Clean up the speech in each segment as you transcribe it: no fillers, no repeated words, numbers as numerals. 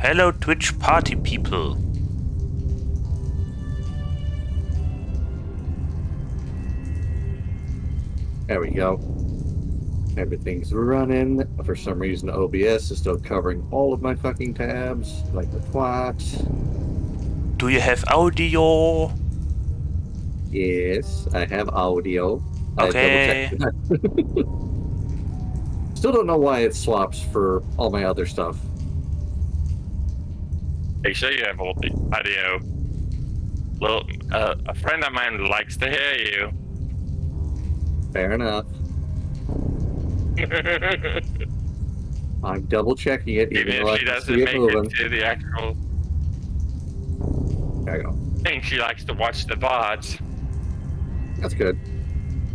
Hello, Twitch party people. There we go. Everything's running. For some reason, OBS is still covering all of my fucking tabs, like the twat. Do you have audio? Yes, I have audio. I Okay. double-checked that. Still don't know why it swaps for all my other stuff. Make sure you have all the audio. Well, a friend of mine likes to hear you. Fair enough. I'm double-checking it, even though I she can doesn't see it make moving. it to the actual There you go. thing, she likes to watch the VODs. That's good.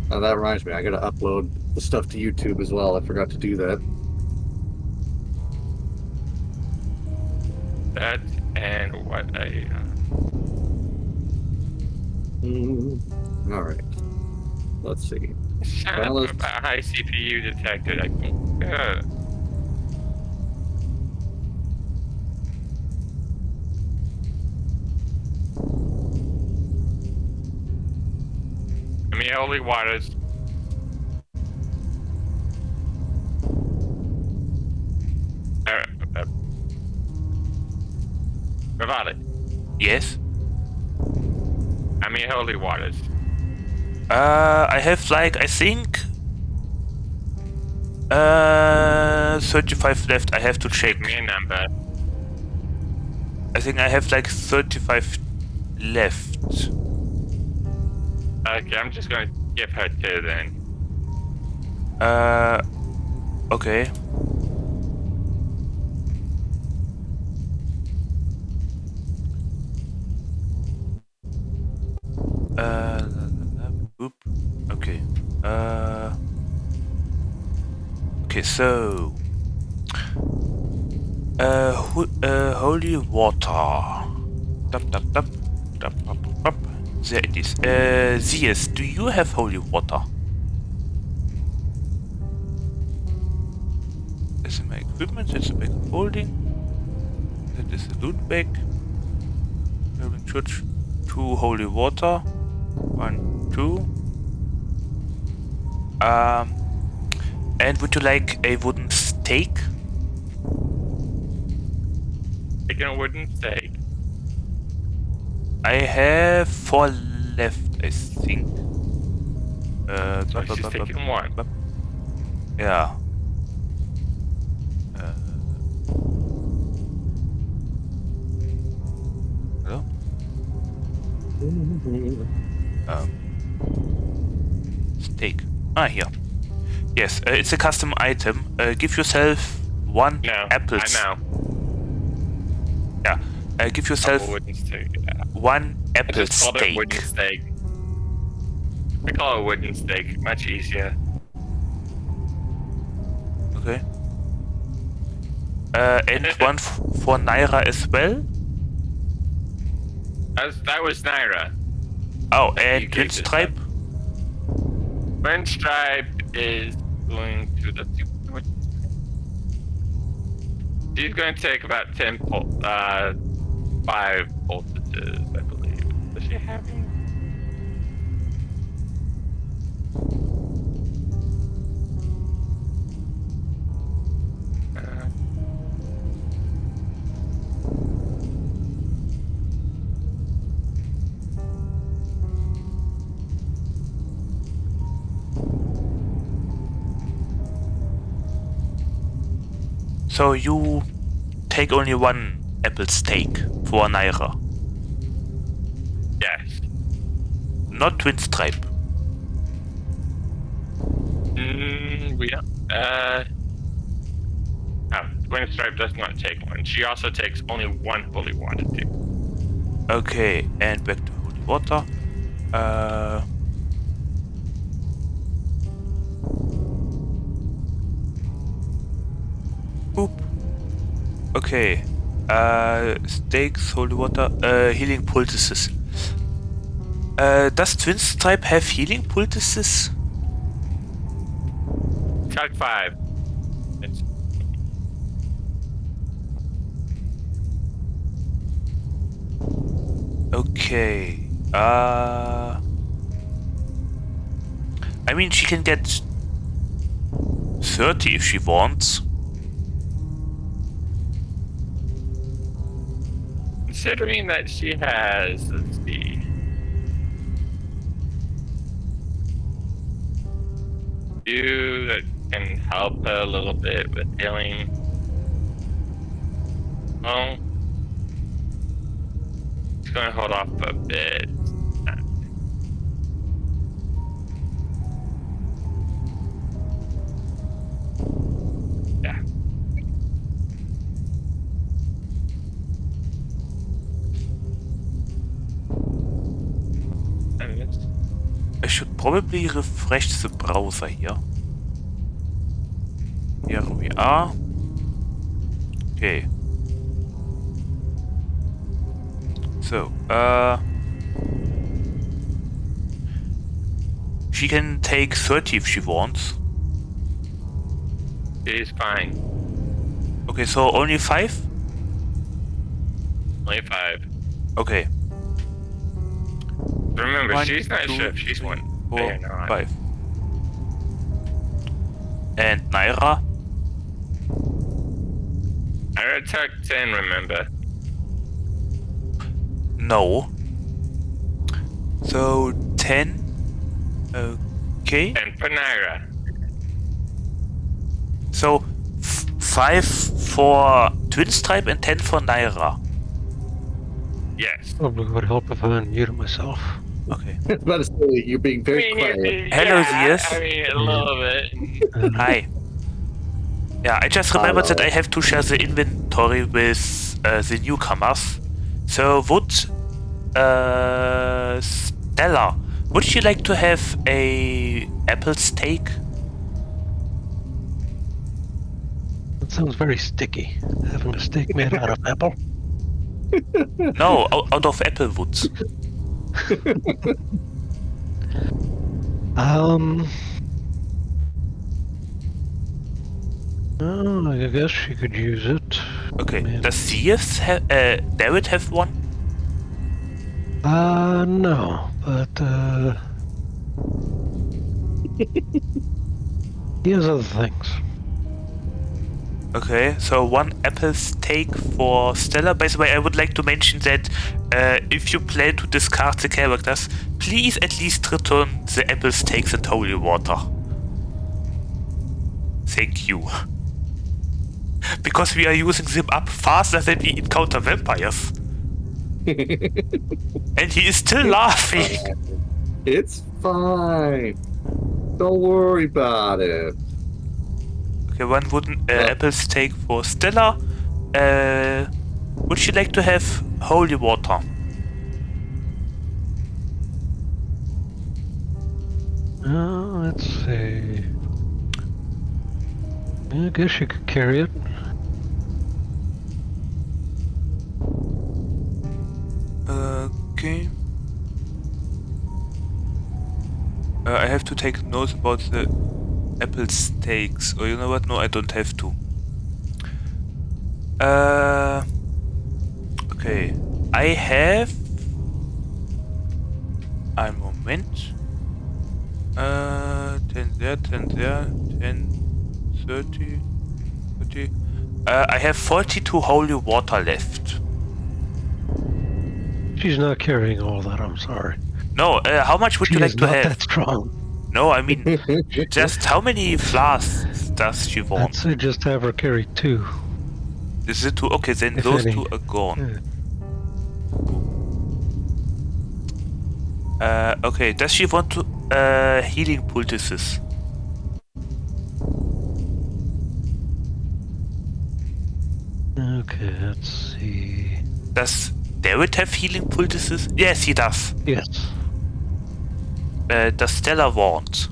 That reminds me, I gotta upload the stuff to YouTube as well. I forgot to do that. That and what a. All right. Let's see. Shut Well, up about high CPU detected. I think. I mean, holy waters. Rivale. Yes. I mean, holy waters. I have like, I think 35 left. I have to check. Give me a number. I think I have like 35 left. Okay, I'm just gonna give her 2 then. Okay. Oop. Okay. Okay, so holy water. Dup, dup, dup. Dup, dup, dup, dup. There it is. Zieth, do you have holy water? That's in my equipment, that's the bag of holding. That is the loot bag. Building church. 2 holy water. 1, 2. And would you like a wooden stake? Taking a wooden stake. I have 4 left, I think. She's taking 1. Yeah. Hello? Steak. Ah, here. Yes, it's a custom item. Give yourself 1 apple. I know. Yeah. Give yourself 1 apple steak. It wooden steak. I call it wooden steak. Much easier. Okay. And 1 for Naira as well? That was Naira. Oh, and Twin Stripe? Twin Stripe is going to the... She's going to take about 5 voltages, I believe. Does she have any? So you take only 1 apple steak for Naira? Yes. Not Twin Stripe? We don't. No, Twin Stripe does not take 1. She also takes only 1 holy water too. Okay, and back to holy water. Oop. Okay. Steaks, holy water, healing poultices. Does Twin Stripe have healing poultices? Tug 5. Okay. I mean, she can get 30 if she wants. Considering that she has, let's see. You that can help her a little bit with healing. Oh. She's gonna hold off a bit. Yeah. And it's I should probably refresh the browser here. Here we are. Okay. So, she can take 30 if she wants. she's fine. Okay, so only 5? Only 5. Okay. Remember, 1, she's not 2, sure if she's 3, one 4, or not. 5. And Naira? I took 10, remember. No. So 10. Okay. And for Naira. So 5 for Twin Stripe and 10 for Naira. Yes. Probably would help if I unmuted myself. Okay. I was about to say, you're being very quiet. Hello, yeah, Zieth. I mean, a little bit. Hi. Yeah, I just remembered Hello. that I have to share the inventory with the newcomers. So would Stella, would you like to have a apple steak? That sounds very sticky. Having a steak made out of apple. No, out of apple wood. Oh, I guess she could use it. Okay. Man. Does Zieth David have one? No, but he has other things. Okay, so 1 apple steak for Stella. By the way, I would like to mention that if you plan to discard the characters, please at least return the apple steaks and holy water. Thank you. Because we are using them up faster than we encounter vampires. And he is still laughing. It's fine. Don't worry about it. Okay, 1 wooden apple steak for Stella. Would you like to have holy water? Let's see. I guess you could carry it. Okay. I have to take notes about the apple steaks. Oh, you know what? No, I don't have to. Okay. I have... A moment. 10 there, 10 there, 10, 30, 30. I have 42 holy water left. She's not carrying all that, I'm sorry. No, how much would She you like is to not have? that strong. No, I mean, just how many flasks does she I'd want? say just have her carry 2. Is it 2? Okay, then If those any. 2 are gone. Yeah. Okay, does she want to healing poultices? Okay, let's see. Does David have healing poultices? Yes, he does. Yes. Does Stella want?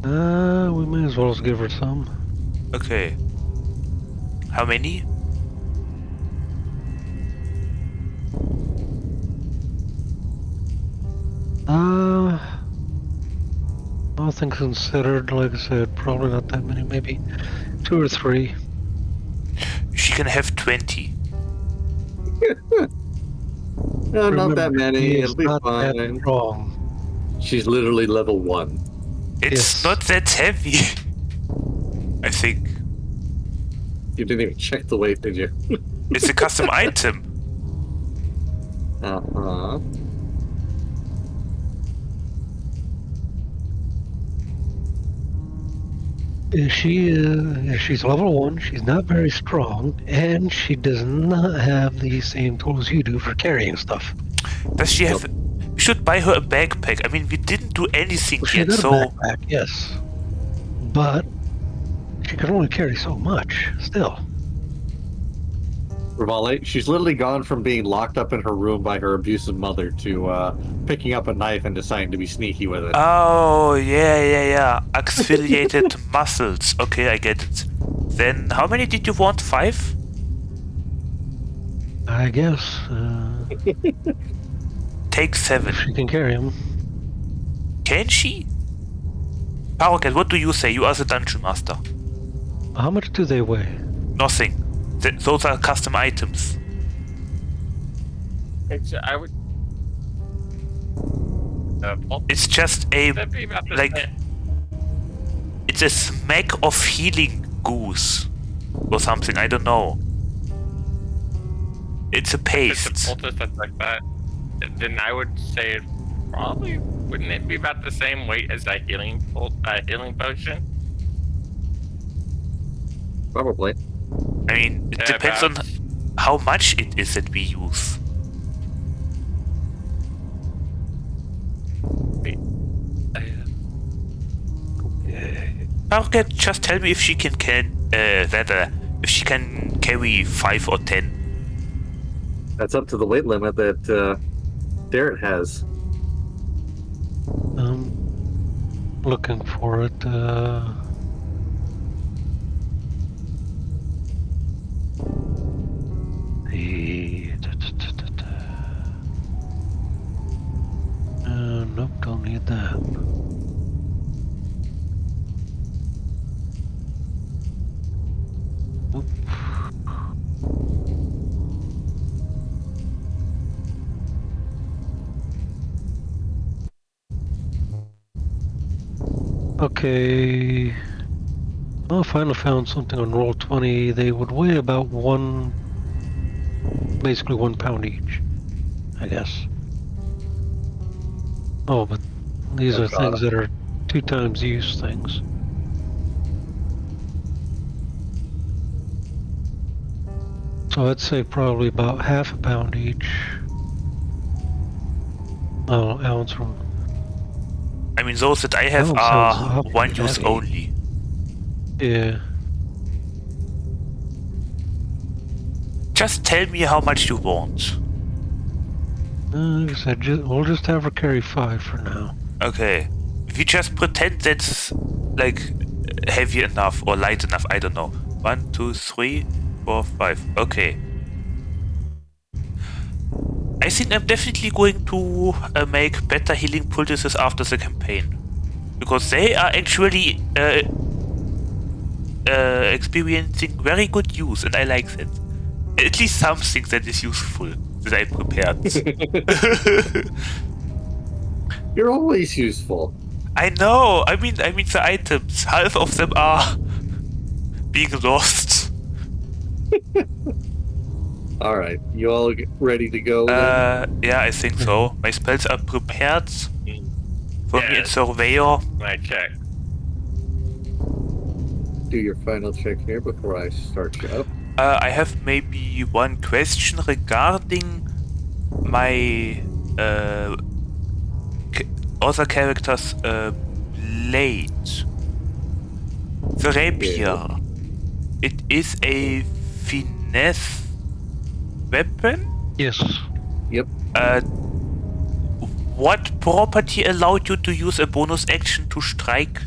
We might as well give her some. Okay. How many? All things considered, like I said, probably not that many, maybe 2 or 3. She can have 20. No, not that Remember, many. he It'll is be not that fine. strong. She's literally level 1. It's Yes. not that heavy. I think. You didn't even check the weight, did you? It's a custom item. Uh-huh. She's level 1, she's not very strong, and she does not have the same tools you do for carrying stuff. Does she have... Nope. We should buy her a backpack. I mean, we didn't do anything She yet, got a so... backpack, yes. But she can only carry so much, still. Rivale, she's literally gone from being locked up in her room by her abusive mother to picking up a knife and deciding to be sneaky with it. Oh, yeah. Exfoliated muscles. Okay, I get it. Then, how many did you want? 5? I guess. Take 7. If she can carry them. Can she? Paroket, what do you say? You are the dungeon master. How much do they weigh? Nothing. Those are custom items. I would. It's just a... That'd be about the like... same. It's a smack of healing goose. Or something, I don't know. It's a If it's paste. a poultice that's like that, then I would say it probably wouldn't it be about the same weight as a healing potion? Probably. I mean, it depends on how much it is that we use. Paroket, just tell me if she can if she can carry 5 or 10. That's up to the weight limit that Darren has. Looking for it. Nope, don't need that. Nope. Okay. Oh, finally found something on Roll20. They would weigh about basically 1 pound each, I guess. Oh, but these are things that are 2 times use things. So I'd say probably about half a pound each. Oh, ounce from. I mean, those that I have That are sounds awfully one use heavy. only. Yeah. Just tell me how much you want. Like I said, we'll just have her carry 5 for now. Okay. If you just pretend that's like heavy enough or light enough, I don't know. 1, 2, 3, 4, 5. Okay. I think I'm definitely going to make better healing poultices after the campaign. Because they are actually experiencing very good use, and I like that. At least something that is useful that I prepared. You're always useful. I know. I mean the items. Half of them are being lost. All right, you all ready to go? Then? Yeah, I think so. My spells are prepared for me in Surveyor. I check. Do your final check here before I start you up. I have maybe one question regarding my other character's blade. The rapier. Yeah. It is a finesse weapon? Yes. Yep. What property allowed you to use a bonus action to strike?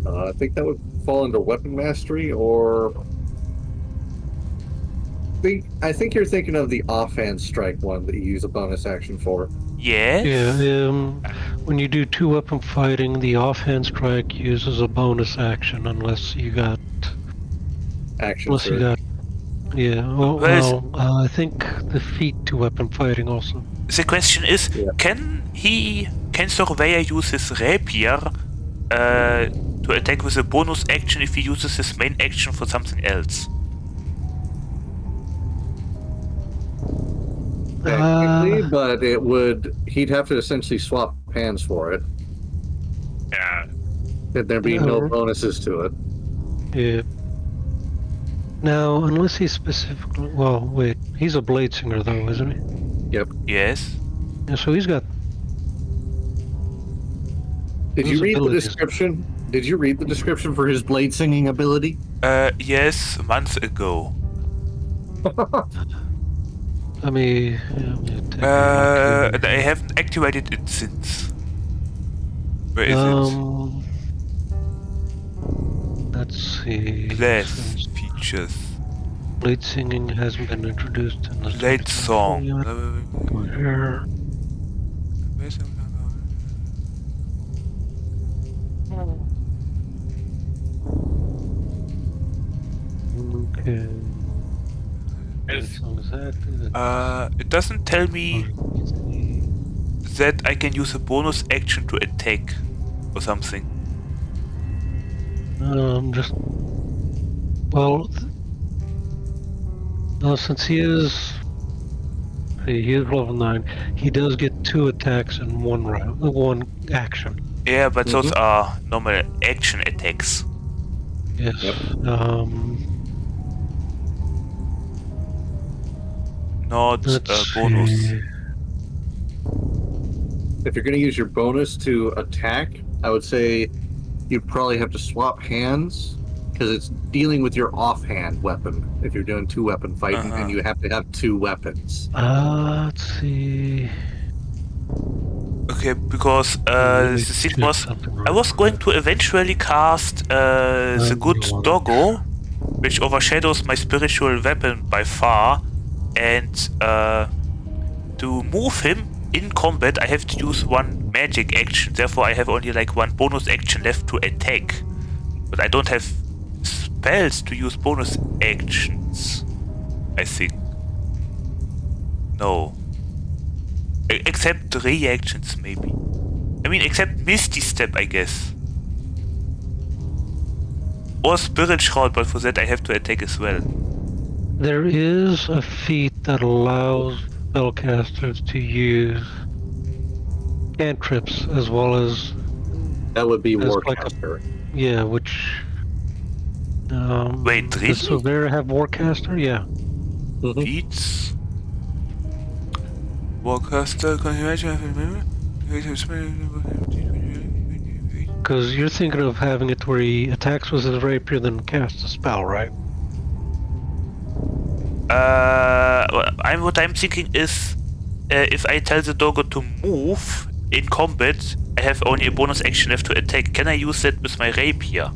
I think that would fall under weapon mastery, or I think you're thinking of the offhand strike one that you use a bonus action for. Yes? Yeah, when you do 2 weapon fighting, the offhand strike uses a bonus action unless you got... Action Unless you got... Yeah. Well, Well, I think the feat to weapon fighting also. the question is, Yeah. can Surveyor use his rapier to attack with a bonus action if he uses his main action for something else? Technically, but he'd have to essentially swap hands for it. Yeah. There'd be no bonuses to it. Yeah. Now, unless he specifically, well, wait, he's a blade singer though, isn't he? Yep. Yes. Yeah, so he's got. Did you Those read the abilities. description? Did you read the description for his blade singing ability? Yes, months ago. Let me take a look And I haven't activated it since. Where is it? Let's see. Class Since features. blade singing hasn't been introduced in the Blade song. yet. Go here. Okay. Blade Is- song is active. It doesn't tell me that I can use a bonus action to attack or something. Just well, since he is level 9, he does get 2 attacks in one round, one action. Yeah, but those are normal action attacks. Yes. Yep. Not Let's bonus. see. If you're going to use your bonus to attack, I would say you'd probably have to swap hands because it's dealing with your offhand weapon. If you're doing 2-weapon fighting, and you have to have 2 weapons. Let's see. Okay, because Let me the thing check was, something I real was going quick. to eventually cast the good you want- doggo, which overshadows my spiritual weapon by far, and to move him in combat I have to use one magic action, therefore I have only like one bonus action left to attack. But I don't have spells to use bonus actions, I think. No. Except reactions, maybe. I mean, except Misty Step, I guess. Or Spirit Shroud, but for that I have to attack as well. There is a feat that allows spellcasters to use cantrips as well as That would be as Warcaster. which Wait, does really? Silvera have Warcaster? Yeah. Feats. Warcaster, can you imagine? Because you're thinking of having it where he attacks with his rapier, then casts a spell, right? What I'm thinking is, if I tell the doggo to move in combat, I have only a bonus action left to attack. Can I use that with my rapier?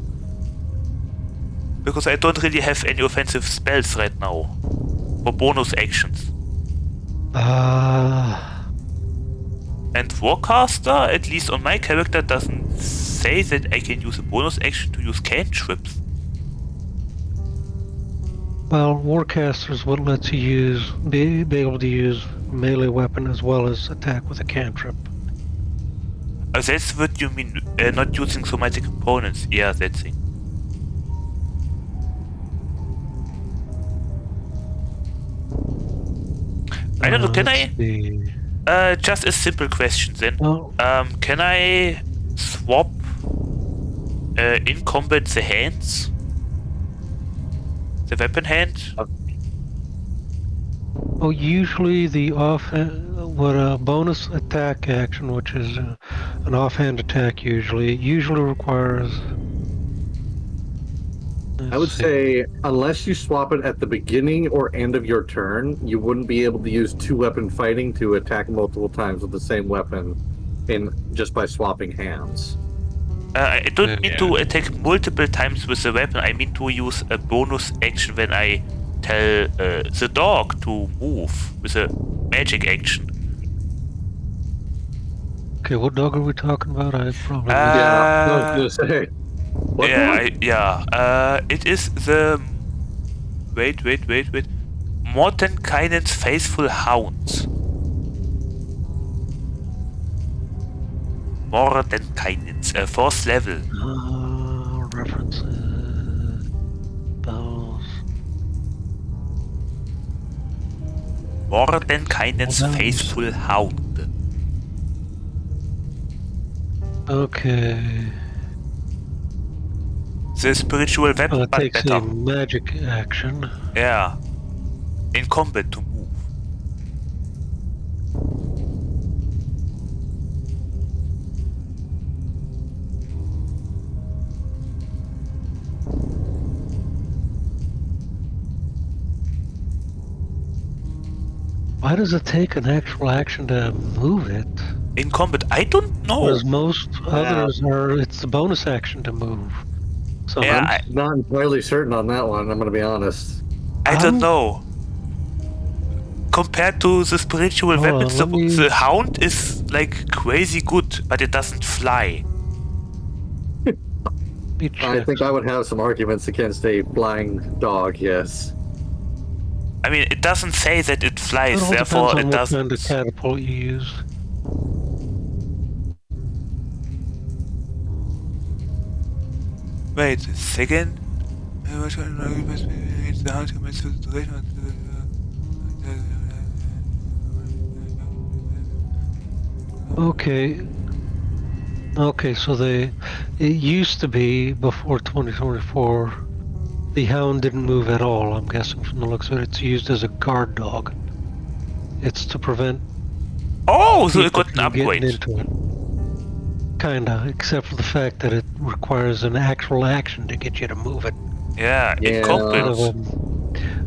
Because I don't really have any offensive spells right now for bonus actions. And Warcaster, at least on my character, doesn't say that I can use a bonus action to use cantrips. Well, Warcaster's what lets you be able to use melee weapon as well as attack with a cantrip. That's what you mean, not using somatic components. Yeah, that thing. I don't know, can I? Just a simple question then. Well, Can I swap in combat the hands? The weapon hand? oh, usually the what a bonus attack action, which is an offhand attack, usually requires. I would say, unless you swap it at the beginning or end of your turn, you wouldn't be able to use 2-weapon fighting to attack multiple times with the same weapon just by swapping hands. I don't mean to attack multiple times with the weapon, I mean to use a bonus action when I tell the dog to move with a magic action. Okay, what dog are we talking about? I probably. I was gonna say. What dog? It is the Wait. Mordenkainen's Faithful Hound. Mordenkainen's, 4th level. References. Spells. Mordenkainen's Hold on. Faithful Hound. Okay. The spiritual weapon, It but takes better. a magic action. Yeah. In combat to move. Why does it take an actual action to move it? In combat, I don't know. Whereas most others are, it's the bonus action to move. So Yeah, I'm not entirely certain on that one. I'm going to be honest. I don't know. Compared to the spiritual Hold on, weapons, let me- the hound is like crazy good, but it doesn't fly. I think I would have some arguments against a flying dog, yes. I mean, it doesn't say that it flies, It all therefore depends on it what kind of doesn't. catapult you use. Wait a second. Okay. Okay, so it used to be before 2024, the hound didn't move at all. I'm guessing from the looks of it, it's used as a guard dog. It's to prevent Oh, so it people got an from getting upgrade. into it. Kinda, except for the fact that it requires an actual action to get you to move it. Yeah, in Yeah. combat.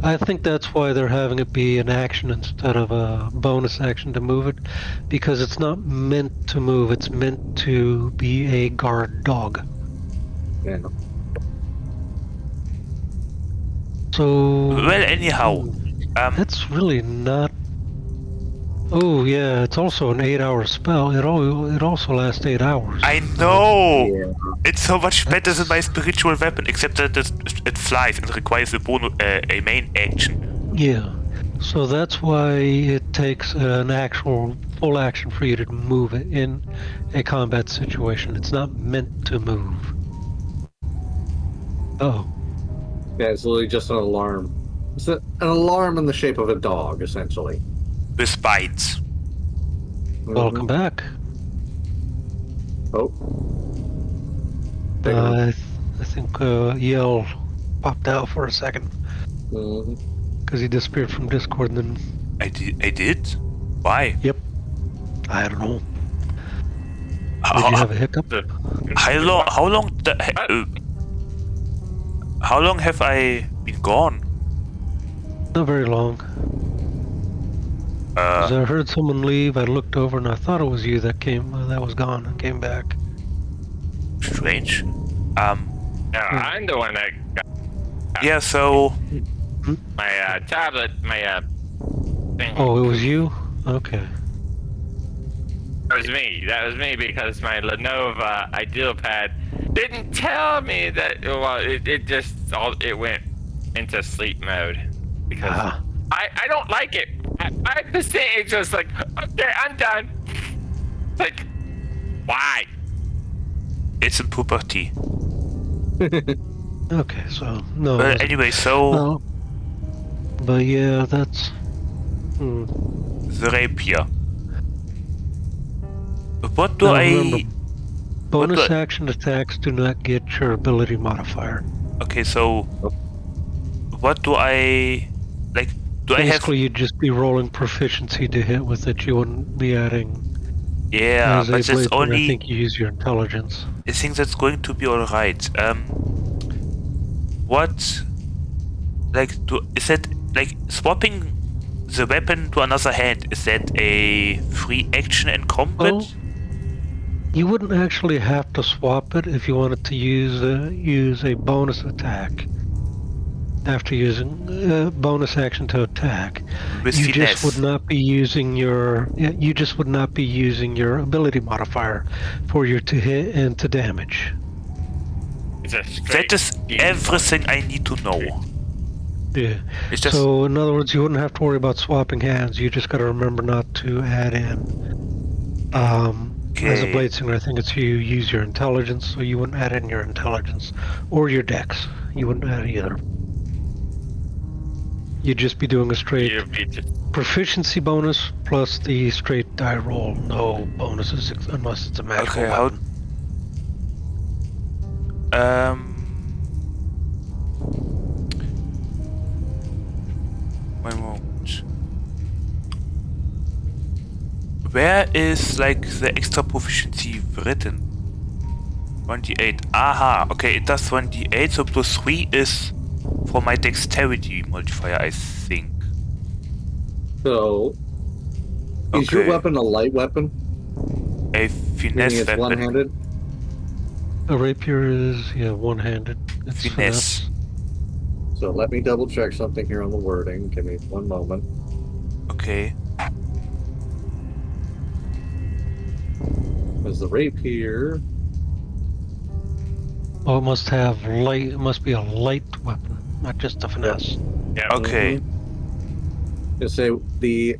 I think that's why they're having it be an action instead of a bonus action to move it, because it's not meant to move, it's meant to be a guard dog. Yeah. So... Well, anyhow. That's really not... Oh, yeah, it's also an 8-hour spell. It also lasts 8 hours. I know! Yeah. It's so much better than my spiritual weapon, except that it flies and requires a main action. Yeah. So that's why it takes an actual full action for you to move it in a combat situation. It's not meant to move. Oh. Yeah, it's literally just an alarm. It's an alarm in the shape of a dog, essentially. With bites. Welcome back. Oh. I think Yell popped out for a second because he disappeared from Discord and then... I did? Why? Yep. I don't know. Did you have a hiccup? How long have I been gone? Not very long. 'Cause I heard someone leave, I looked over and I thought it was you that was gone and came back. Strange. No, I'm the one that got Yeah, so... my tablet, my thing. Oh, it was you? Okay. That was me because my Lenovo IdealPad didn't tell me that. Well, it went into sleep mode because I don't like it. At 5%, it's just like, okay, I'm done. It's like, why? It's in puberty. Okay, so no. Well, anyway, so... But yeah, that's... The rapier. What do Now, I... remember, bonus action attacks do not get your ability modifier. Okay, so... What do I... Like, do Basically, I have... you'd just be rolling proficiency to hit with it. You wouldn't be adding... Yeah, as but a that's blade, only... I think you use your intelligence. I think that's going to be alright. What... Like, is that... Like, swapping the weapon to another hand, is that a free action in combat? Well, you wouldn't actually have to swap it if you wanted to use a bonus attack. After using bonus action to attack, With you finesse. just would not be using your ability modifier for you to hit and to damage. It's a straight That is everything I need to know. Yeah. It's just So, in other words, you wouldn't have to worry about swapping hands. You just got to remember not to add in. As a okay. blade singer, I think it's you use your intelligence, so you wouldn't add in your intelligence or your dex. You wouldn't add either. You'd just be doing a straight You'd be just proficiency bonus plus the straight die roll. No bonuses unless it's a magical Okay, weapon. One moment. Where is like the extra proficiency written? 1d8. Aha, okay, it does 1d8, so plus 3 is for my dexterity modifier, I think. So, is your Okay. weapon a light weapon? A Meaning finesse it's weapon. one-handed? A rapier is, one-handed. It's Finesse. So let me double check something here on the wording. Give me one moment. Okay. Because the rapier, Oh, it must have light. It must be a light weapon, not just a finesse. yeah. Okay. I say the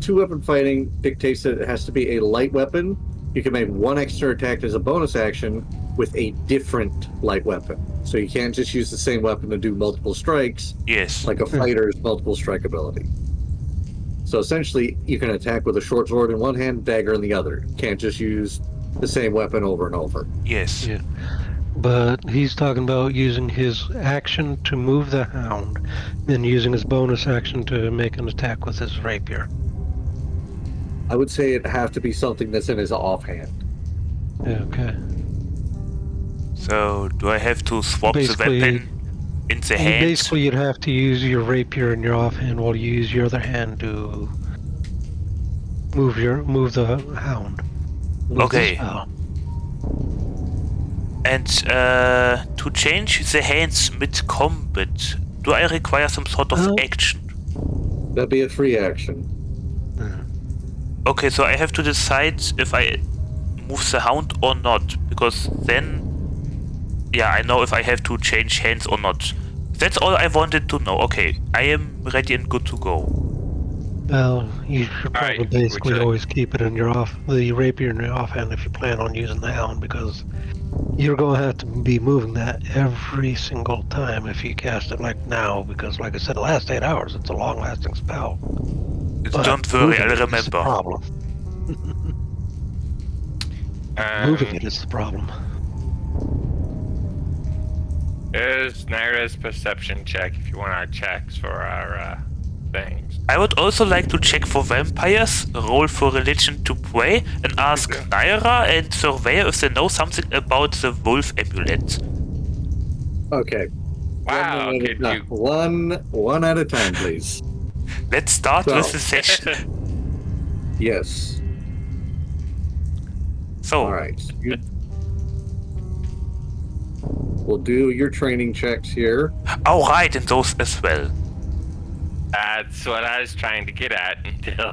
two-weapon fighting dictates that it has to be a light weapon. You can make one extra attack as a bonus action with a different light weapon. So you can't just use the same weapon to do multiple strikes Yes. like a fighter's multiple strike ability. So essentially, you can attack with a short sword in one hand, dagger in the other. You can't just use the same weapon over and over. Yes. Yeah. But he's talking about using his action to move the hound, then using his bonus action to make an attack with his rapier. I would say it'd have to be something that's in his offhand. Okay. So, do I have to swap the Basically- weapon in the hand? Basically, you'd have to use your rapier in your offhand while you use your other hand to move the hound. with the Okay. spell. And to change the hands mid-combat, do I require some sort of Oh. action? That'd be a free action. Okay, so I have to decide if I move the hound or not, because then, yeah, I know if I have to change hands or not. That's all I wanted to know. Okay, I am ready and good to go. Well, you should All right, probably basically would you- always keep it in the rapier in your offhand if you plan on using the hound, because you're going to have to be moving that every single time if you cast it like now, because like I said, it lasts 8 hours. It's a long-lasting spell. But Don't worry, moving I'll it is the remember. problem. Moving it is the problem. Is Naira's perception check if you want our checks for our things. I would also like to check for vampires, roll for religion to pray, and ask Naira and Surveyor if they know something about the wolf amulet. Okay. Wow, One could at, you? one at a time, please. Let's start So- with the session. Yes. So, All right. We'll do your training checks here. all right, and those as well. That's what I was trying to get at until,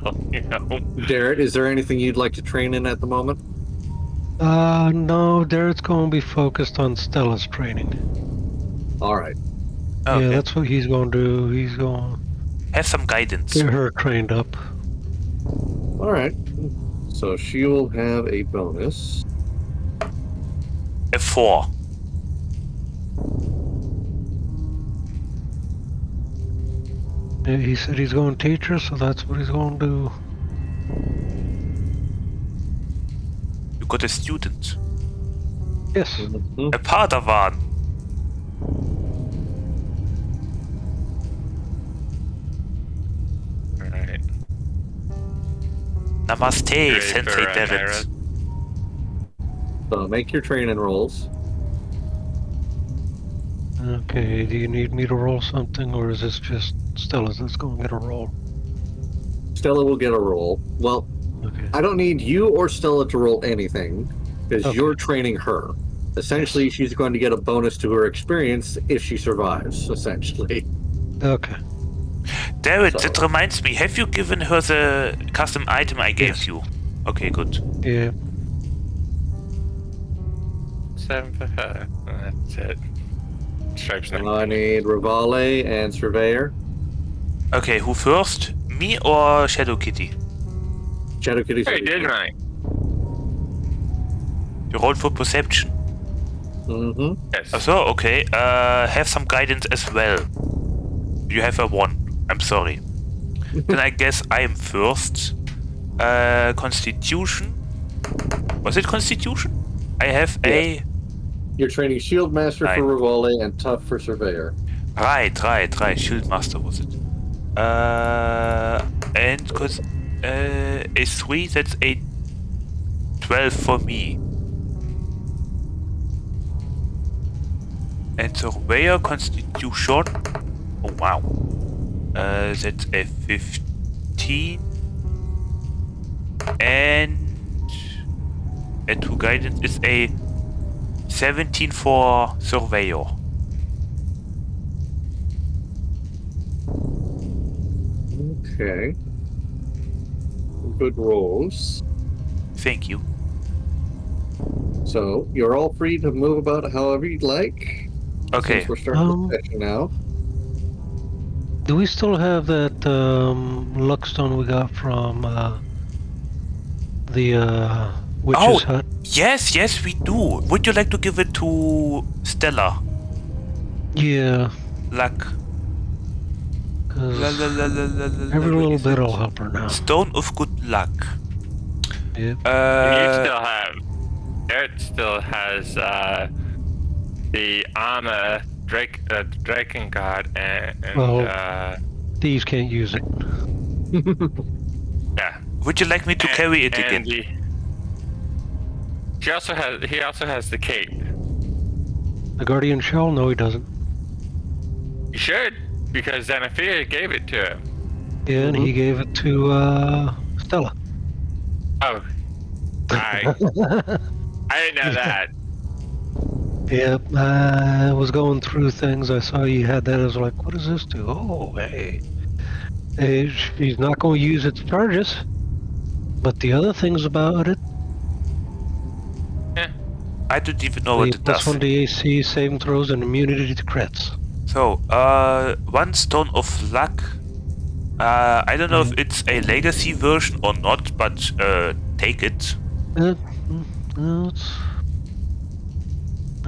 Darrett, is there anything you'd like to train in at the moment? No, Darrett's going to be focused on Stella's training. All right. Okay. Yeah, that's what he's going to do. He's going Have some guidance. to get her trained up. All right. So she will have a bonus. A 4. Yeah, he said he's going to teach her, so that's what he's going to do. You got a student. Yes. Mhm. A Padawan. Alright. Namaste, Ready Sensei for, Derek. Naira? So make your training rolls. Okay, do you need me to roll something, or is this just Stella's that's going to get a roll? Stella will get a roll. Well, Okay. I don't need you or Stella to roll anything because Okay. you're training her. Essentially, she's going to get a bonus to her experience if she survives, essentially. Okay. Derek, So- that reminds me, have you given her the custom item I gave Yes. you? Okay, good. Yeah. 7 for her. That's it. Stripe's not. I need Rivale and Surveyor. Okay, who first? Me or Shadow Kitty? Shadow Kitty's Hey, did mine. You rolled for perception. Mm-hmm. Yes. So, okay. Have some guidance as well. You have a 1. I'm sorry. Then I guess I am first. Constitution. Was it Constitution? I have a... You're training Shield Master for Nine. Rivale and Tough for Surveyor. Right. Shield Master was it. And cause a 3, that's a 12 for me. And Surveyor Constitution. Oh wow. That's a 15. And a 2 guidance is a 17 for Surveyor. Okay. Good rolls. Thank you. So you're all free to move about however you'd like. Okay. Since we're starting the session now. Do we still have that luckstone we got from the witch's hut? Yes, we do. Would you like to give it to Stella? Yeah, Luck. 'cause Where every little is bit it? will help her now. Stone of good luck. Yeah. You still have. Garrett still has the armor, Draken God, and Well- Thieves can't use it. yeah. Would you like me to carry it And again? he also has the cape. The Guardian Shell? No, he doesn't. You should, because Xanathia gave it to him. Yeah, and he gave it to Stella. Oh, I didn't know that. Yep, I was going through things. I saw you had that. I was like, what does this do? Oh, hey. He's not going to use its charges. But the other things about it, Yeah. I don't even know what the it plus does. 1 to AC, saving throws, and immunity to crits. So, 1 Stone of Luck. I don't know if it's a legacy version or not, but take it. No,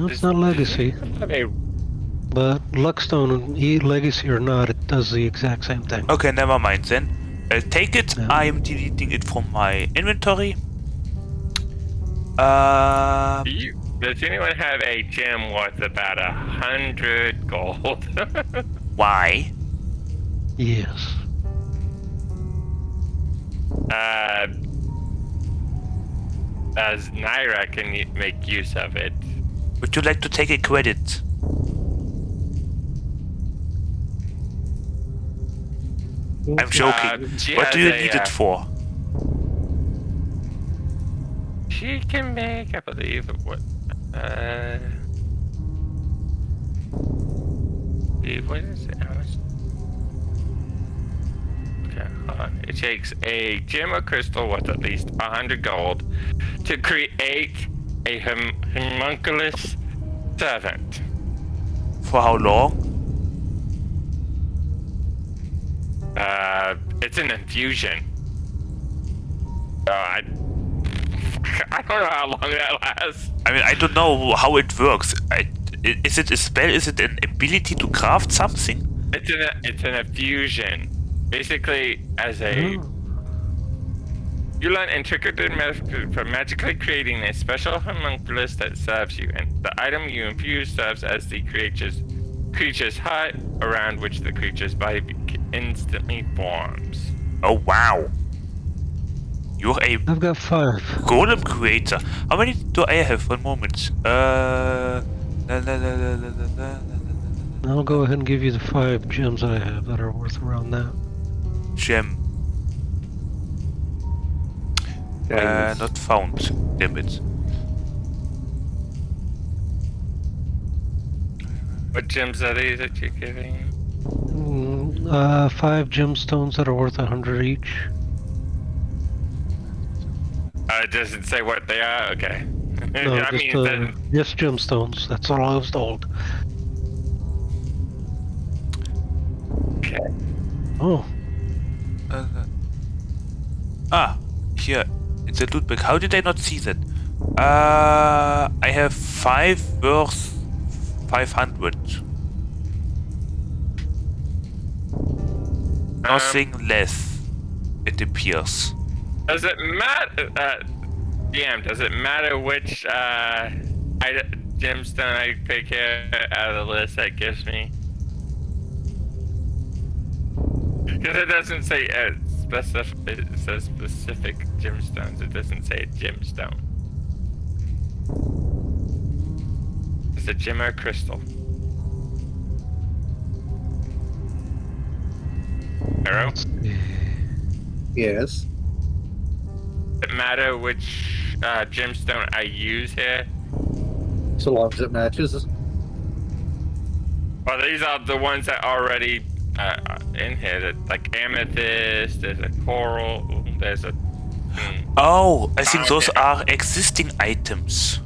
it's not legacy. But Luckstone, legacy or not, it does the exact same thing. Okay, never mind then. Take it. Yeah. I am deleting it from my inventory. Does anyone have a gem worth about 100 gold? Why? Yes. As Naira can make use of it. Would you like to take a credit? I'm joking. She What has do you a, need it for? She can make, I believe, what is it? How much? Okay, hold on. It takes a gem or crystal worth at least 100 gold to create a homunculus servant. For how long? It's an infusion. I don't know how long that lasts. I mean, I don't know how it works. Is it a spell? Is it an ability to craft something? It's an infusion. Basically, as a you learn intricate method for magically creating a special homunculus that serves you, and the item you infuse serves as the creature's heart, around which the creature's body instantly forms. Oh wow! You're a I've got 5. golem creator. How many do I have? 1 moment. I'll go ahead and give you the 5 gems I have that are worth around that. Gem. Not found. Damn it. What gems are these that you're giving? 5 gemstones that are worth 100 each. It doesn't say what they are. Okay. No, I mean, then, just gemstones. That's all I was told. Okay. Oh, Here. It's a loot bag. How did I not see that? I have 5 worth 500. Nothing less, it appears. Does it matter, DM, does it matter which gemstone I pick here out of the list that gives me? Because it doesn't say it says specific gemstones. It doesn't say a gemstone. It's a gem or a crystal. Arrow? let's see. Yes. Does it matter which gemstone I use here? So long as it matches. Well, these are the ones that are already in here. That, like amethyst, there's a coral, there's a... Oh, I think those yeah. are existing items.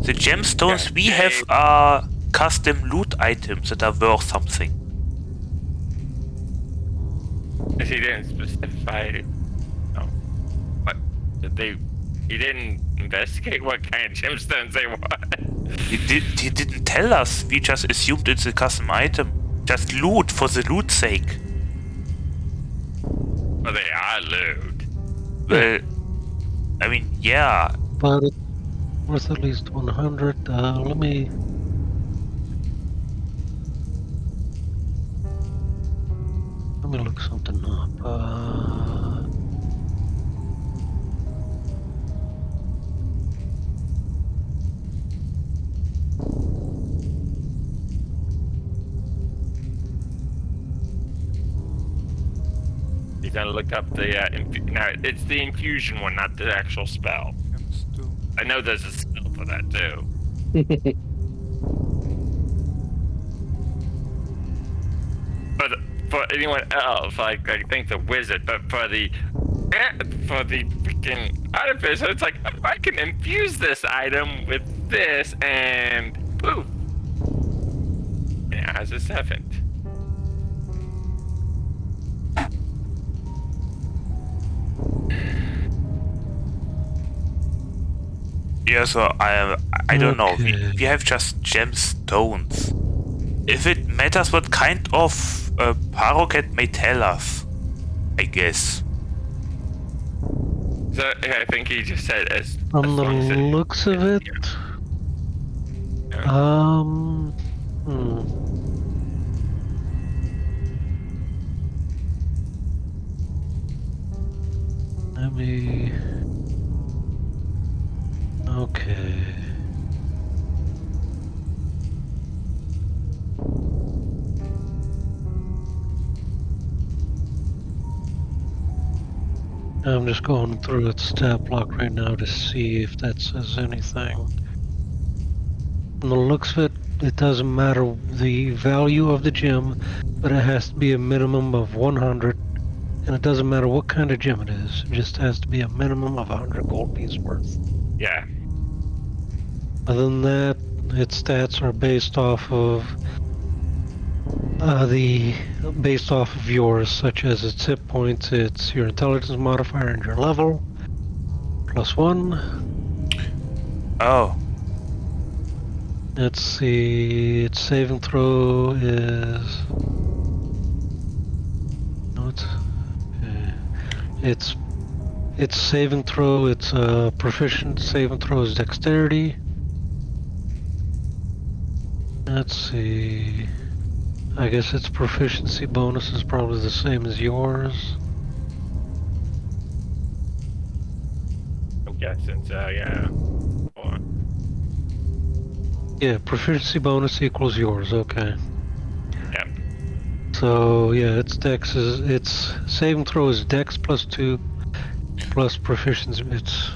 The gemstones Yeah, we have are custom loot items that are worth something. He didn't specify. No. What? He didn't investigate what kind of gemstones they were. He didn't tell us. We just assumed it's a custom item. Just loot for the loot's sake. Well, they are loot. Well, I mean, yeah. But it's worth at least 100. Let me look something up. He's gonna look up the now. It's the infusion one, not the actual spell. I know there's a spell for that too. But for anyone else, like I think the wizard, but for the freaking artificer, it's like I can infuse this item with this, and poof, it has a 7th. Yeah, so I don't know. Okay. We have just gemstones. If it matters what kind of Paroquet may tell us, I guess. So I think he just said as From the long as it- looks of it, Yeah. Let me. Okay. I'm just going through its stat block right now to see if that says anything. From the looks of it, it doesn't matter the value of the gem, but it has to be a minimum of 100, and it doesn't matter what kind of gem it is. It just has to be a minimum of 100 gold pieces worth. Yeah. Other than that, its stats are based off of yours, such as its hit points, it's your intelligence modifier, and your level +1. Oh, Let's see, its saving throw is its saving throw. Its proficient saving throw is dexterity. Let's see. I guess its proficiency bonus is probably the same as yours. I'm guessing so. Yeah. Hold on. Yeah, proficiency bonus equals yours. Okay. Yep. So yeah, its saving throw is dex +2 plus proficiency. It's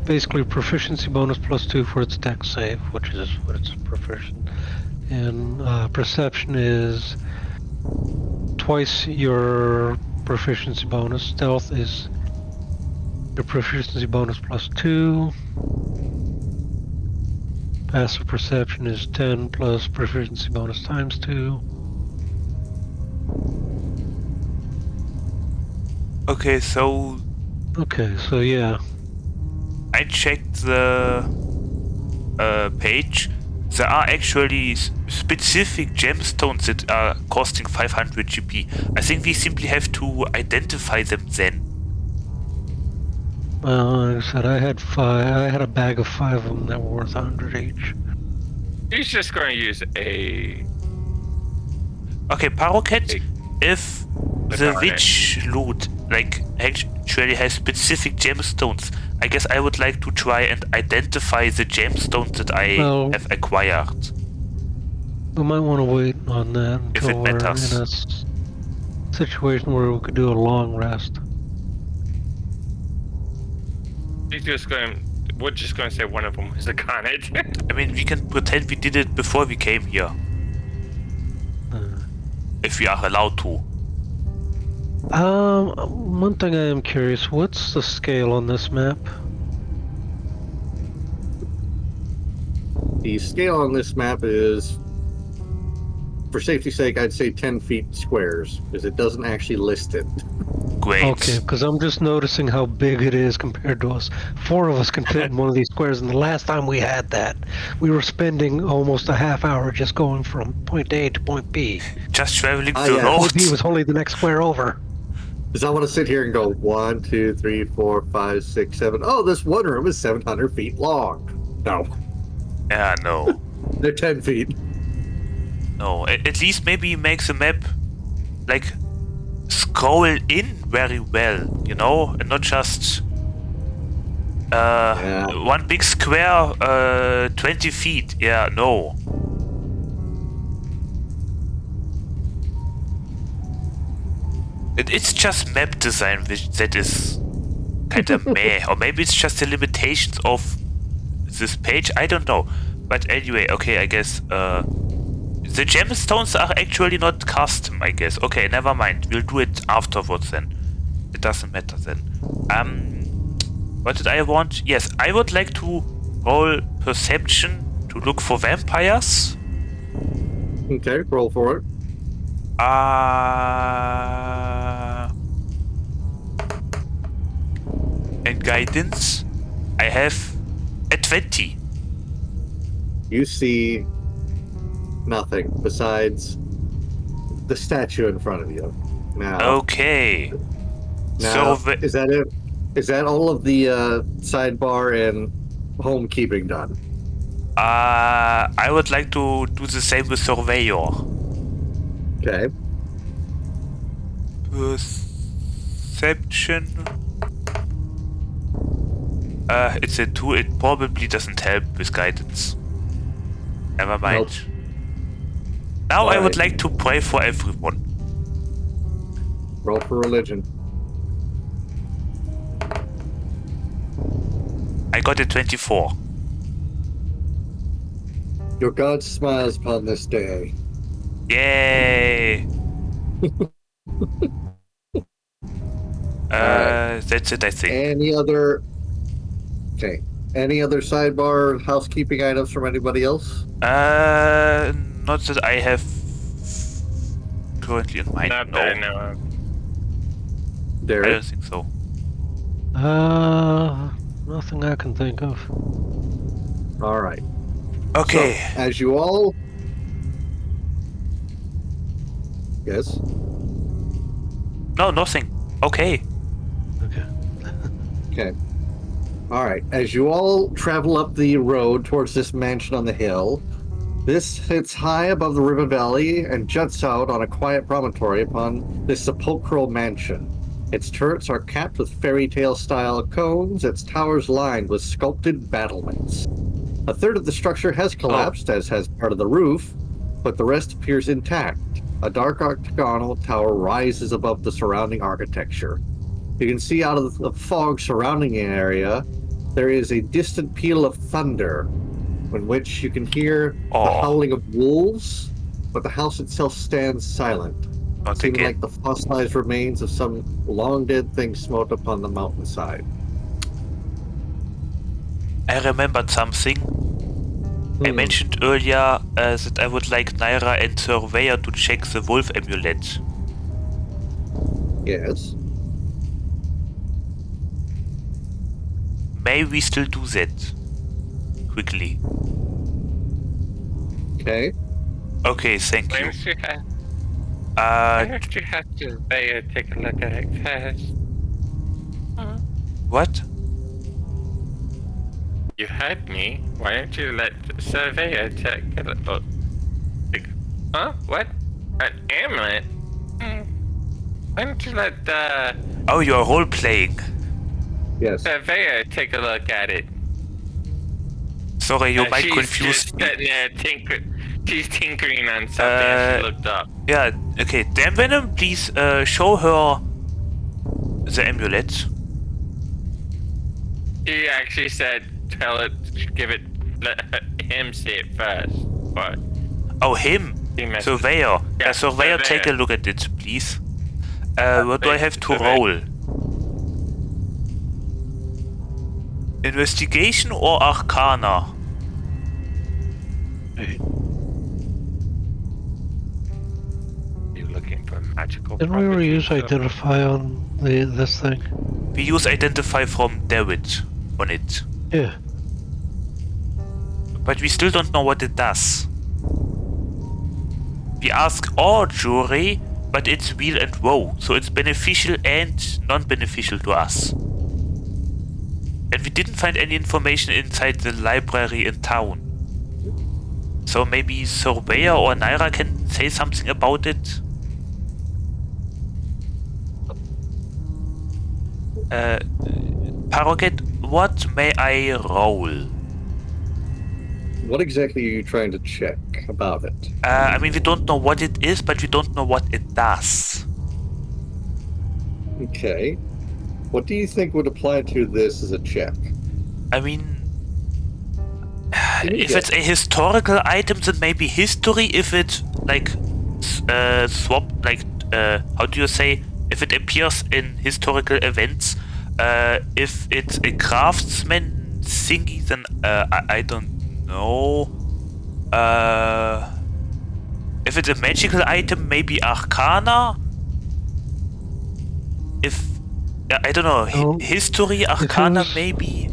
basically proficiency bonus +2 for its dex save, which is what it's proficient. And perception is twice your proficiency bonus. Stealth is your proficiency bonus +2. Passive perception is 10 plus proficiency bonus ×2. Okay, so Okay, so yeah. I checked the page. There are actually specific gemstones that are costing 500 GP. I think we simply have to identify them then. Well, like I said, I had 5. I had a bag of 5 of them that were worth 100 each. He's just going to use a. Okay, Paroquet, if the Darn it. witch loot like actually has specific gemstones, I guess I would like to try and identify the gemstones that I Well- have acquired. We might want to wait on that If until it we're matters. in a situation where we could do a long rest. He's just going. We're just going to say one of them was a Connet. I mean, we can pretend we did it before we came here. If we are allowed to. One thing I am curious, what's the scale on this map? The scale on this map is, for safety's sake, I'd say 10 feet squares, because it doesn't actually list it. Great. Okay, because I'm just noticing how big it is compared to us. 4 of us can fit in one of these squares, and the last time we had that, we were spending almost a half hour just going from point A to point B. Just traveling the yeah. road. Point B was only the next square over. Because I want to sit here and go 1, 2, 3, 4, 5, 6, 7. Oh, this one room is 700 feet long. No, Yeah, no. they're 10 feet. No. At least maybe make the map like scroll in very well, you know, and not just one big square 20 feet. Yeah, no. It's just map design that is kind of meh, or maybe it's just the limitations of this page. I don't know, but anyway, okay, I guess the gemstones are actually not custom. I guess. Okay, never mind. We'll do it afterwards then. It doesn't matter then. What did I want? Yes, I would like to roll perception to look for vampires. Okay, roll for it. And guidance, I have a 20. You see nothing besides the statue in front of you. Now, Okay. now So is that it? Is that all of the sidebar and homekeeping done? I would like to do the same with Surveyor. Okay. Perception. It's a 2. It probably doesn't help with guidance. Never mind. Nope. Now I would Alright. like to pray for everyone. Roll for religion. I got a 24. Your God smiles upon this day. Yay! Alright. That's it, I think. Any other? Okay. Any other sidebar housekeeping items from anybody else? Not that I have currently in mind. Not No, that I know of. I Derek. don't think so. Nothing I can think of. All right. Okay. So, as you all. Yes. No, nothing. Okay. Okay. Okay. All right. As you all travel up the road towards this mansion on the hill, this sits high above the river valley and juts out on a quiet promontory upon this sepulchral mansion. Its turrets are capped with fairy tale style cones, its towers lined with sculpted battlements. A third of the structure has collapsed, as has part of the roof, but the rest appears intact. A dark octagonal tower rises above the surrounding architecture. You can see out of the fog surrounding the area, there is a distant peal of thunder, in which you can hear the howling of wolves, but the house itself stands silent, Not seeming again. like the fossilized remains of some long-dead thing smote upon the mountainside. I remembered something. I mentioned earlier that I would like Naira and Surveyor to check the wolf amulet. Yes. may we still do that quickly? Okay. Okay, thank Why you. don't you have, why Uh, don't you have Surveyor take a look at it first? what? You heard me. Why don't you let Surveyor take a look? Oh, huh? What? An amulet? Why don't you let the Oh, you are role playing. Yes. Surveyor take a look at it? Sorry, you might She's confuse just me. sitting there She's tinkering on something as she looked up. Yeah, okay. Damn Venom, please show her the amulet. She actually said, "Tell it, give it, let him see it first." But Oh, him. he messed Surveyor. Yeah, Surveyor, take a Surveyor. look at it, please. What do I have to Surveyor. roll? Investigation or Arcana? You looking for magical Didn't we already use properties? identify on this thing? We use identify from David on it. Yeah. But we still don't know what it does. We ask our jury, but it's weal and woe, so it's beneficial and non-beneficial to us. And we didn't find any information inside the library in town. So maybe Surveyor or Naira can say something about it? Paroget, what may I roll? What exactly are you trying to check about it? I mean, we don't know what it is, but we don't know what it does. Okay. What do you think would apply to this as a check? I mean, Give me a if guess. it's a historical item, then maybe history. If it like swap, like how do you say? If it appears in historical events, if it's a craftsman thingy, then I don't know. If it's a magical item, maybe Arcana. If I don't know, No. history, Arcana, was- maybe.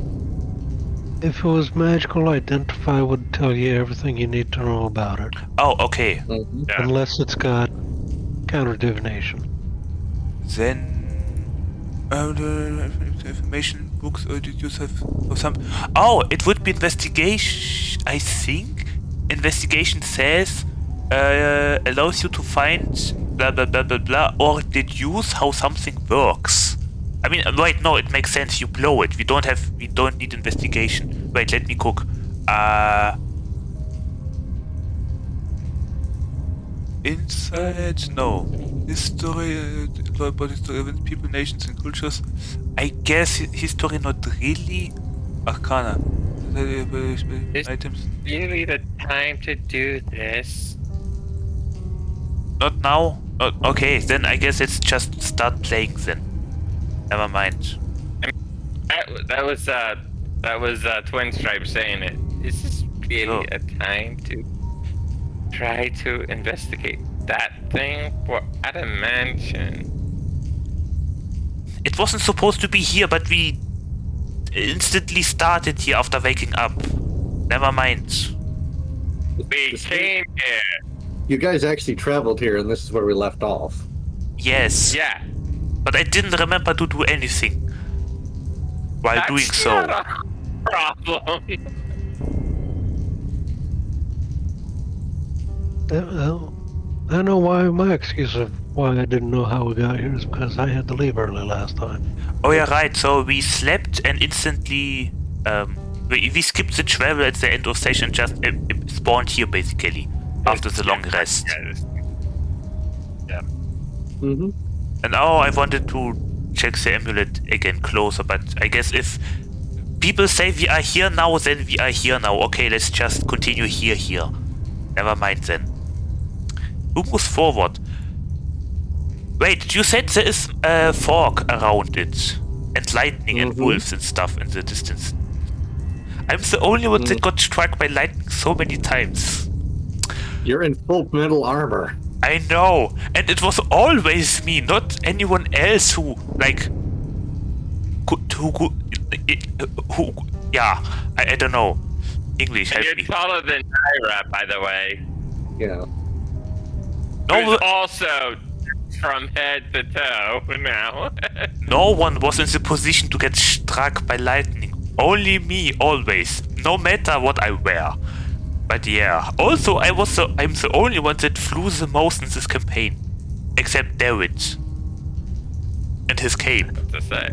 If it was magical, identify would tell you everything you need to know about it. Oh, okay. Mhm. Yeah. Unless it's got counter divination. Then the information books or did you have for some? Oh, it would be investigation. I think investigation says allows you to find blah blah blah blah blah or deduce how something works. I mean, right? No, it makes sense. You blow it. We don't need investigation. Wait, let me cook. Insight? No. History, about history events, people, nations, and cultures. I guess history not really. Arcana. Items. Really, the time to do this? Not now? Okay, then I guess it's just start playing then. Never mind. That was Twin Stripe saying it. Is this really Oh. a time to try to investigate that thing for adamantium? It wasn't supposed to be here, but we instantly started here after waking up. Never mind. We came here. You guys actually traveled here, and this is where we left off. Yes. Yeah. But I didn't remember to do anything while That's doing so. not a problem. I know why my excuse of why I didn't know how we got here is because I had to leave early last time. Oh yeah, right. So we slept and instantly we skipped the travel at the end of station and just spawned here basically after the long rest. Yeah. Mm-hmm. And now I wanted to check the amulet again closer, but I guess if people say we are here now, then we are here now. Okay, let's just continue here. Never mind then. Who moves forward? Wait, you said there is fog around it, and lightning and wolves and stuff in the distance. I'm the only one that got struck by lightning so many times. You're in full metal armor. I know, and it was always me, not anyone else who Who? Yeah, I don't know. English, And help you're me. taller than Tyra, by the way. Yeah. No, Who's also from head to toe now. no one was in the position to get struck by lightning. Only me, always. No matter what I wear. But yeah. Also, I'm the only one that flew the most in this campaign. Except David. And his cape. to say.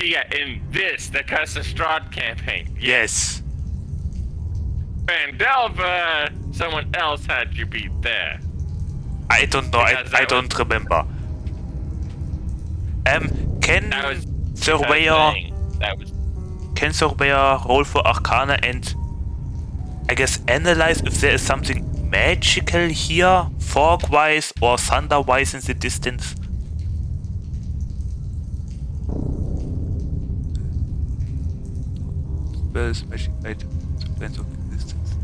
Yeah, in this, the Custom Strahd campaign. Yes. And Delva, someone else had you beat there. I don't know. Because I that don't remember. Can That was Surveyor That was can Surveyor roll for Arcana and I guess analyze if there is something magical here, fog-wise or thunder-wise in the distance? Spells, magic items, plans of existence.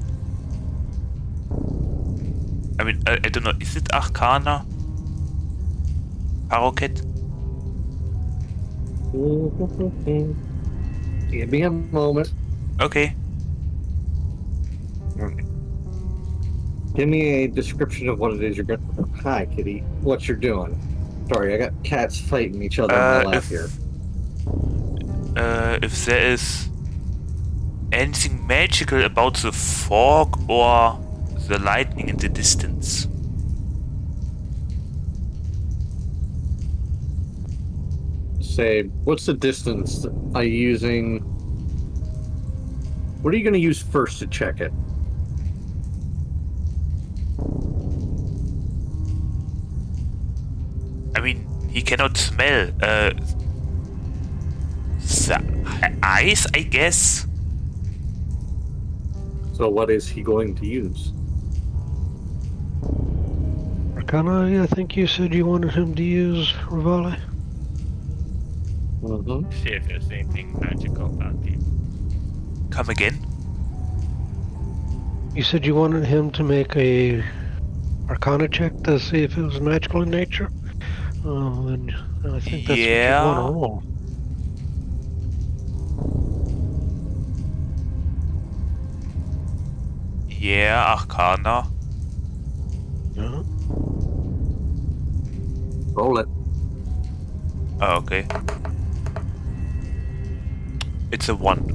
I mean, I don't know. Is it Arcana? Paroket? Give me a moment. Okay. Okay. Give me a description of what it is you're going to... Hi, kitty. What you're doing. Sorry, I got cats fighting each other on my lap here. If there is anything magical about the fog or the lightning in the distance. Say, what's the distance? Are you using... What are you going to use first to check it? I mean, he cannot smell. The eyes, I guess? So what is he going to use? Arcana, I think you said you wanted him to use Rivale. Mm-hmm. see if there's anything magical about you. Come again? You said you wanted him to make a Arcana check to see if it was magical in nature. And I think that's what you want to roll. Yeah, Arcana. Yeah. Roll it. Oh, okay. It's a 1.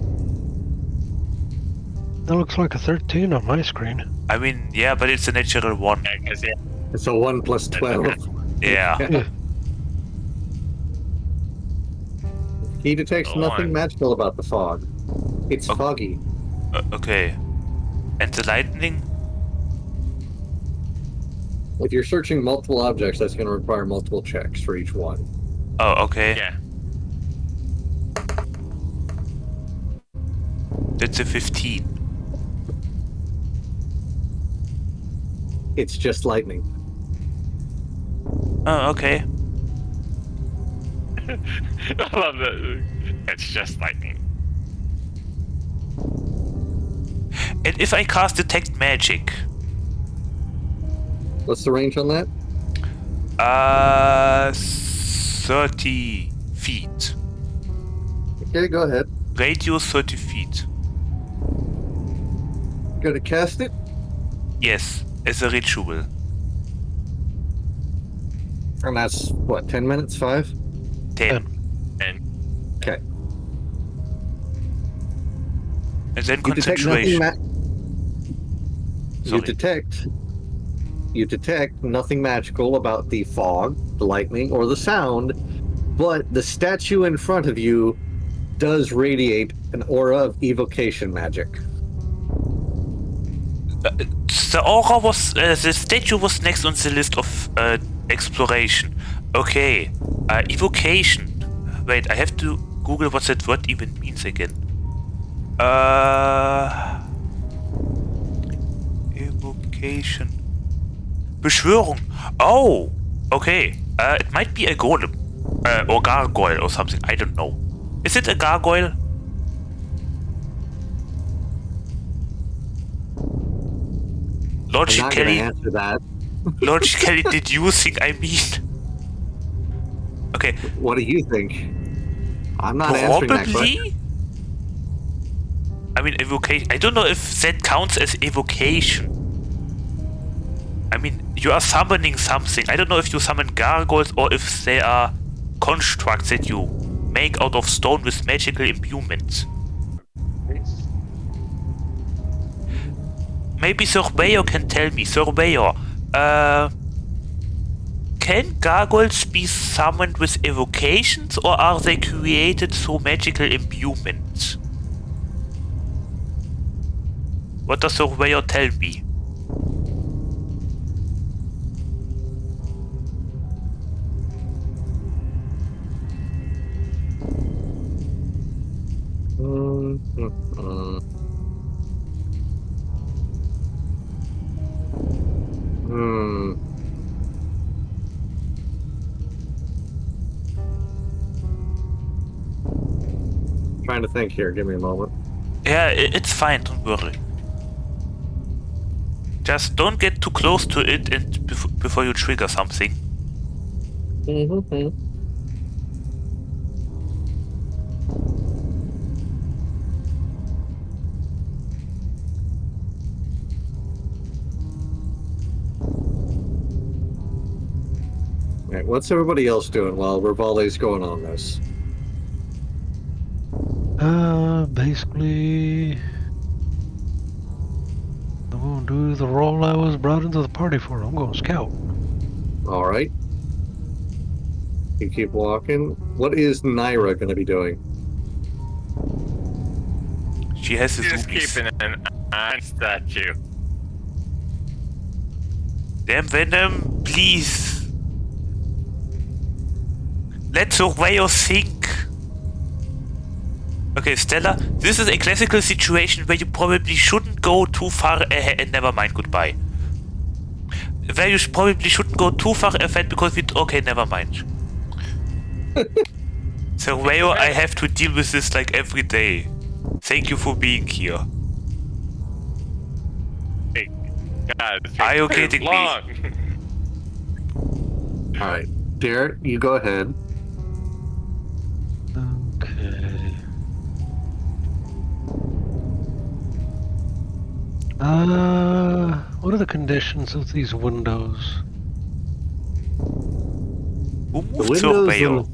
That looks like a 13 on my screen. I mean, yeah, but it's a natural 1. Yeah, 'cause, yeah, It's a 1 plus 12. Yeah. Yeah. He detects Oh, nothing one. magical about the fog. It's Okay. foggy. Okay. And the lightning? If you're searching multiple objects, that's going to require multiple checks for each one. Oh, okay. yeah. That's a 15. It's just lightning. Oh, okay. I love that. It's just lightning. And if I cast Detect Magic? What's the range on that? 30 feet. Okay, go ahead. Radius 30 feet. Gonna cast it? Yes, as a ritual. And that's, what, 10 minutes? 5? 10. And Okay. And then You detect nothing concentration. You detect nothing magical about the fog, the lightning, or the sound, but the statue in front of you does radiate an aura of evocation magic. The aura was... the statue was next on the list of exploration. Okay. Evocation. Wait, I have to Google what that word even means again. Evocation. Beschwörung. Oh, okay. It might be a golem. Or gargoyle or something. I don't know. Is it a gargoyle? I'm not going to Logically, answer that. logically deducing, I mean. Okay, What do you think? I'm not answering that question. Probably? I mean, evocation. I don't know if that counts as evocation. I mean, you are summoning something. I don't know if you summon gargoyles or if they are constructs that you make out of stone with magical imbuement. Maybe Surveyor can tell me. Surveyor, can gargoyles be summoned with evocations or are they created through magical imbuement? What does Surveyor tell me? Trying to think here. Give me a moment. Yeah, it's fine. Don't worry. Just don't get too close to it and before you trigger something. Right, what's everybody else doing while Rivale's going on this? Basically, I'm gonna do the role I was brought into the party for. I'm going scout. All right. You keep walking. What is Naira going to be doing? She has the Just zoomies. keeping an eye on statue. Damn Venom, please. Let Surveyor think. Okay, Stella, this is a classical situation where you probably shouldn't go too far ahead. And never mind, goodbye. Where you probably shouldn't go too far ahead because we. Okay, never mind. Surveyor, I have to deal with this like every day. Thank you for being here. Hey, God, it's Are you too kidding me? long. All right. Derek, you go ahead. Okay. What are the conditions of these windows? Who moved Surveyor?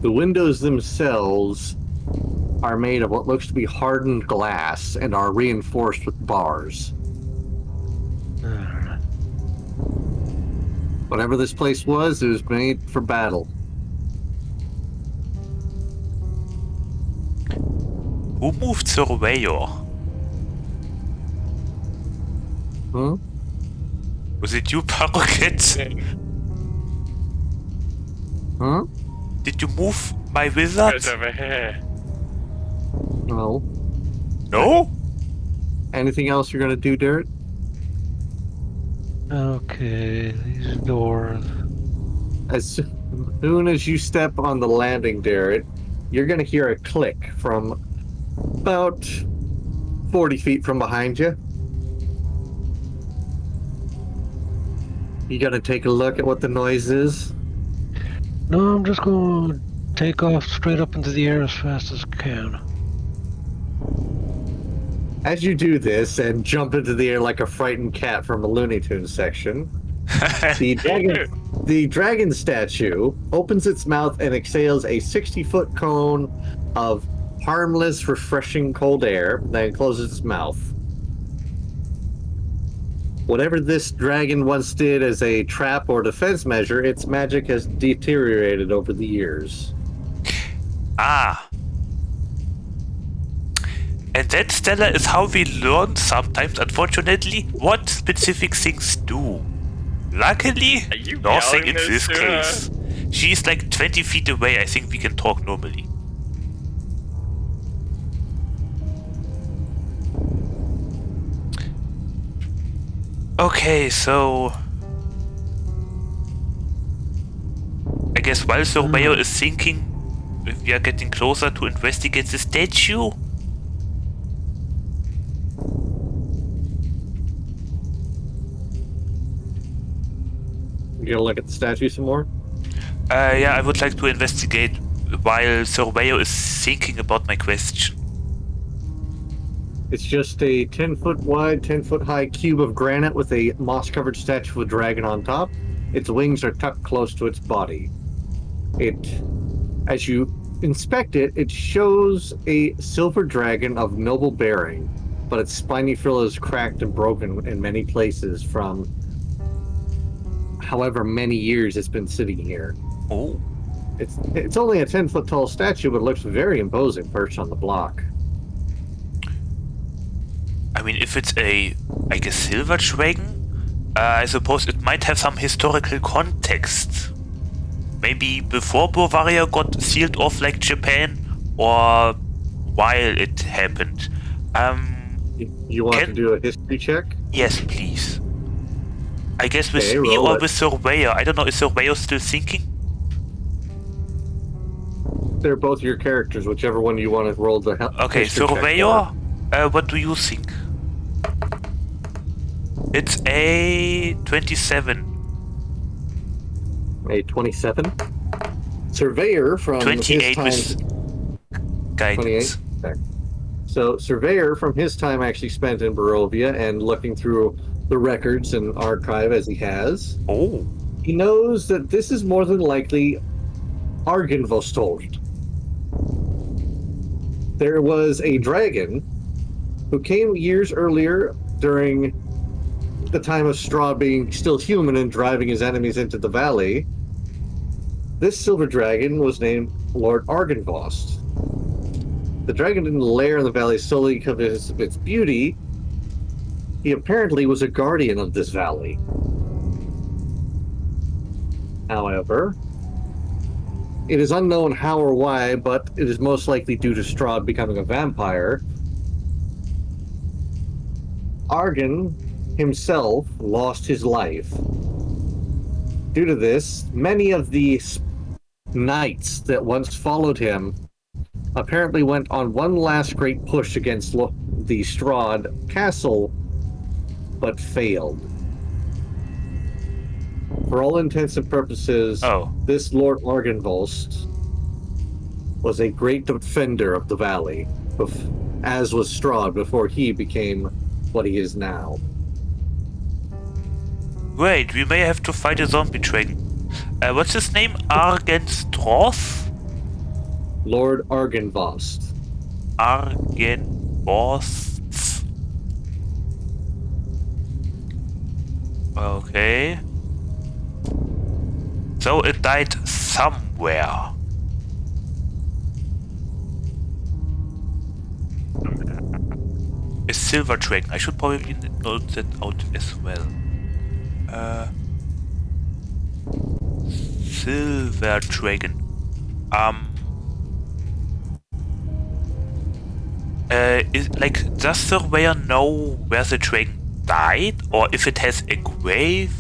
The windows themselves are made of what looks to be hardened glass and are reinforced with bars. Alright. Whatever this place was, it was made for battle. Who moved Surveyor? Huh? Was it you, Paroquet? Huh? Did you move my wizard? Goes over here. No. No? Anything else you're going to do, Derek? Okay, these doors. As soon as you step on the landing, Derek, you're going to hear a click from about 40 feet from behind you. You got to take a look at what the noise is. No, I'm just going to take off straight up into the air as fast as I can. As you do this and jump into the air like a frightened cat from a Looney Tunes section, the dragon statue opens its mouth and exhales a 60-foot cone of harmless, refreshing cold air, then closes its mouth. Whatever this dragon once did as a trap or defense measure, its magic has deteriorated over the years. Ah. And that, Stella, is how we learn sometimes, unfortunately, what specific things do. Luckily, Are you nothing yelling in this this to her? case. She's like 20 feet away. I think we can talk normally. Okay, so... I guess while Surveyor is thinking, if we are getting closer to investigate the statue... You gonna look at the statue some more? Yeah, I would like to investigate while Surveyor is thinking about my question. It's just a 10-foot wide, 10-foot high cube of granite with a moss-covered statue of a dragon on top. Its wings are tucked close to its body. As you inspect it, it shows a silver dragon of noble bearing, but its spiny frill is cracked and broken in many places from however many years it's been sitting here. Oh, It's only a 10-foot tall statue, but it looks very imposing perched on the block. I mean, if it's like a silver dragon, I suppose it might have some historical context. Maybe before Bavaria got sealed off like Japan, or while it happened. You want to do a history check? Yes, please. I guess with Okay, me roll or it. with Surveyor. I don't know, is Surveyor still thinking? They're both your characters, whichever one you want to roll the Okay, history check Surveyor, for. what do you think? It's a 27. A 27. Surveyor from 28 his time. with guidance. 28. Okay. So Surveyor from his time actually spent in Barovia and looking through the records and archive as he has. Oh. He knows that this is more than likely Argynvostold. There was a dragon who came years earlier during the time of Strahd being still human and driving his enemies into the valley. This silver dragon was named Lord Argynvost. The dragon didn't lair in the valley solely because of its beauty. He apparently was a guardian of this valley. However, it is unknown how or why, but it is most likely due to Strahd becoming a vampire. Argyn himself lost his life. Due to this, many of the knights that once followed him apparently went on one last great push against the Strahd castle, but failed. For all intents and purposes, this Lord Argynvost was a great defender of the valley, as was Strahd before he became what he is now. Wait, we may have to fight a zombie dragon. What's his name? Argenstroth? Lord Argynvost. Argynvost. Okay. So it died somewhere. A silver dragon. I should probably note that out as well. Silver dragon. Does Surveyor know where the dragon died, or if it has a grave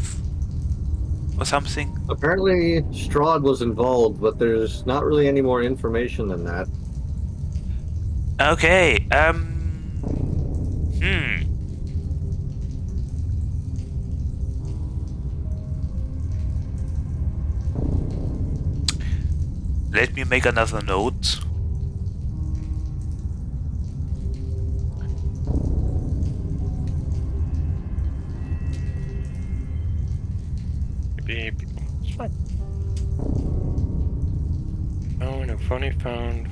or something? Apparently, Strahd was involved, but there's not really any more information than that. Okay. Let me make another note. Oh, no, phony phone.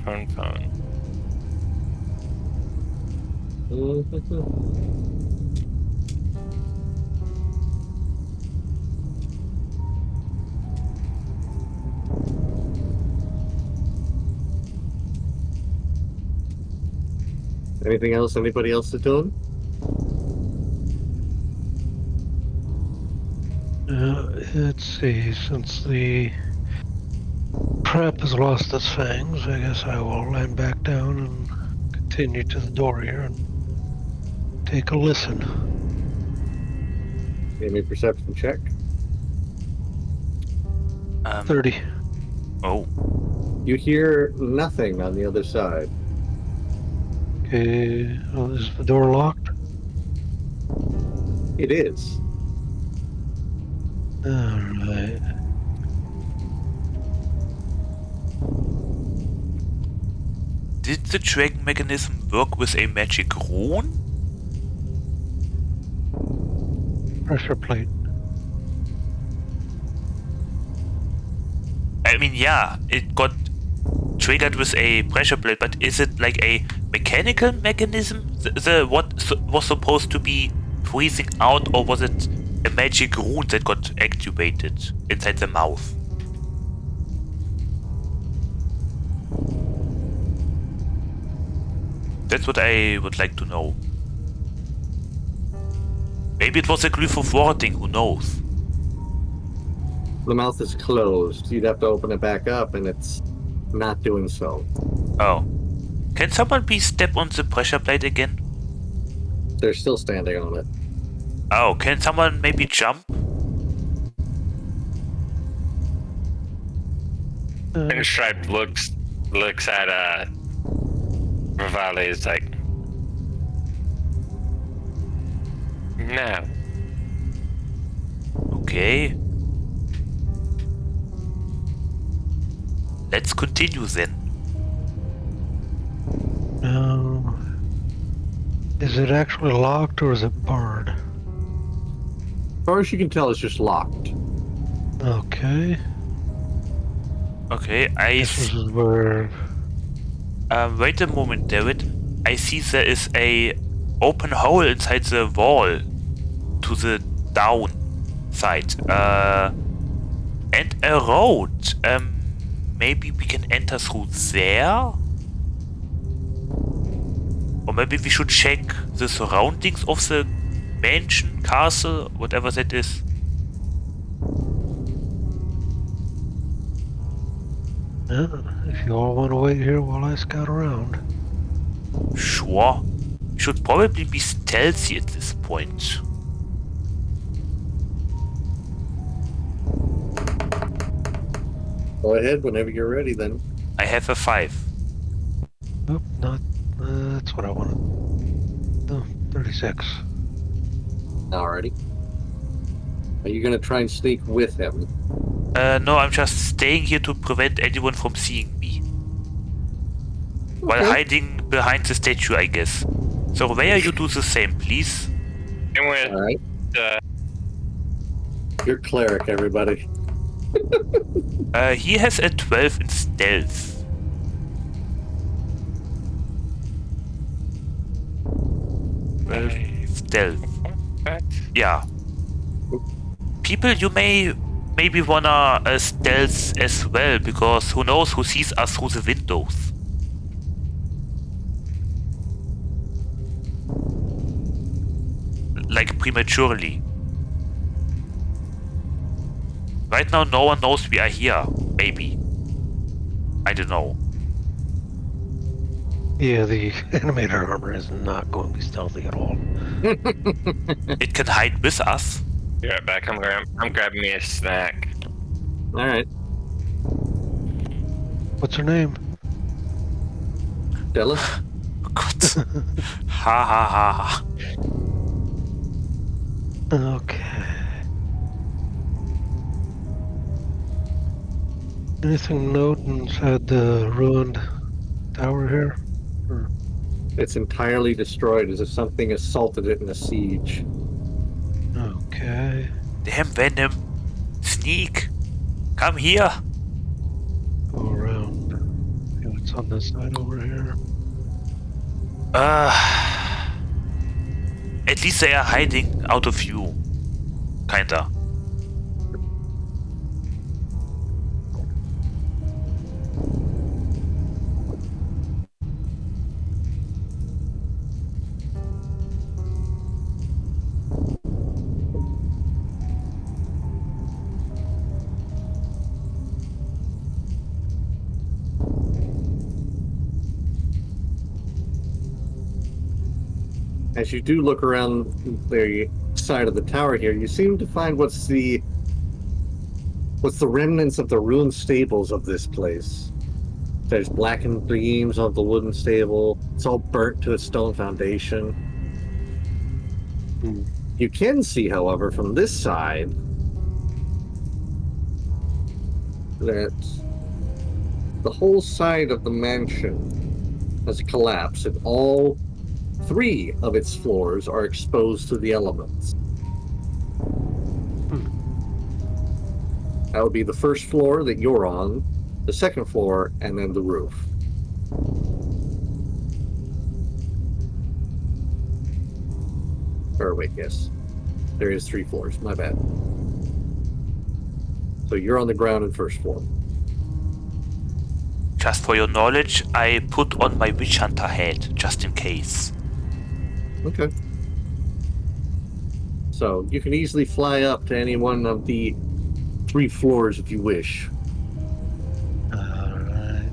Anything else anybody else is doing? Let's see, since the trap has lost its fangs, I guess I will land back down and continue to the door here and take a listen. Give me a perception check. 30. Oh. You hear nothing on the other side. Okay, is the door locked? It is. Alright. Did the dragon mechanism work with a magic rune? Pressure plate. I mean, yeah, it got triggered with a pressure plate, but is it like a mechanical mechanism? What was supposed to be freezing out, or was it a magic rune that got activated inside the mouth? That's what I would like to know. Maybe it was a glyph of warding, who knows? The mouth is closed. You'd have to open it back up, and it's not doing so. Oh. Can someone please step on the pressure plate again? They're still standing on it. Oh, can someone maybe jump? And Striped looks at Rivale, is like, no. Okay. Let's continue then. No. Is it actually locked or is it barred? As far as you can tell, it's just locked. Okay. Okay, This is where. wait a moment, David. I see there is a open hole inside the wall to the down side. And a road. Maybe we can enter through there? Or maybe we should check the surroundings of the mansion, castle, whatever that is. Yeah, if you all want to wait here while I scout around. Sure. We should probably be stealthy at this point. Go ahead whenever you're ready, then. I have a 5. Oop, not. That's what I wanted. No, 36. Alrighty. Are you gonna try and sneak with him? No, I'm just staying here to prevent anyone from seeing me. While hiding behind the statue, I guess. So where you do the same, please? And with Alright. You're cleric, everybody. He has a 12 in stealth. Stealth. Yeah. People, you maybe wanna stealth as well, because who knows who sees us through the windows. Like prematurely. Right now no one knows we are here, maybe. I don't know. Yeah, the animator armor is not going to be stealthy at all. It can hide with us. Be right back. I'm grabbing me a snack. Alright. What's her name? Della? Gott. Ha ha ha. Okay. Anything note inside the ruined tower here? Or... It's entirely destroyed as if something assaulted it in a siege. Okay. Damn Venom. Sneak. Come here. Go around. See what's on this side over here. At least they are hiding out of view. Kinda. As you do look around the side of the tower here, you seem to find what's the remnants of the ruined stables of this place. There's blackened beams of the wooden stable. It's all burnt to a stone foundation. You can see, however, from this side that the whole side of the mansion has collapsed, and all 3 of its floors are exposed to the elements. That would be the first floor that you're on, the second floor, and then the roof. Or wait, yes. There is 3 floors. My bad. So you're on the ground and first floor. Just for your knowledge, I put on my witch hunter hat, just in case. Okay. So you can easily fly up to any one of the 3 floors if you wish. Alright.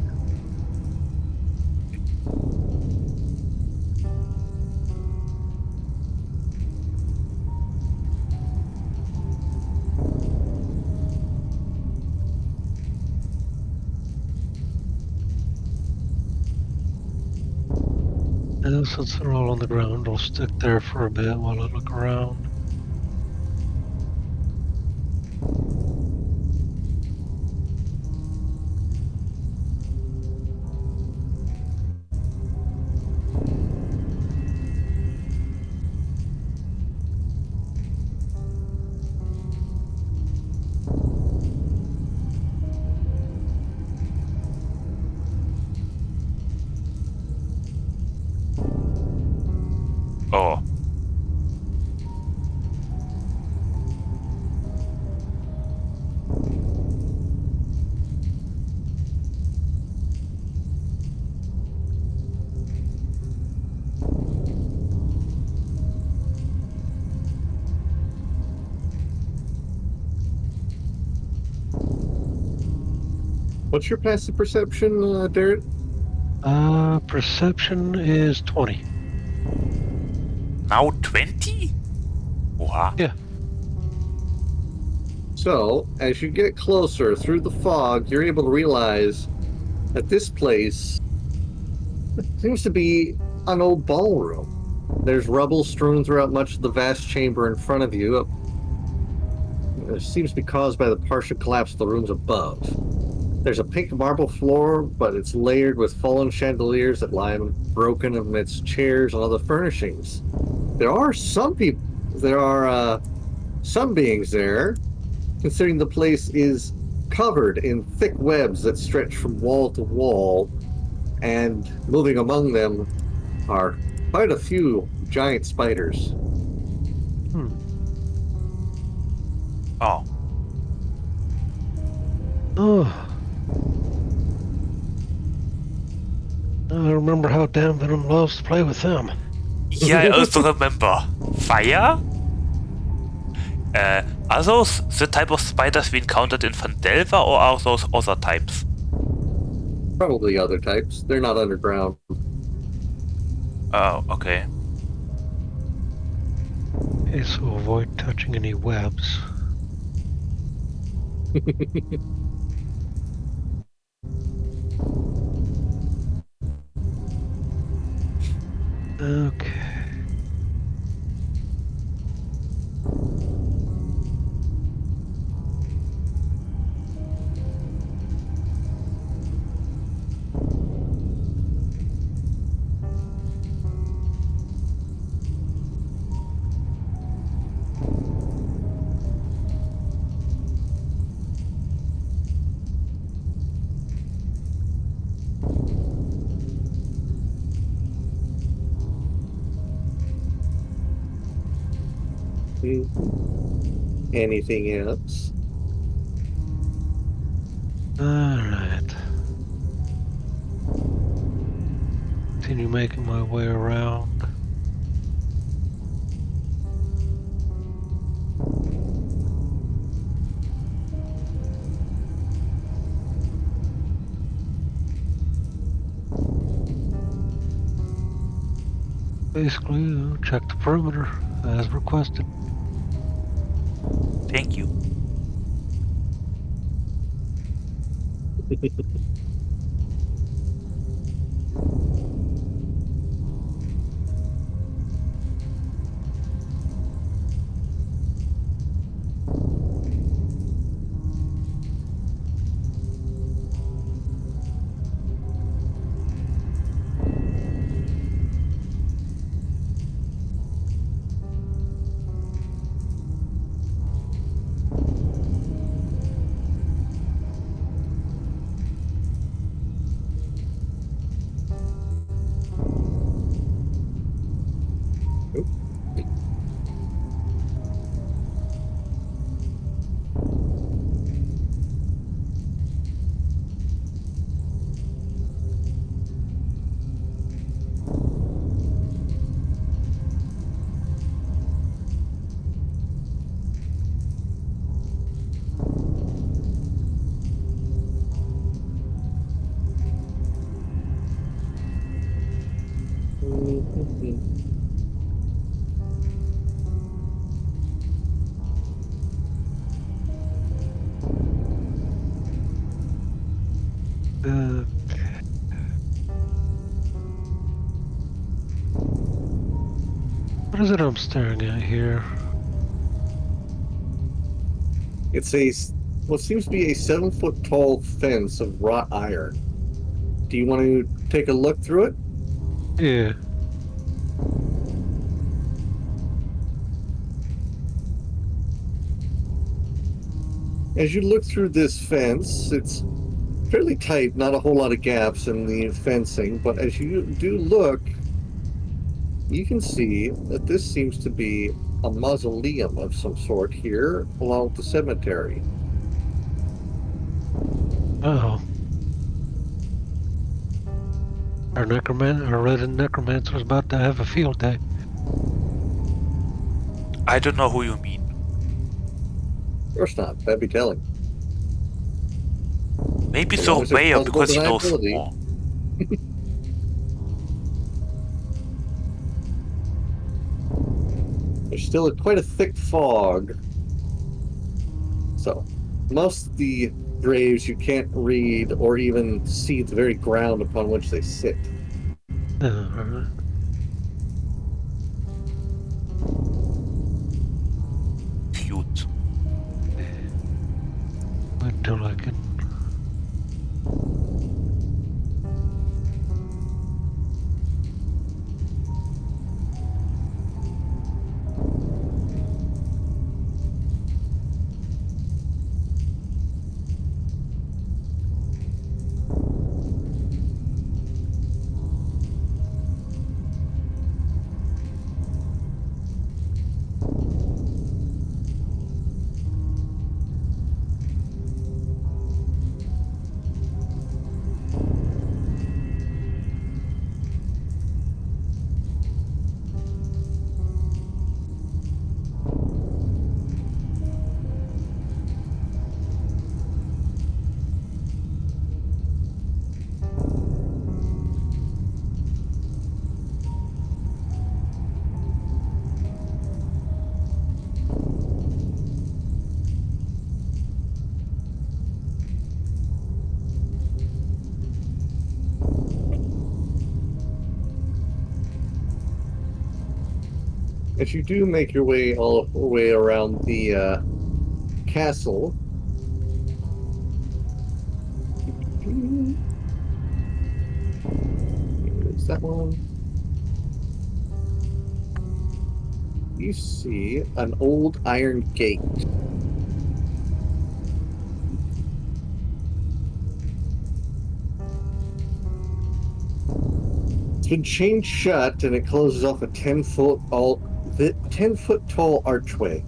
And since they're all on the ground, I'll stick there for a bit while I look around. Oh. What's your passive perception, Derek? Perception is 20. Now 20? Wow. Yeah. So, as you get closer through the fog, you're able to realize that this place seems to be an old ballroom. There's rubble strewn throughout much of the vast chamber in front of you. It seems to be caused by the partial collapse of the rooms above. There's a pink marble floor, but it's layered with fallen chandeliers that lie broken amidst chairs and other furnishings. There are some beings there, considering the place is covered in thick webs that stretch from wall to wall, and moving among them are quite a few giant spiders. Oh. Oh. I remember how Dan Venom loves to play with them. Yeah, I also remember. Fire? Are those the type of spiders we encountered in Vandelva, or are those other types? Probably other types. They're not underground. Oh, okay. Okay, so avoid touching any webs. Okay. Anything else? Alright. Continue making my way around. Basically, check the perimeter as requested. Thank you. Uh, what is it I'm staring at here? It's what seems to be a 7-foot tall fence of wrought iron. Do you want to take a look through it? Yeah. As you look through this fence, it's fairly tight, not a whole lot of gaps in the fencing, but as you do look, you can see that this seems to be a mausoleum of some sort here along with the cemetery. Oh. Our resident necromancer is about to have a field day. I don't know who you mean. Of course not. That'd be telling. Maybe As long so as there's Bayer plausible because he knows deniability. more. There's still quite a thick fog. So, most of the graves you can't read or even see the very ground upon which they sit. Uh, Cute. until I can. As you do make your way all the way around the castle, here's that one. You see an old iron gate. It's been chained shut and it closes off a 10-foot tall archway.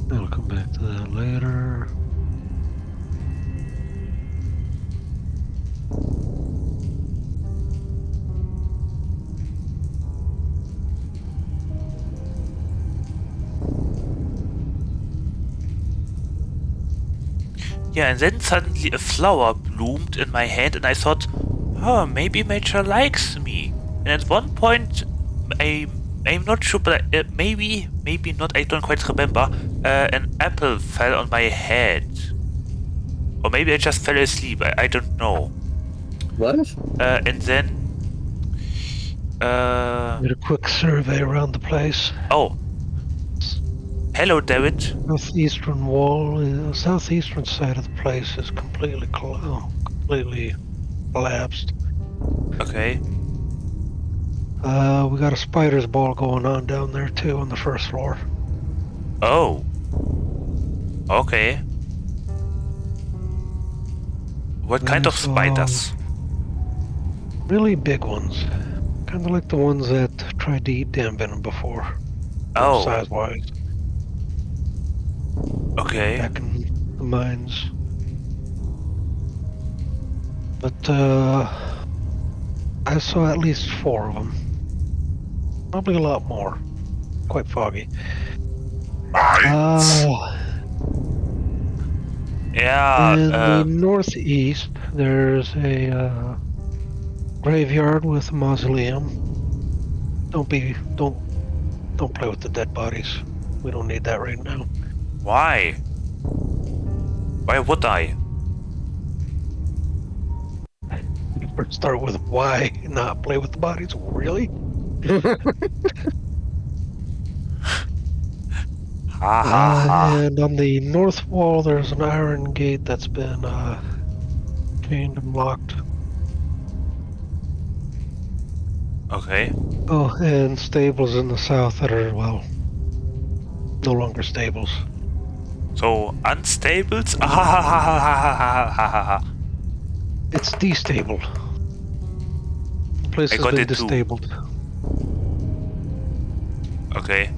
I'll come back to that later. Yeah, and then suddenly a flower bloomed in my hand, and I thought, oh, maybe Major likes me. And at one point, I'm not sure, but maybe not. I don't quite remember. An apple fell on my head, or maybe I just fell asleep. I don't know. What? And then. Did a quick survey around the place. Oh. Hello, David. Southeastern wall, southeastern side of the place is completely collapsed. Okay. We got a spider's ball going on down there too on the first floor. Oh. Okay. What kind of spiders? Really big ones. Kind of like the ones that tried to eat Dan Venom before. Oh. Size-wise. Okay. Back in the mines. But I saw at least 4 of them. Probably a lot more. Quite foggy. Yeah, In the northeast, there's a graveyard with a mausoleum. Don't play with the dead bodies. We don't need that right now. why? Why would I? First start with why not play with the bodies. Really? Ha ha ha. And on the north wall, there's an iron gate that's been chained and locked. Okay. Oh, and stables in the south that are, well, no longer stables. So, unstables? Ah, ha ha ha ha ha ha ha ha. It's destabled. The place I has got been it too. distabled. Okay.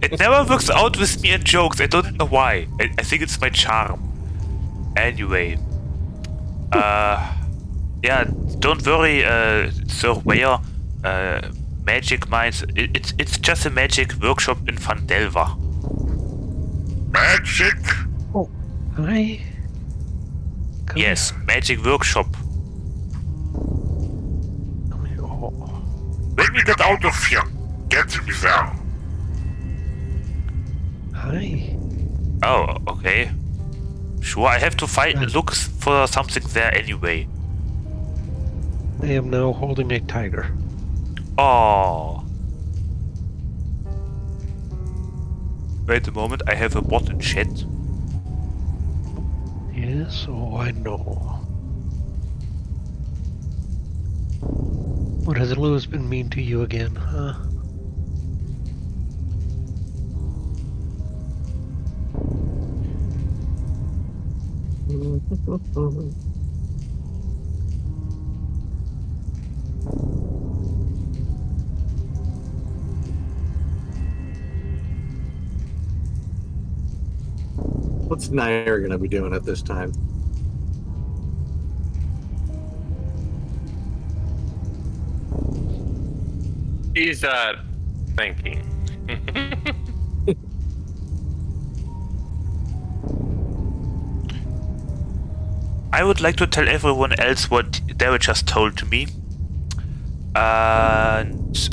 It never works out with me in jokes. I don't know why. I think it's my charm. Anyway. Yeah, don't worry, Sir Weyer. Magic Minds. It's just a magic workshop in Vandelver. Magic? Oh, hi. Yes, magic workshop. Come here. Oh. Let me get out of here. Get me there. Hi. Oh, okay. Sure, I have to look for something there anyway. I am now holding a tiger. Oh. Wait a moment, I have a bot in chat. Yes, oh, I know. What has Lewis been mean to you again, huh? What's Nair going to be doing at this time? He's thinking. I would like to tell everyone else what Daryl just told to me. And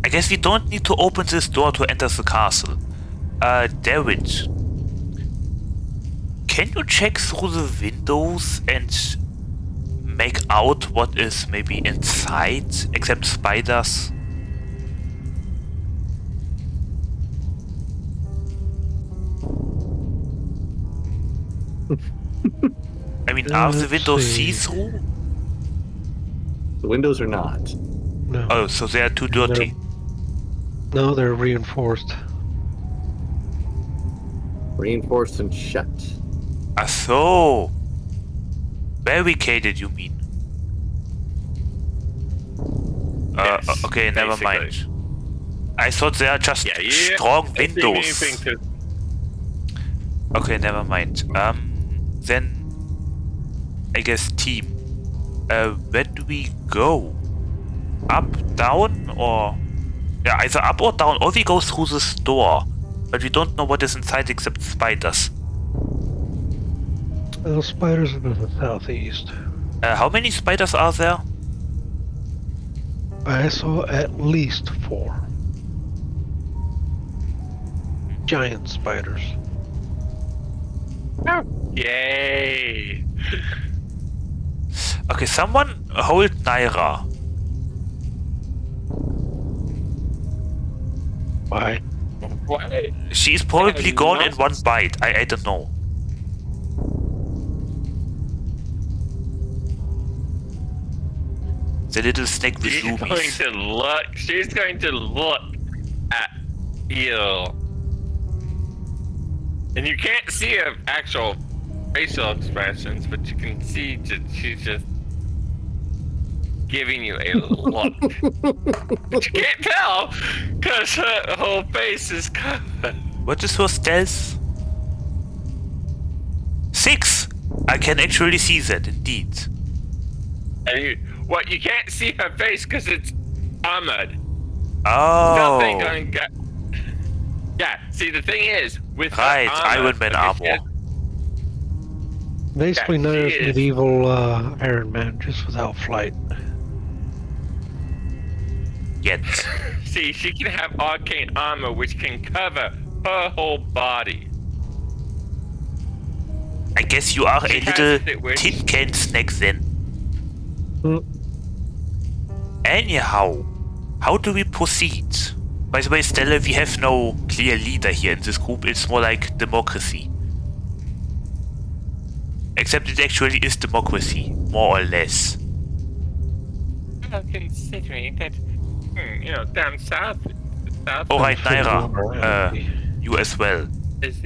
I guess we don't need to open this door to enter the castle. David, can you check through the windows and make out what is maybe inside, except spiders? I mean, are the windows see-through? The windows are not. No. Oh, so they are too dirty. No, they're reinforced. Reinforced and shut. Ah, so. Barricaded, you mean? Yes, Okay, never basically. mind. I thought they are just strong windows. Okay, never mind. Then I guess team. Where do we go? Up, down, or yeah, either up or down, or we go through this door. But we don't know what is inside except spiders. Well, spiders are to the southeast. How many spiders are there? I saw at least 4. Giant spiders. Yay! Okay, someone hold Naira. Why? What? She's probably gone in What? one bite. I don't know. The little snake with She's going zoomies. to look. She's going to look at you, and you can't see her actual facial expressions, but you can see that she's just giving you a look. But you can't tell because her whole face is covered. What is her stealth? 6! I can actually see that, indeed. And you can't see her face because it's armored. Oh. Nothing gonna get. Yeah, see, the thing is, with Right, her armor, Iron Man armor. Basically, Yeah, Nair's she is. medieval Iron Man, just without flight. Yet. See, she can have arcane armor which can cover her whole body. I guess you are She a has little it, which- tin can snack then. Hmm. Anyhow, how do we proceed? By the way, Stella, we have no clear leader here in this group. It's more like democracy. Except it actually is democracy, more or less. Well, considering that, down south, Alright, Figure Naira, out. you as well. is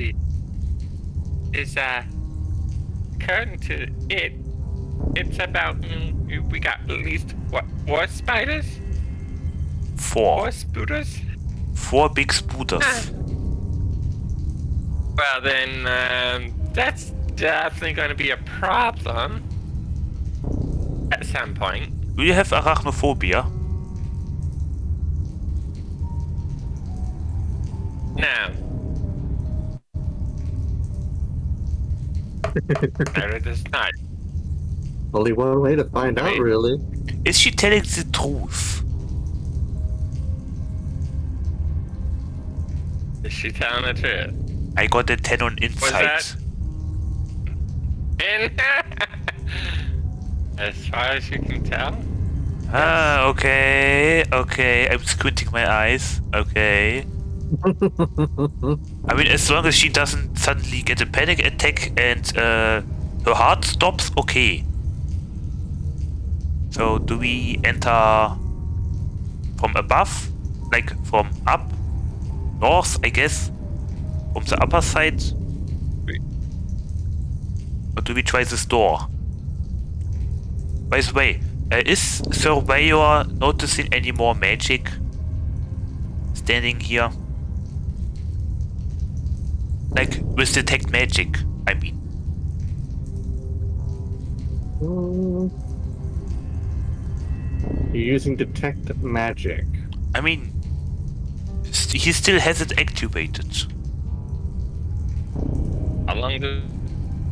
according to it, it's about we got at least what 4 spiders, 4 4. spooters. 4 big spooters. Well then, that's definitely going to be a problem at some point. Do you have arachnophobia? Now, Myra does not. Only one way to find out, Right. really. Is she telling the truth? Is she telling the truth? I got a 10 on insight. And as far as you can tell, Ah, okay, okay. I'm squinting my eyes. Okay. I mean, as long as she doesn't suddenly get a panic attack and her heart stops, okay. So, do we enter from above? Like, from up? North, I guess? From the upper side? Or do we try this door? By the way, is Surveyor noticing any more magic? Standing here? Like, with detect magic, I mean. You're using detect magic. I mean, he still has it activated. how long does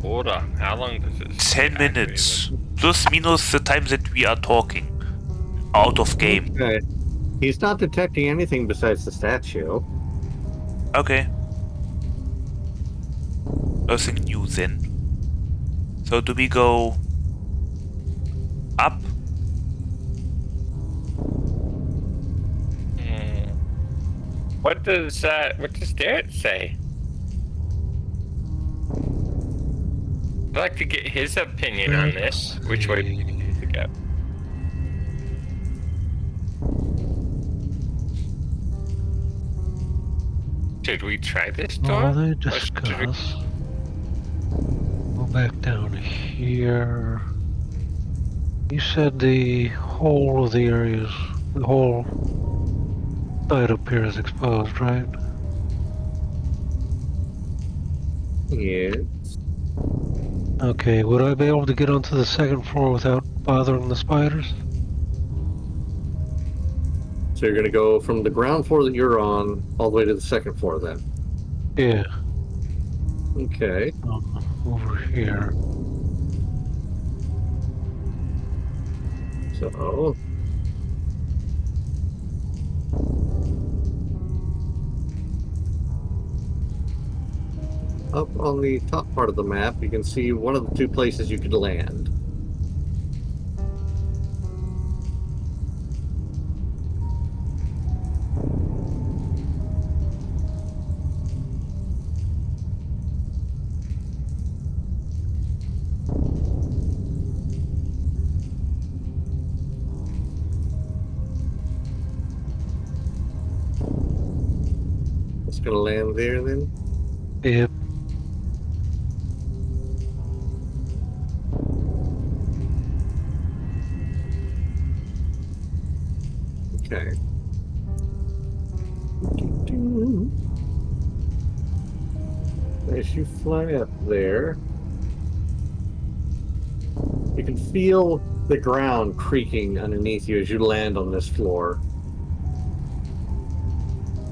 order? How long does it? 10 minutes. Plus minus the time that we are talking. Out of game. Okay. He's not detecting anything besides the statue. Okay. Nothing new then. So do we go up? What does Garrett say? I'd like to get his opinion on this. Which way to go? Should we try this door? Well, they Or should we- discuss. Go back down here. You said the whole of the areas, the whole side up here is exposed, right? Yes. Okay, would I be able to get onto the second floor without bothering the spiders? So you're gonna go from the ground floor that you're on all the way to the second floor then. Yeah, Okay. over here. So up on the top part of the map, you can see one of the 2 places you could land. It's gonna land there then. Yep. Okay. As you fly up there, You can feel the ground creaking underneath you as you land on this floor.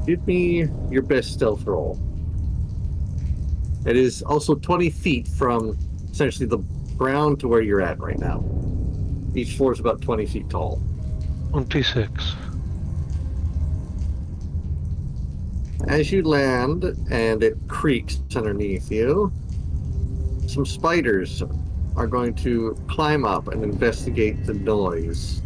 Give me your best stealth roll. It is also 20 feet from essentially the ground to where you're at right now. Each floor is about 20 feet tall. 26. As you land and it creaks underneath you, some spiders are going to climb up and investigate the noise.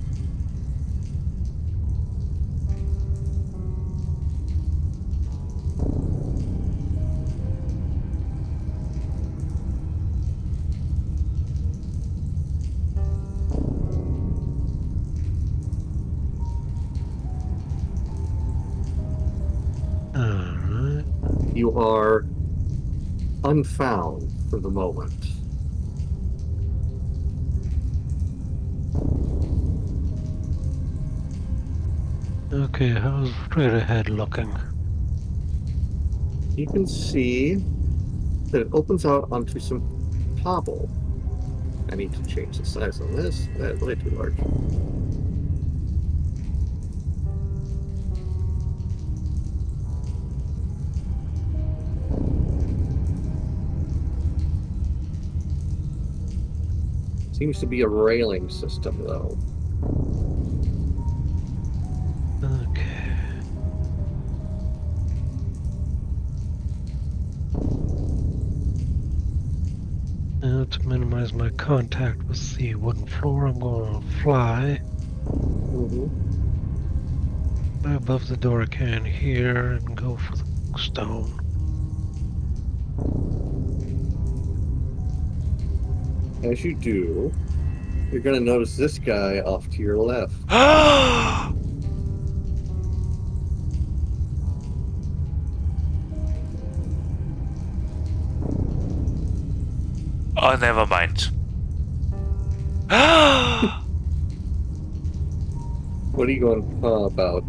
Alright. You are unfound for the moment. Okay, how's straight ahead looking? You can see that it opens out onto some cobble. I need to change the size on this. That's way too large. Seems to be a railing system, though. Okay. Now to minimize my contact with the wooden floor, I'm going to fly above the door I can here and go for the stone. As you do, you're going to notice this guy off to your left. Oh, never mind. What are you going about?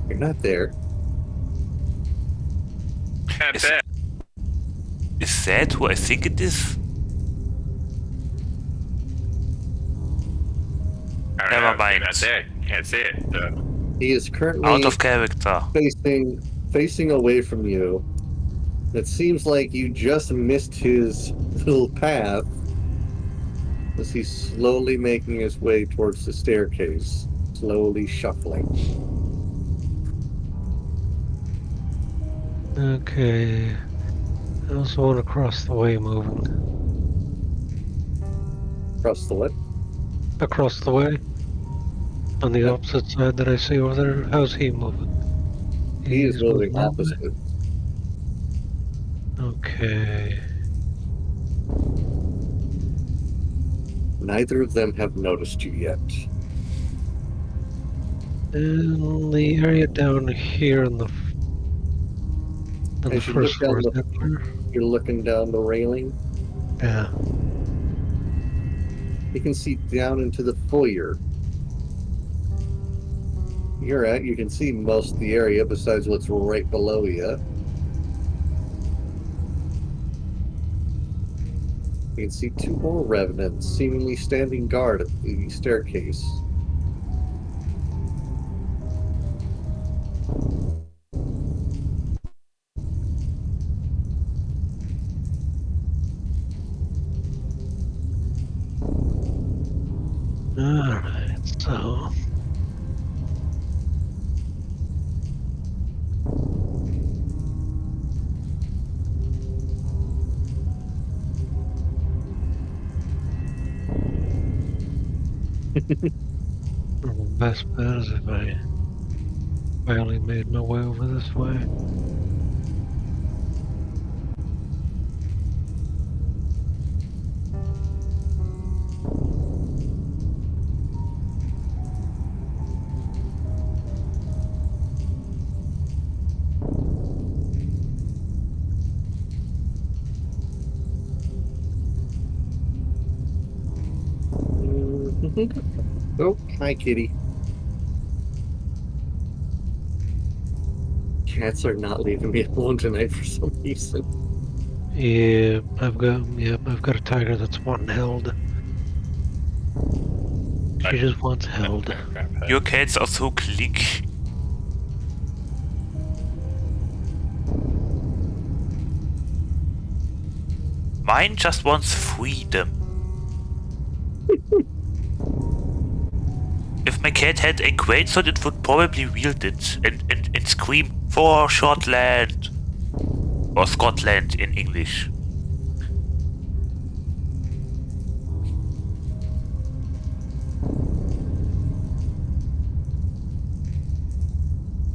You're not there. That's Is- it. Is that who I think it is? I don't Never know, you're mind. not there. Can't see it. So. He is currently Out of character. facing away from you. It seems like you just missed his little path as he's slowly making his way towards the staircase, slowly shuffling. Okay. I also want to cross the way moving. Across the what? Across the way? On the Yep. opposite side that I see over there? How's he moving? He is He's moving that way? opposite. Okay. Neither of them have noticed you yet. And the area down here on the As you first look floor, down is the, that clear? you're looking down the railing. Yeah. You can see down into the foyer. You can see most of the area besides what's right below you. You can see two more revenants seemingly standing guard at the staircase. Alright, so. The best bet is if I finally made my way over this way. Oh, hi, kitty. Cats are not leaving me alone tonight for some reason. I've got a tiger that's wanting held. She just wants held. Your cats are so clicky. Mine just wants freedom. If my cat had a greatsword, it would probably wield it and scream for Shortland. Or Scotland in English.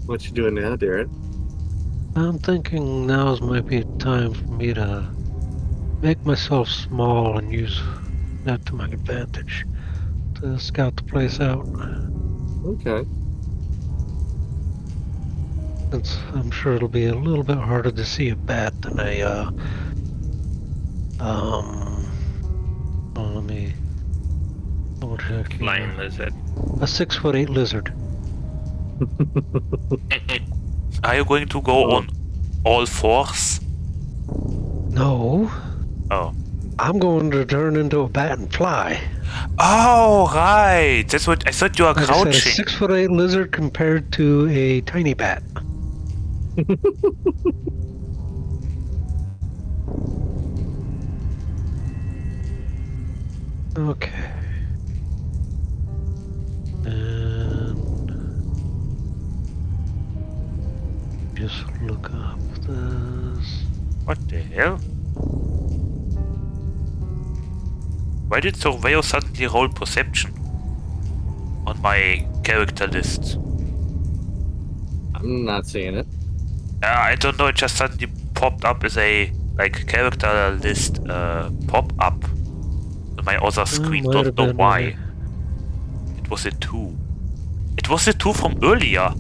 What you doing now, Darren? I'm thinking now's might be a time for me to make myself small and use that to my advantage to scout the place out. Okay. Since I'm sure it'll be a little bit harder to see a bat than a let me double check here. Flying lizard. A 6'8" lizard. Are you going to go on all fours? No, Oh. I'm going to turn into a bat and fly. Oh, right. That's what I thought you were Like I said, a crouching. 6'8" lizard compared to a tiny bat. Okay. And just look up this. What the hell? Why did Surveyor suddenly roll perception on my character list? I'm not seeing it. I don't know, it just suddenly popped up as a character list pop up on my other screen. might Don't have know been why. It was a 2. It was a 2 from earlier.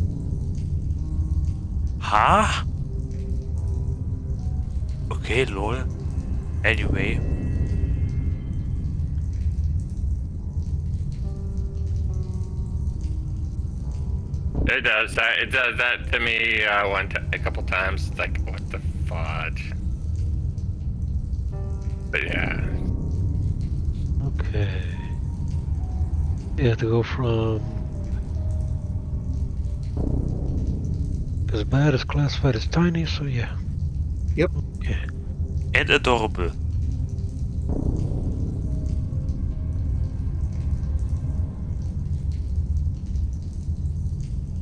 Huh? Okay, lol. Anyway. It does that. It does that to me a couple times. It's like, what the fudge? But yeah. Okay. You have to go from. Because bat is classified as tiny, so yeah. Yep. Okay. And adorable.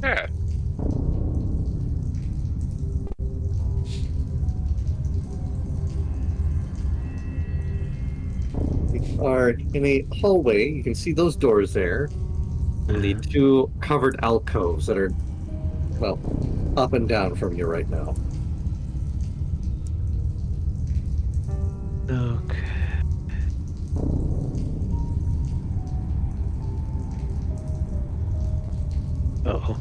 Yeah. You are in a hallway. You can see those doors there. And the two covered alcoves that are, well, up and down from you right now. Okay. Uh-oh.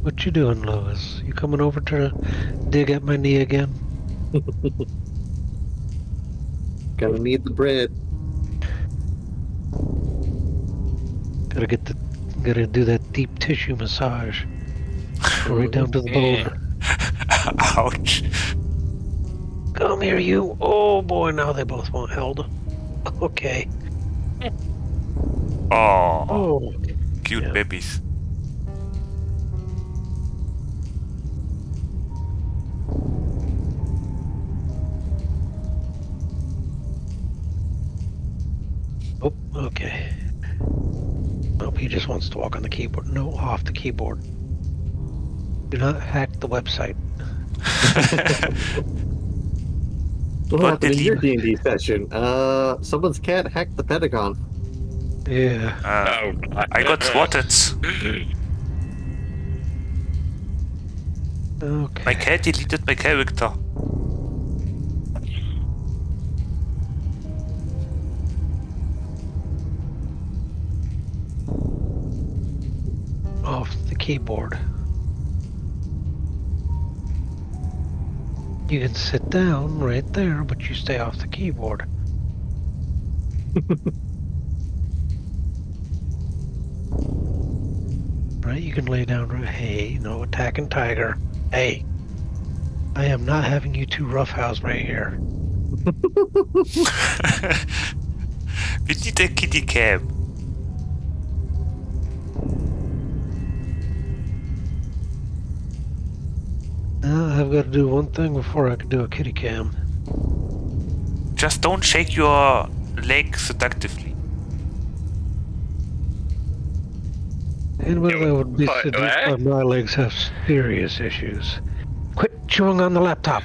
What you doing, Lois? You coming over to dig at my knee again? Gonna need the bread. Gotta do that deep tissue massage. Go right down to the bone. Ouch. Come here, you. Oh boy, now they both want held. Okay. Oh, Oh. cute Yeah. babies. Oh, okay. Nope, he just wants to walk on the keyboard. No, off the keyboard. Do not hack the website. What But happened in delete- your D&D session? Someone's cat hacked the Pentagon. Yeah. Oh, God. I got swatted. Okay. My cat deleted my character. Off the keyboard. You can sit down right there, but you stay off the keyboard. Right, you can lay down right. Hey, no attacking tiger. Hey. I am not having you two roughhouse right here. We need a kitty cam. I've got to do one thing before I can do a kitty cam. Just don't shake your leg seductively. Anybody that would be What? seduced by my legs have serious issues. Quit chewing on the laptop.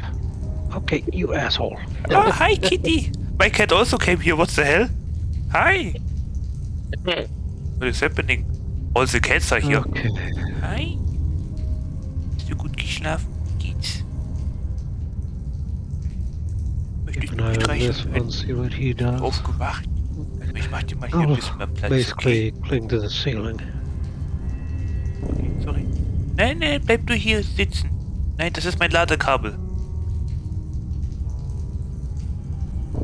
Okay, you asshole. Oh, hi, kitty. My cat also came here. What the hell? Hi. What is happening? All the cats are here. Okay. Hi. Hast du gut geschlafen? Geht's? Keep Möchtest an du eye mich on this streicheln? one, see what he does. Aufgewacht. Ich mach dir mal hier ein bisschen mehr Platz, Basically okay? cling to the ceiling. Okay, sorry. Nein, nein, bleib du hier sitzen. Nein, das ist mein Ladekabel.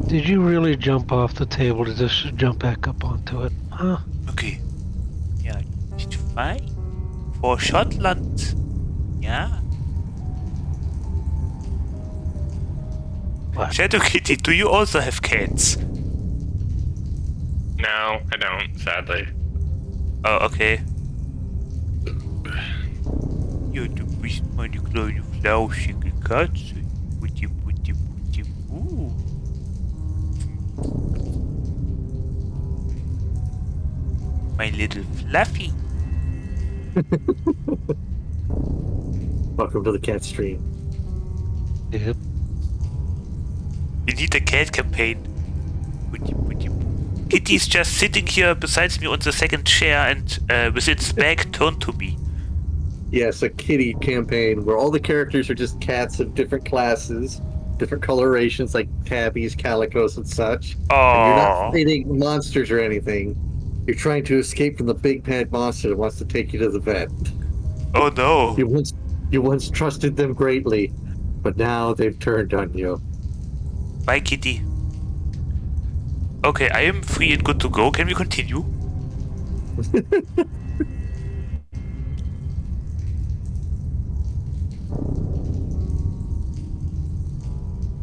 Did you really jump off the table to just jump back up onto it? Huh? Okay. Ja, du bist frei. Vor Schottland. Ja. What? Shadow Kitty, do you also have cats? No, I don't, sadly. Oh, okay. Ja, du bist meine kleine flauschige Katze. Putti, putti, putti, My little fluffy. Welcome to the cat stream. Yep. We need a cat campaign. Putti, putti, poo. Kitty's just sitting here beside me on the second chair and with its back turned to me. Yes, a kitty campaign where all the characters are just cats of different classes, different colorations like tabbies, calicos, and such. And you're not Oh, fighting monsters or anything. You're trying to escape from the big bad monster that wants to take you to the vet. oh no. You once trusted them greatly, but now they've turned on you. Bye, Kitty. Okay, I am free and good to go. Can we continue?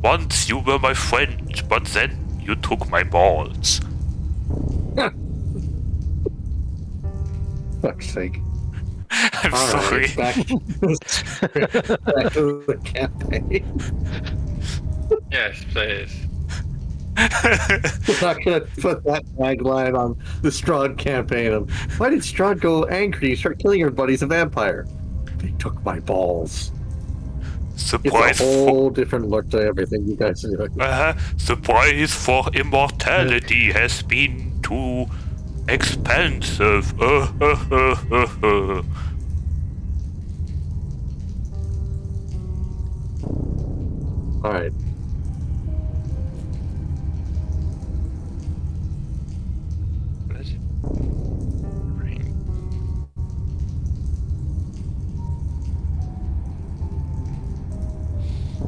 Once you were my friend, but then you took my balls. Fuck's sake. I'm All sorry. right, back to the campaign. Yes, please. We're not going to put that tagline on the Strahd campaign of why did Strahd go angry and start killing everybody? He's a vampire. They took my balls. Surprise It's a whole different look to everything you guys are doing. Surprise for immortality has been too expensive. All right.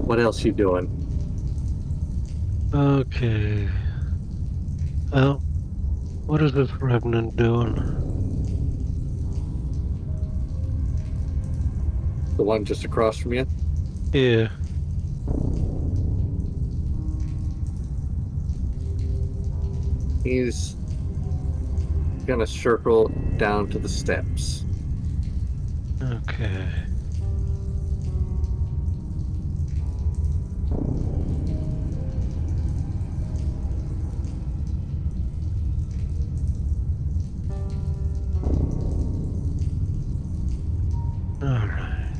What else you doing? Okay. Well, what is this revenant doing? The one just across from you? Yeah. He's gonna circle down to the steps. Okay. All right.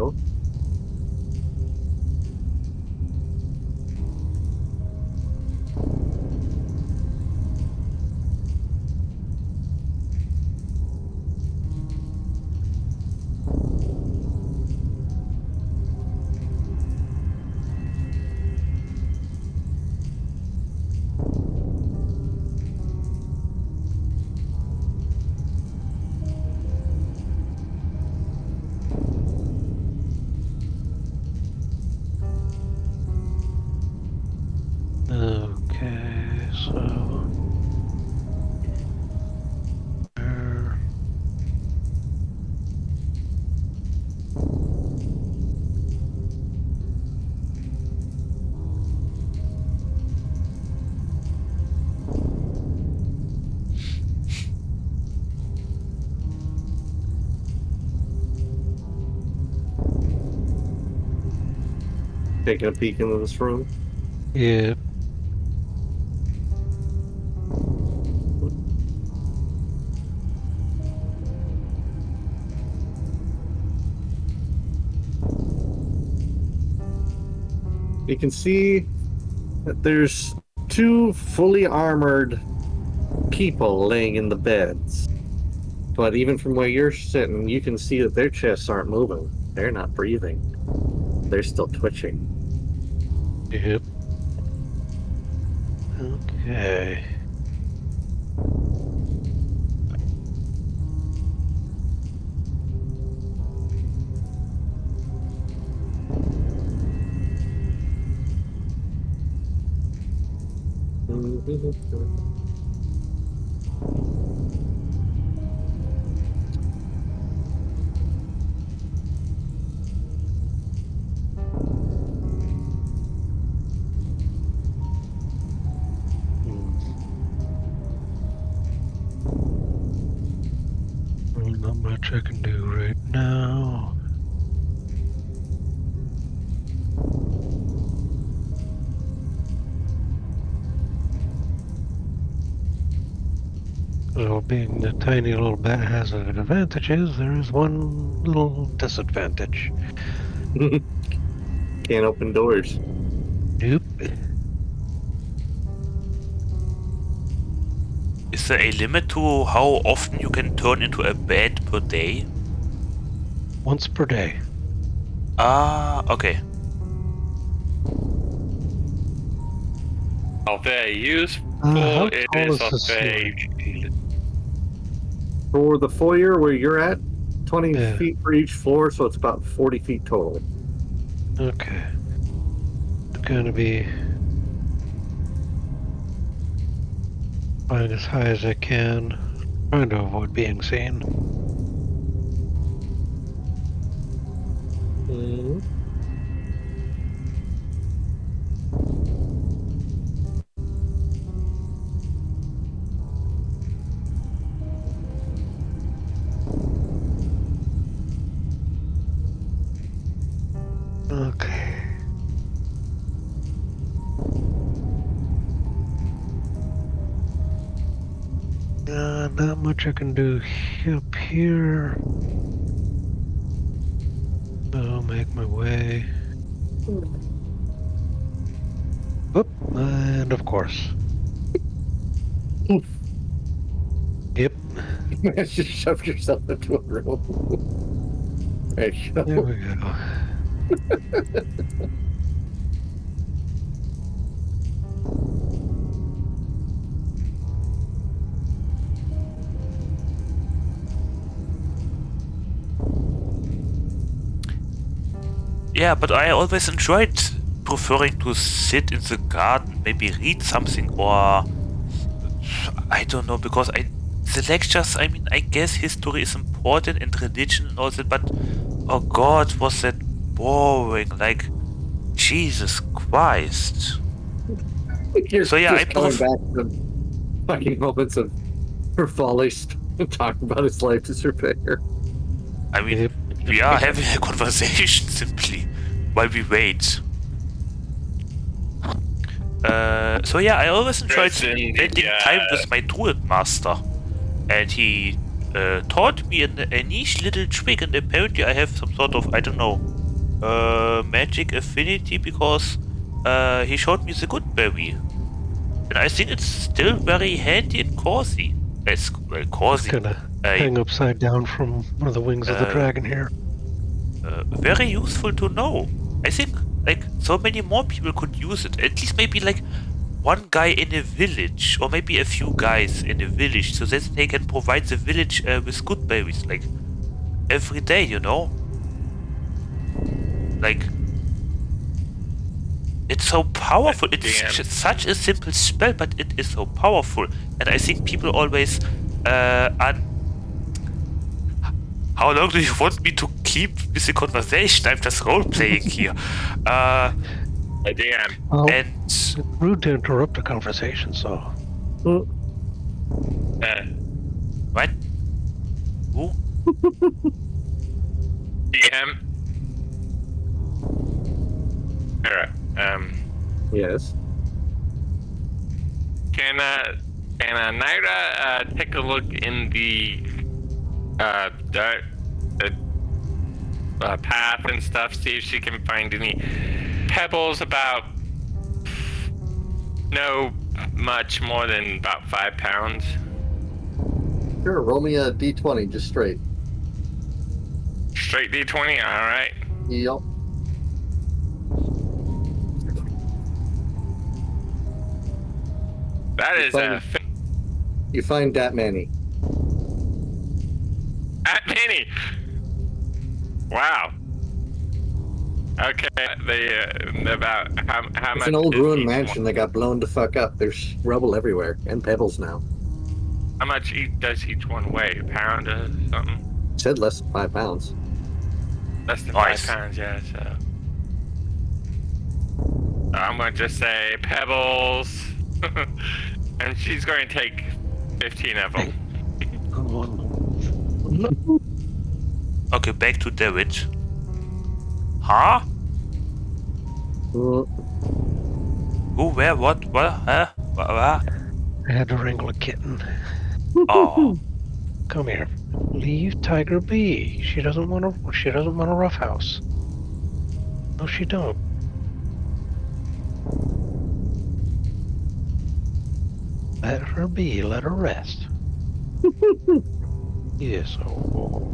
go. Okay, so Taking a peek into this room. yeah, You can see that there's two fully armored people laying in the beds. But even from where you're sitting, you can see that their chests aren't moving. They're not breathing. They're still twitching. yep. Okay. Hmm. Not much I can do right now. Well, being the tiny little bat has advantages, there is one little disadvantage. Can't open doors. Nope. Is there a limit to how often you can turn into a bat per day? Once per day. Ah, okay. How very useful How it tall is is of the very ceiling? For the foyer where you're at, 20 Yeah. feet for each floor, so it's about 40 feet total. Okay. I'm gonna be flying as high as I can, trying to avoid being seen. Mhm. Okay. Not much I can do up here. I'll make my way. Oop, and of course. Yep, Just shove yourself into a room. There you go. there we go. Yeah, but I always enjoyed preferring to sit in the garden, maybe read something, or I don't know, because the lectures, I mean, I guess history is important and religion and all that, but oh god, was that boring, like, Jesus Christ. You're So yeah, I just coming prefer, back to fucking moments of Rivale talking about his life disrepair. I mean, Yep. we are having a conversation simply while we wait. So yeah, I always enjoyed Yes, indeed, spending time with my druid master, and he taught me a niche little trick, and apparently I have some sort of, I don't know, magic affinity because he showed me the good berry. And I think it's still very handy and cozy. Well, Just cozy. gonna hang upside down from one of the wings of the dragon here. Very useful to know. I think like so many more people could use it. At least maybe like one guy in a village, or maybe a few guys in a village, so that they can provide the village with good berries, like every day, you know? Like, it's so powerful. It's such a simple spell, but it is so powerful. And I think people always how long do you want me to keep with the conversation? I'm just role-playing here. DM. Well, And it's rude to interrupt a conversation, so. what? Who? DM. Alright. Yes. Can Naira take a look in the dirt, path and stuff, see if she can find any pebbles about no much more than about 5 pounds? Sure, roll me a d20, just straight. Straight D20, alright. Yep. That is You find that many. that many. Wow. Okay, about how much? It's an old is ruined each mansion one? that got blown to fuck up. There's rubble everywhere and pebbles now. How much does each one weigh? A pound or something? It said less than 5 pounds. Less than Nice. 5 pounds, yeah. So I'm going to just say pebbles, and she's going to take 15 of them. Okay, back to David. Huh? Who? Where? What? Huh? What? I had to wrangle a kitten. Oh. Come here. Leave Tiger be. She doesn't want a rough house. No, she don't. Let her be. Let her rest. Yes. Oh.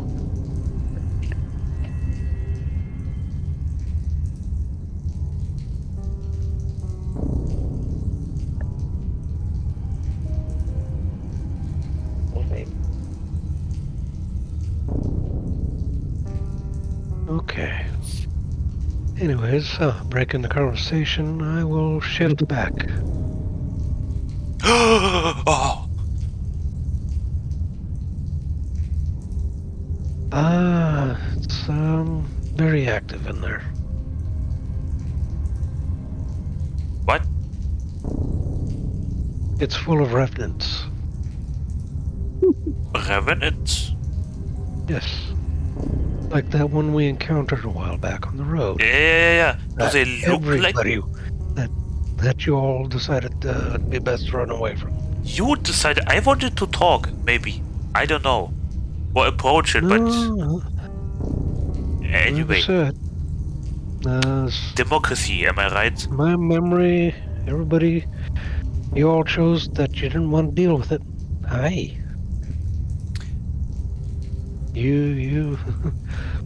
Okay. Anyways, breaking the conversation, I will shift back. Oh. It's very active in there. What? It's full of revenants. Revenants? Yes. Like that one we encountered a while back on the road. Yeah. Do they look like... Everybody that you all decided it'd be best to run away from. You decided... I wanted to talk, maybe. I don't know. Or approach it, but... Anyway. Democracy, am I right? My memory, everybody, you all chose that you didn't want to deal with it. Aye. You,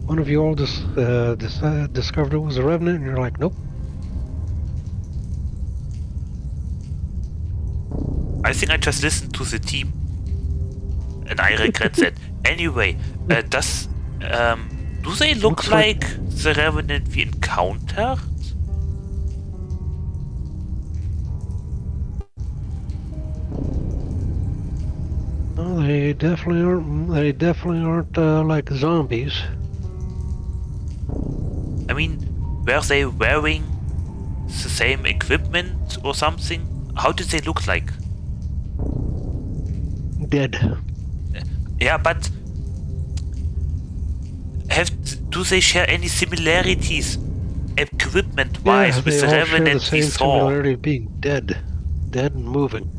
one of you all discovered it was a revenant, and you're like, nope. I think I just listened to the team. And I regret that. Anyway, do they look like the revenant we encountered? No, they definitely aren't. They definitely aren't like zombies. I mean, were they wearing the same equipment or something? How did they look like? Dead. Yeah, but do they share any similarities equipment-wise with the all share revenant the same we saw? similarity of being dead and moving.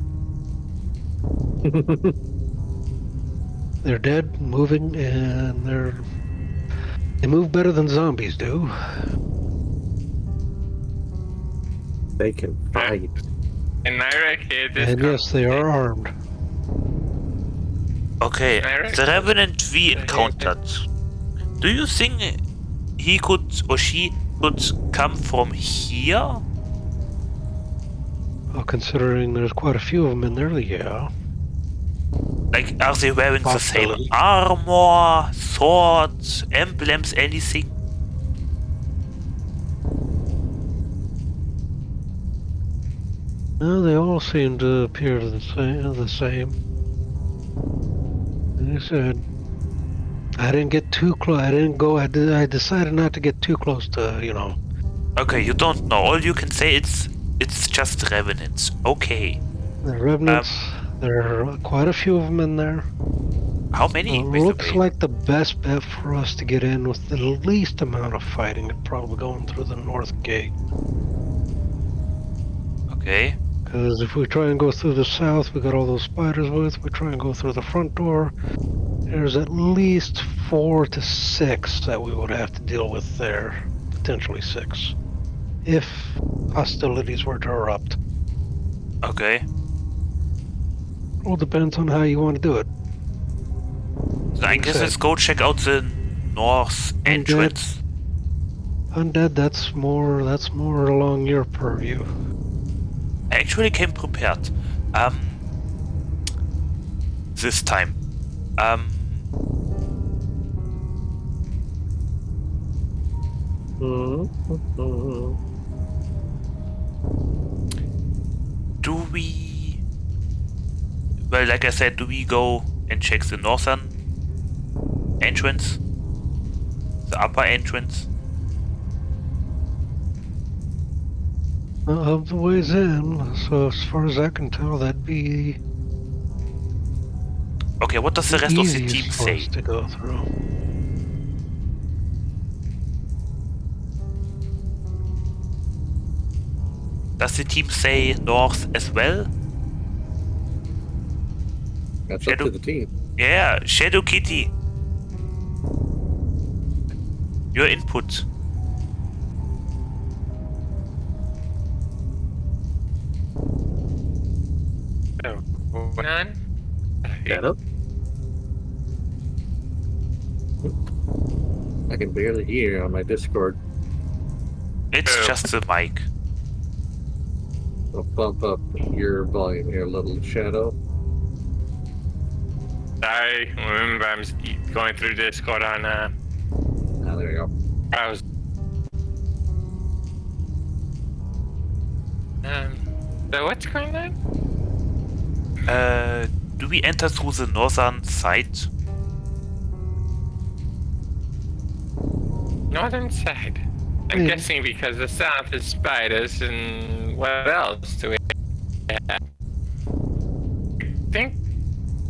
They're dead, moving, and they move better than zombies do. They can fight. And Naira here just And yes, they are armed. Okay, Naira the Revenant we Yeah, encountered. Do you think he could or she could come from here? Well, considering there's quite a few of them in there, yeah. Like, are they wearing the same Possibility. armor, swords, emblems, anything? No, they all seem to appear the same. Like I said, I didn't get too close. I didn't go. I decided not to get too close to, Okay, you don't know. All you can say it's just revenants. Okay. the revenants. There are quite a few of them in there. How many? Looks like the best bet for us to get in with the least amount of fighting is probably going through the north gate. Okay. Because if we try and go through the south, we got all those spiders with. We try and go through the front door. There's at least 4 to 6 that we would have to deal with there. Potentially 6. If hostilities were to erupt. Okay. All depends on how you want to do it. So I guess let's go check out the north entrance. Undead, that's more along your purview. I actually came prepared. This time. Do we... Well, like I said, do we go and check the northern entrance? The upper entrance? Of the ways in, so as far as I can tell, that'd be Okay, what does the rest of the team easiest for say? us to go through. Does the team say north as well? That's up to the team. Yeah, Shadow Kitty. Your input. None? Shadow? I can barely hear on my Discord. It's just the mic. I'll bump up your volume here a little, Shadow. Sorry, remember I'm going through Discord on Ah, there you go. browser. So what's going on? Do we enter through the northern side? Northern side. I'm guessing because the south is spiders, and what else do we have? I think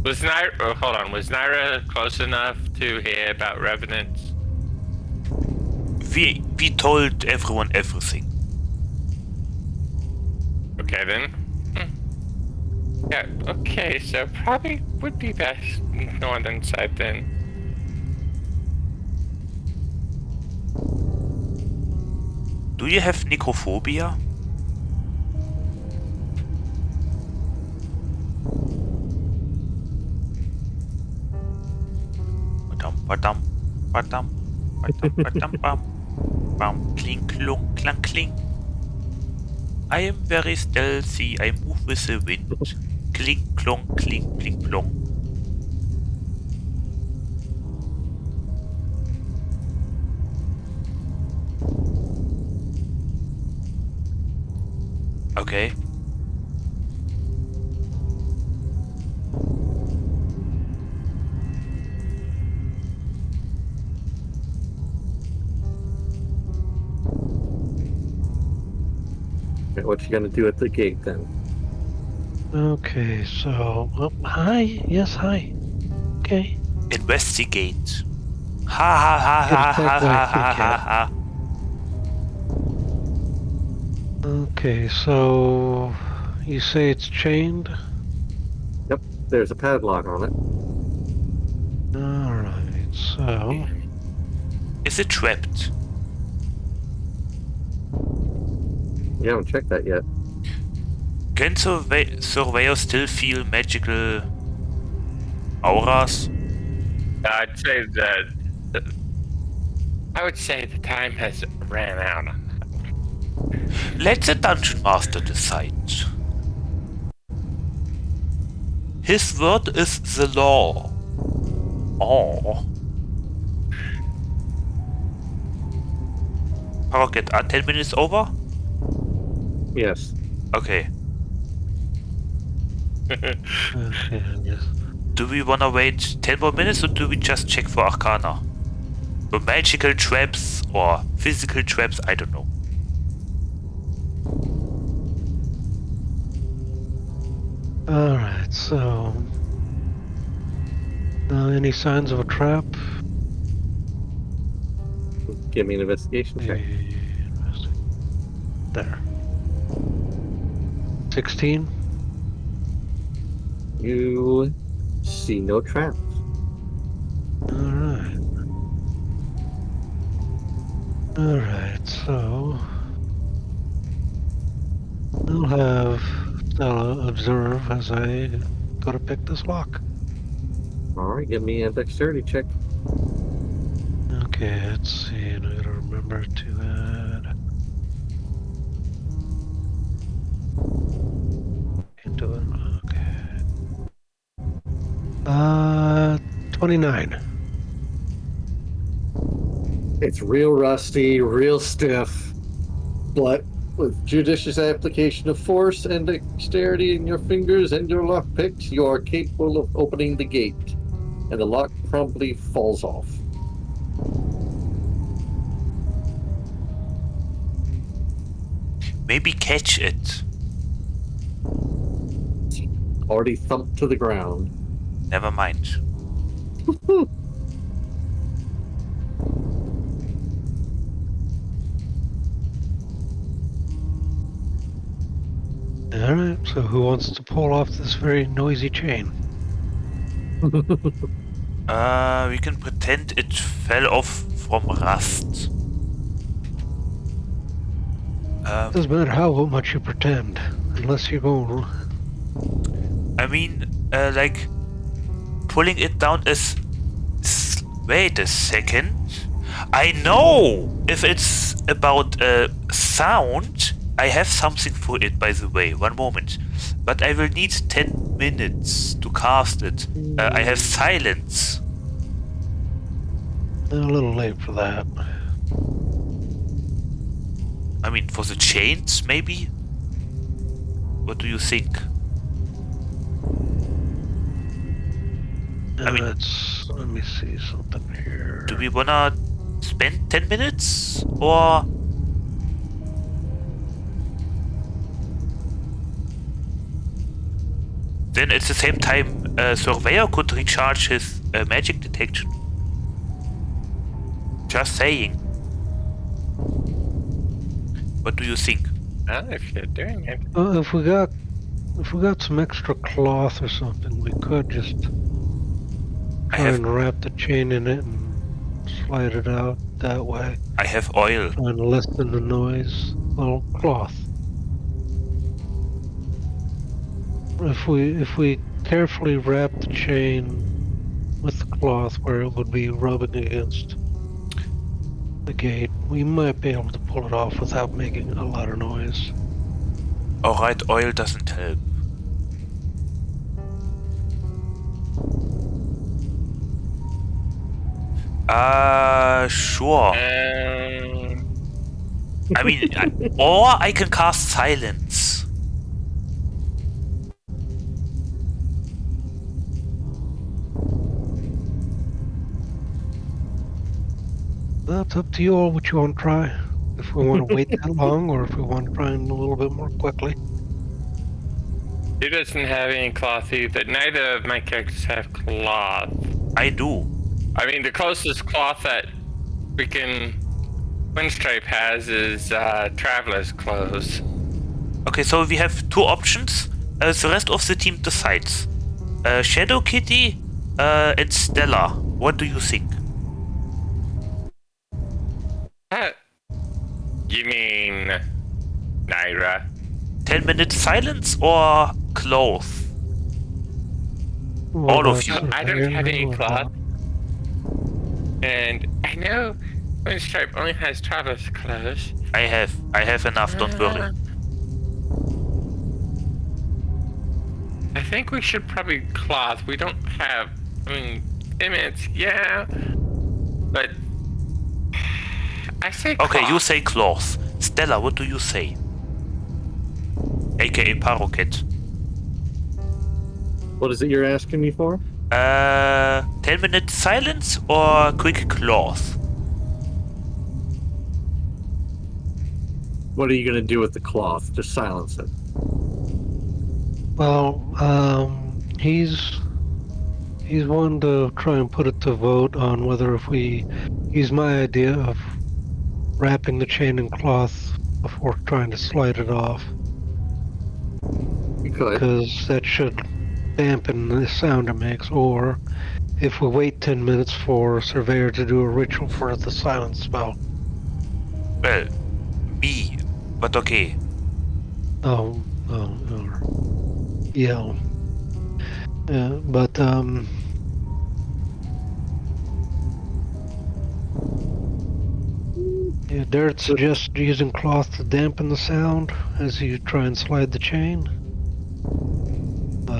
was Naira. Oh, hold on. Was Naira close enough to hear about revenants? We told everyone everything. Okay then. Yeah. Okay. So probably would be best northern side then. Do you have necrophobia? Badam, badam, badam, badam, bam, bam, clink, clunk, clank, clink. I am very stealthy. I move with the wind. Clink, clonk, clink, clink, plonk. Okay. Okay, what you gonna do at the gate then? Okay, so hi. Yes, hi. Okay. Investigate. Ha ha ha ha ha ha ha ha ha. Okay, so you say it's chained? Yep, there's a padlock on it. Alright, so... Is it trapped? You haven't checked that yet. Can Surveyor still feel magical auras? I'd say that. I would say the time has ran out on that. Let the Dungeon Master decide. His word is the law. Oh. Rocket, are 10 minutes over? Yes. Okay. Okay, yes. Do we wanna wait 10 more minutes or do we just check for Arcana? Or magical traps or physical traps, I don't know. Alright, so... any signs of a trap? Give me an investigation check. There. 16? You see no traps. Alright. Alright, so... I'll have Stella observe as I go to pick this lock. Alright, give me a dexterity check. Okay, let's see, and I gotta remember to add... into it, okay. 29. It's real rusty, real stiff, but with judicious application of force and dexterity in your fingers and your lockpicks, you are capable of opening the gate, and the lock promptly falls off. Maybe catch it. Already thumped to the ground. Never mind. Alright, so who wants to pull off this very noisy chain? We can pretend it fell off from rust. Doesn't matter how much you pretend, unless you go... I mean, like, pulling it down is... Wait a second. I know! If it's about sound, I have something for it, by the way. One moment. But I will need 10 minutes to cast it. I have silence. A little late for that. I mean, for the chains, maybe? What do you think? I mean, Let me see something here. do we wanna spend 10 minutes? Or... Then at the same time, Surveyor could recharge his magic detection. Just saying. What do you think? If you're doing it. If we got some extra cloth or something, we could just try and wrap the chain in it and slide it out that way. I have oil. Try and lessen the noise. Well, cloth. If we carefully wrap the chain with the cloth where it would be rubbing against the gate, we might be able to pull it off without making a lot of noise. Alright, oil doesn't help. Sure. I mean, or I can cast silence. That's up to you all what you want to try. If we want to wait that long, or if we want to try and a little bit more quickly. He doesn't have any cloth either. Neither of my characters have cloth. I do. I mean, the closest cloth that freaking Windstripe has is traveler's clothes. Okay, so we have two options. The rest of the team decides. Shadow Kitty And Stella, what do you think? You mean Naira? 10 minutes silence or cloth? What All of about you. I don't have any What cloth. about- And I know Stripe only has traveler's clothes. I have enough, don't worry. I think we should probably cloth. We don't have, 10 minutes, yeah. But I say cloth. Okay, you say cloth. Stella, what do you say? AKA Paroquet. What is it you're asking me for? 10 minutes silence or quick cloth? What are you going to do with the cloth? Just silence it. Well, he's one to try and put it to vote on whether if we use my idea of wrapping the chain in cloth before trying to slide it off, You could. because that should dampen the sound it makes, or if we wait 10 minutes for Surveyor to do a ritual for the silence spell. Well, me. But okay. Yeah. But yeah, Derek suggests using cloth to dampen the sound as you try and slide the chain.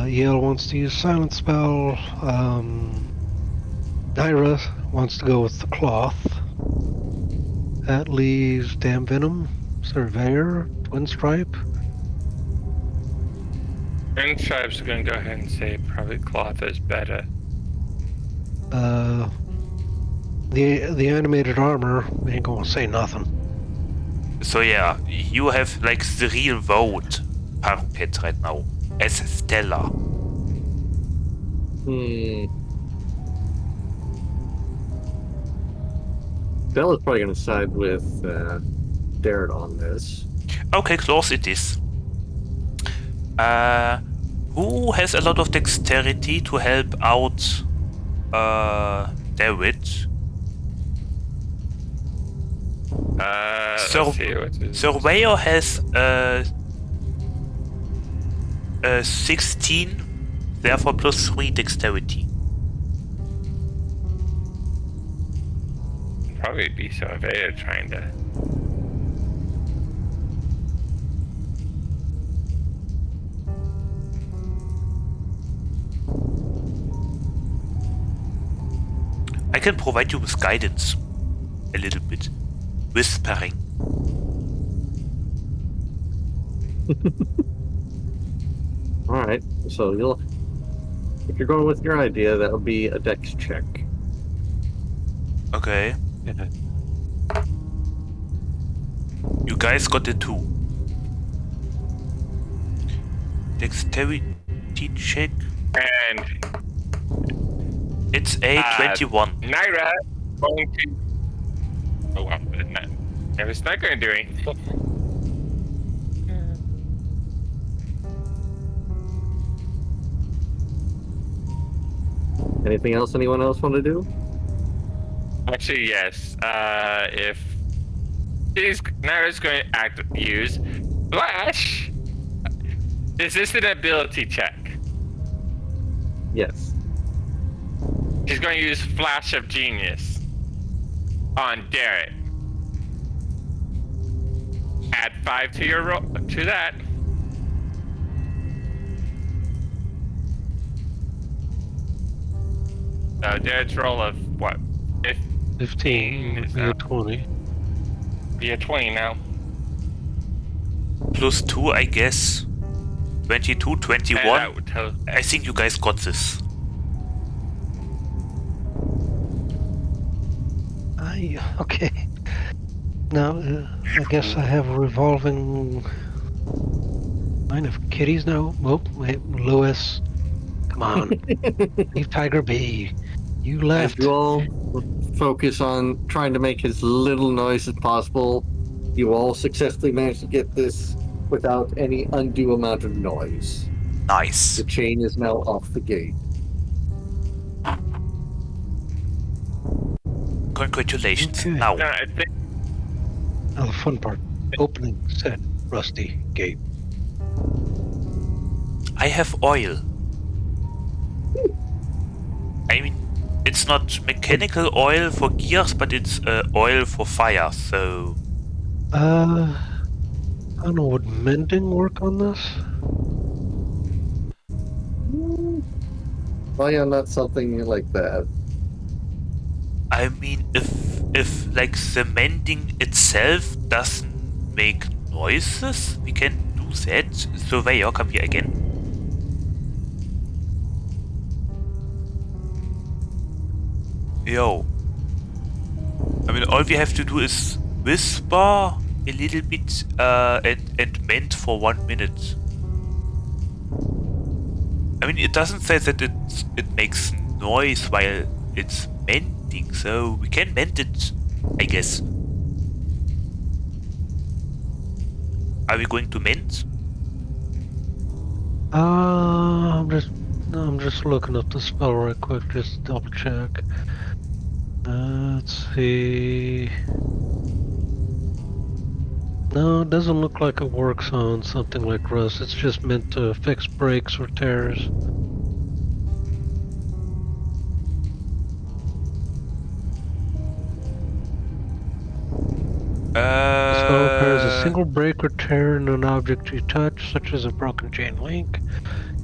Yale wants to use silent spell. Naira wants to go with the cloth. That leaves Damn Venom, Surveyor, Twin Stripe. And Stripe's gonna go ahead and say probably cloth is better. The animated armor ain't gonna say nothing. So yeah, you have like the real vote, Paroquet, right now. As Stella. Bella's probably going to side with Darrett on this. Okay, close it is. Who has a lot of dexterity to help out David? Let's see what is. Surveyor has 16, therefore plus 3 dexterity. Probably be Surveyor trying to. I can provide you with guidance. A little bit. Whispering. Alright, so if you're going with your idea, that would be a dex check. Okay. You guys got a 2. Dexterity check. And It's a 21. Naira going to. Oh wow, it's not going to do anything. Anything else anyone else want to do? Actually, yes. If Naira's going to use Flash, is this an ability check? Yes. She's going to use Flash of Genius on Derek. Add 5 to your roll to that. So Derek's roll of what? 15 is would be a that? 20. Be a 20 now. Plus 2, I guess. 22, 21. And that would tell. I think you guys got this. Okay. Now, I guess I have a revolving line of kitties now. Oh, wait, Lewis. Come on. Leave Tiger be. You left. As you all focus on trying to make as little noise as possible, you all successfully managed to get this without any undue amount of noise. Nice. The chain is now off the gate. Congratulations. Okay. Now, No, I think Now the fun part. Opening said rusty gate. I have oil. I mean, it's not mechanical oil for gears, but it's oil for fire, so... I don't know, would mending work on this? Why not something like that? I mean, if like the mending itself doesn't make noises, we can do that. Surveyor, come here again. Yo. I mean, all we have to do is whisper a little bit and mend for 1 minute. I mean, it doesn't say that it makes noise while it's mending, so we can mend it, I guess. Are we going to mend? I'm just looking up the spell right quick, just to double check. Let's see. No, it doesn't look like it works on something like rust. It's just meant to fix breaks or tears. The spell repairs a single break or tear in an object you touch, such as a broken chain link,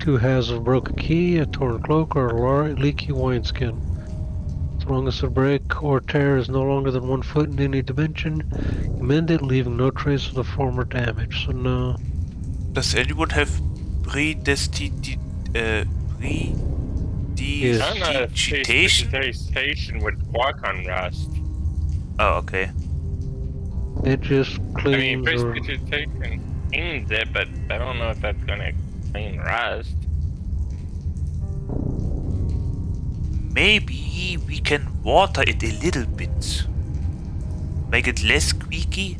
2 halves of a broken key, a torn cloak, or a leaky wineskin. As long as the break or tear is no longer than 1 foot in any dimension, you mend it, leaving no trace of the former damage. So no. Does anyone have predestination? Yes. I don't know if prestidigitation would work on rust. Oh, okay. It just I mean, cleans or... prestidigitation cleans it, but I don't know if that's gonna clean rust. Maybe we can water it a little bit. Make it less squeaky.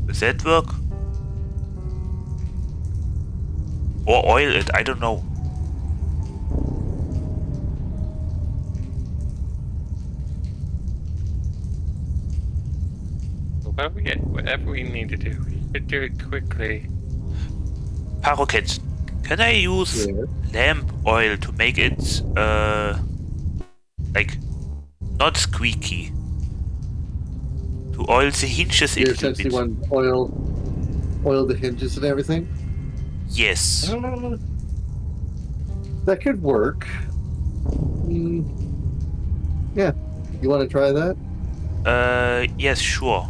Does that work? Or oil it, I don't know. Whatever we need to do, we should do it quickly. Paroquet, can I use Yeah. lamp oil to make it, like, not squeaky? To oil the hinges a You little essentially bit. want oil the hinges and everything? Yes. That could work. Yeah. You want to try that? Yes, sure.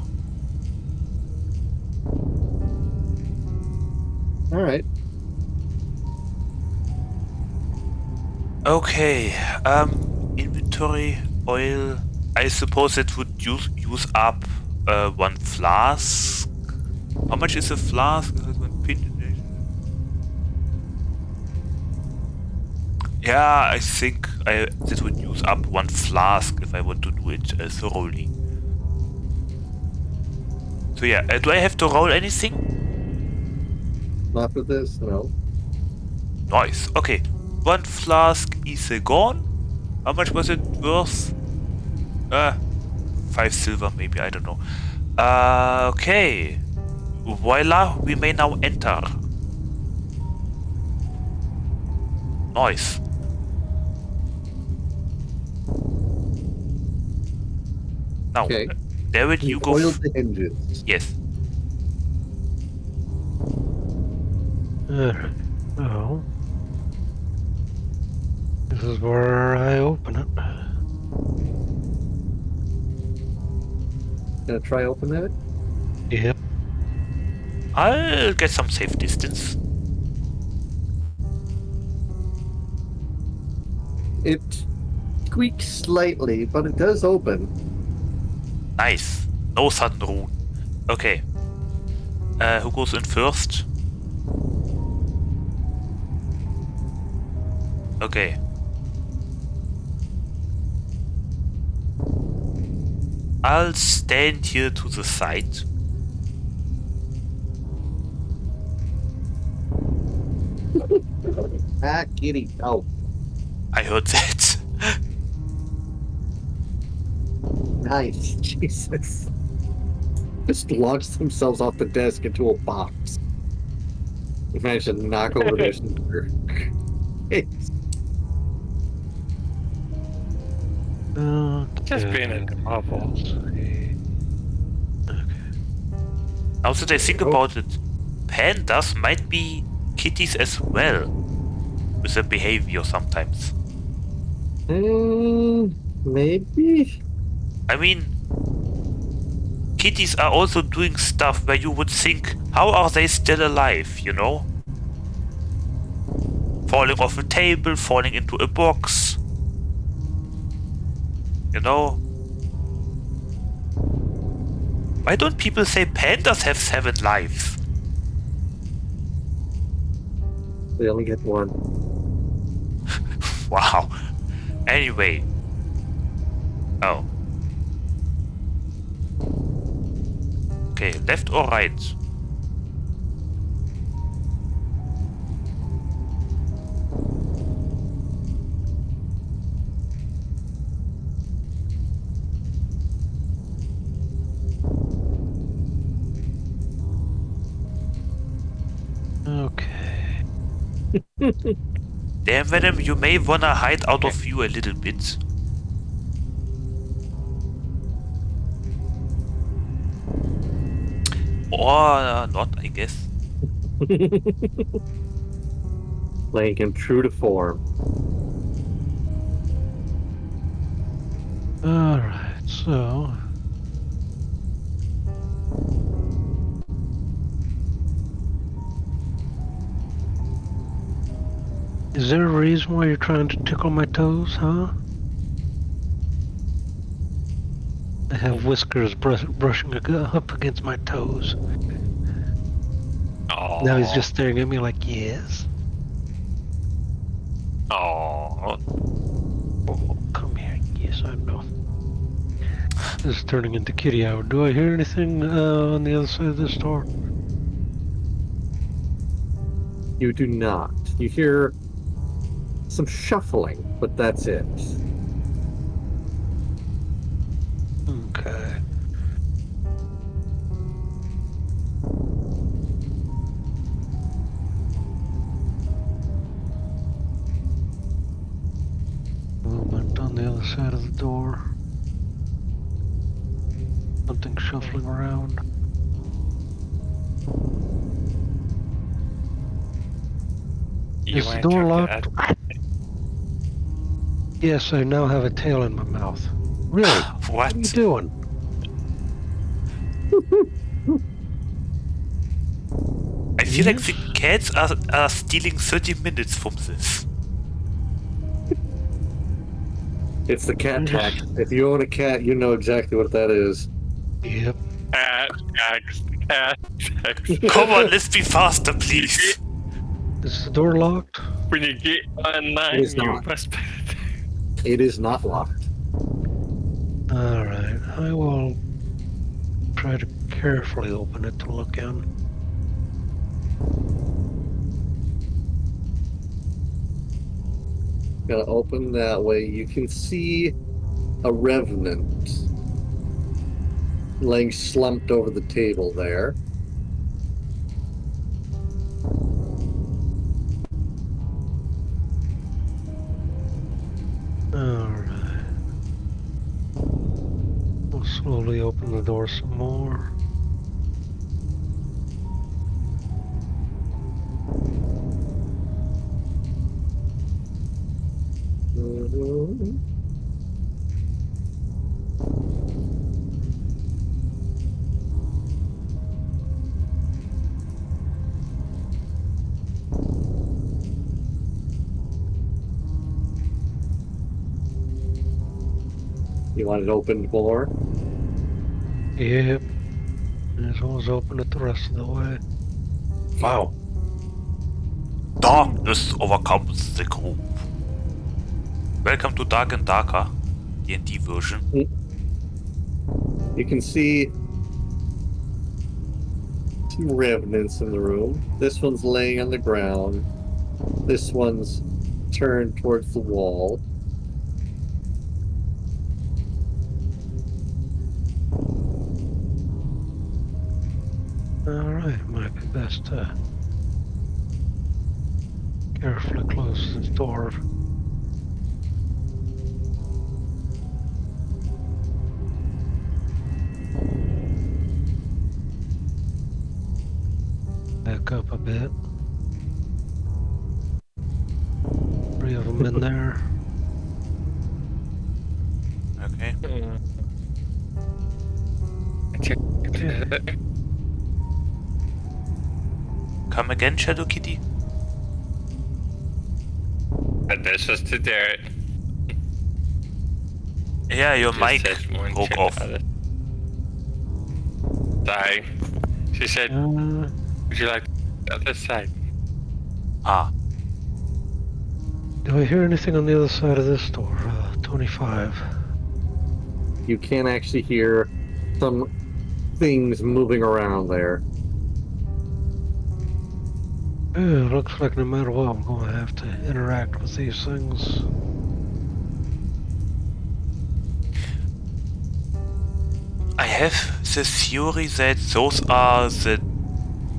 All right. Okay, inventory, oil. I suppose it would use up 1 flask. How much is a flask? Yeah, I think that would use up 1 flask if I want to do it thoroughly. So yeah, do I have to roll anything? Not for this, no. Nice. Okay, 1 flask is gone. How much was it worth? 5 silver maybe, I don't know. Okay. Voila, we may now enter. Nice. Now, Okay. David, you go. Oil the hinges. Yes. Oh. This is where I open it. Gonna try open that? Yep. I'll get some safe distance. It squeaks slightly, but it does open. Nice. No sudden rune. Okay. Who goes in first? Okay. I'll stand here to the side. Kitty. Oh. I heard that. Nice. Jesus. Just launched themselves off the desk into a box. You managed to knock over their speaker. Just being adorable. Okay. Now that I think Oh. about it, pandas might be kitties as well, with their behavior sometimes. Maybe? I mean, kitties are also doing stuff where you would think, how are they still alive, you know? Falling off a table, falling into a box. You know? Why don't people say pandas have 7 lives? They only get one. Wow. Anyway. Oh. Okay, left or right? Okay. Damn, Venom, you may wanna hide out of view a little bit. Or not, I guess. Playing him true to form. Alright, so. Is there a reason why you're trying to tickle my toes, huh? I have whiskers brushing up against my toes. Oh. Now he's just staring at me like, yes. Oh. Oh, come here. Yes, I know. This is turning into kitty hour. Do I hear anything on the other side of this door? You do not. You hear some shuffling, but that's it. Okay. Movement on the other side of the door. Something shuffling around. You Is the went door to locked? bed. Yes, I now have a tail in my mouth. Really? What? What are you doing? I feel like Yes? the cats are stealing 30 minutes from this. It's the cat tax. If you own a cat, you know exactly what that is. Yep. Cat tax. Come on, let's be faster, please. Is the door locked? When you get online, It is you not. must pay. It is not locked. Alright, I will try to carefully open it to look in. Gonna open that way. You can see a revenant laying slumped over the table there. Alright. We'll slowly open the door some more. Mhm. You want it opened more? Yep. As well as open it the rest of the way. Wow. Darkness overcomes the group. Welcome to Dark and Darker, D&D version. You can see two revenants in the room. This one's laying on the ground. This one's turned towards the wall. Alright, might be best to carefully close this door. Back up a bit. 3 of them in there. Okay. Okay. Come again, Shadow Kitty? But this was to do it. Yeah, your Just mic said one broke to off. the other. Sorry. She said, Uh, would you like the other side? Ah. do I hear anything on the other side of this door? 25. You can actually hear some things moving around there. Yeah, looks like no matter what, we're going to have to interact with these things. I have the theory that those are the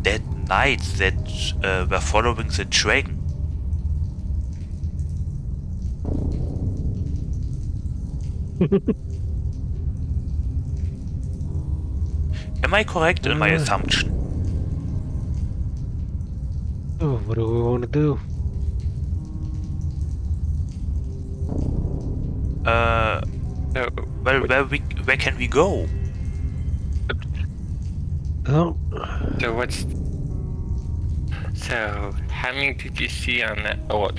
dead knights that were following the dragon. Am I correct in my assumption? Oh, what do we want to do? No. Well, where can we go? Oh, So what's... So, how many did you see on that? Oh,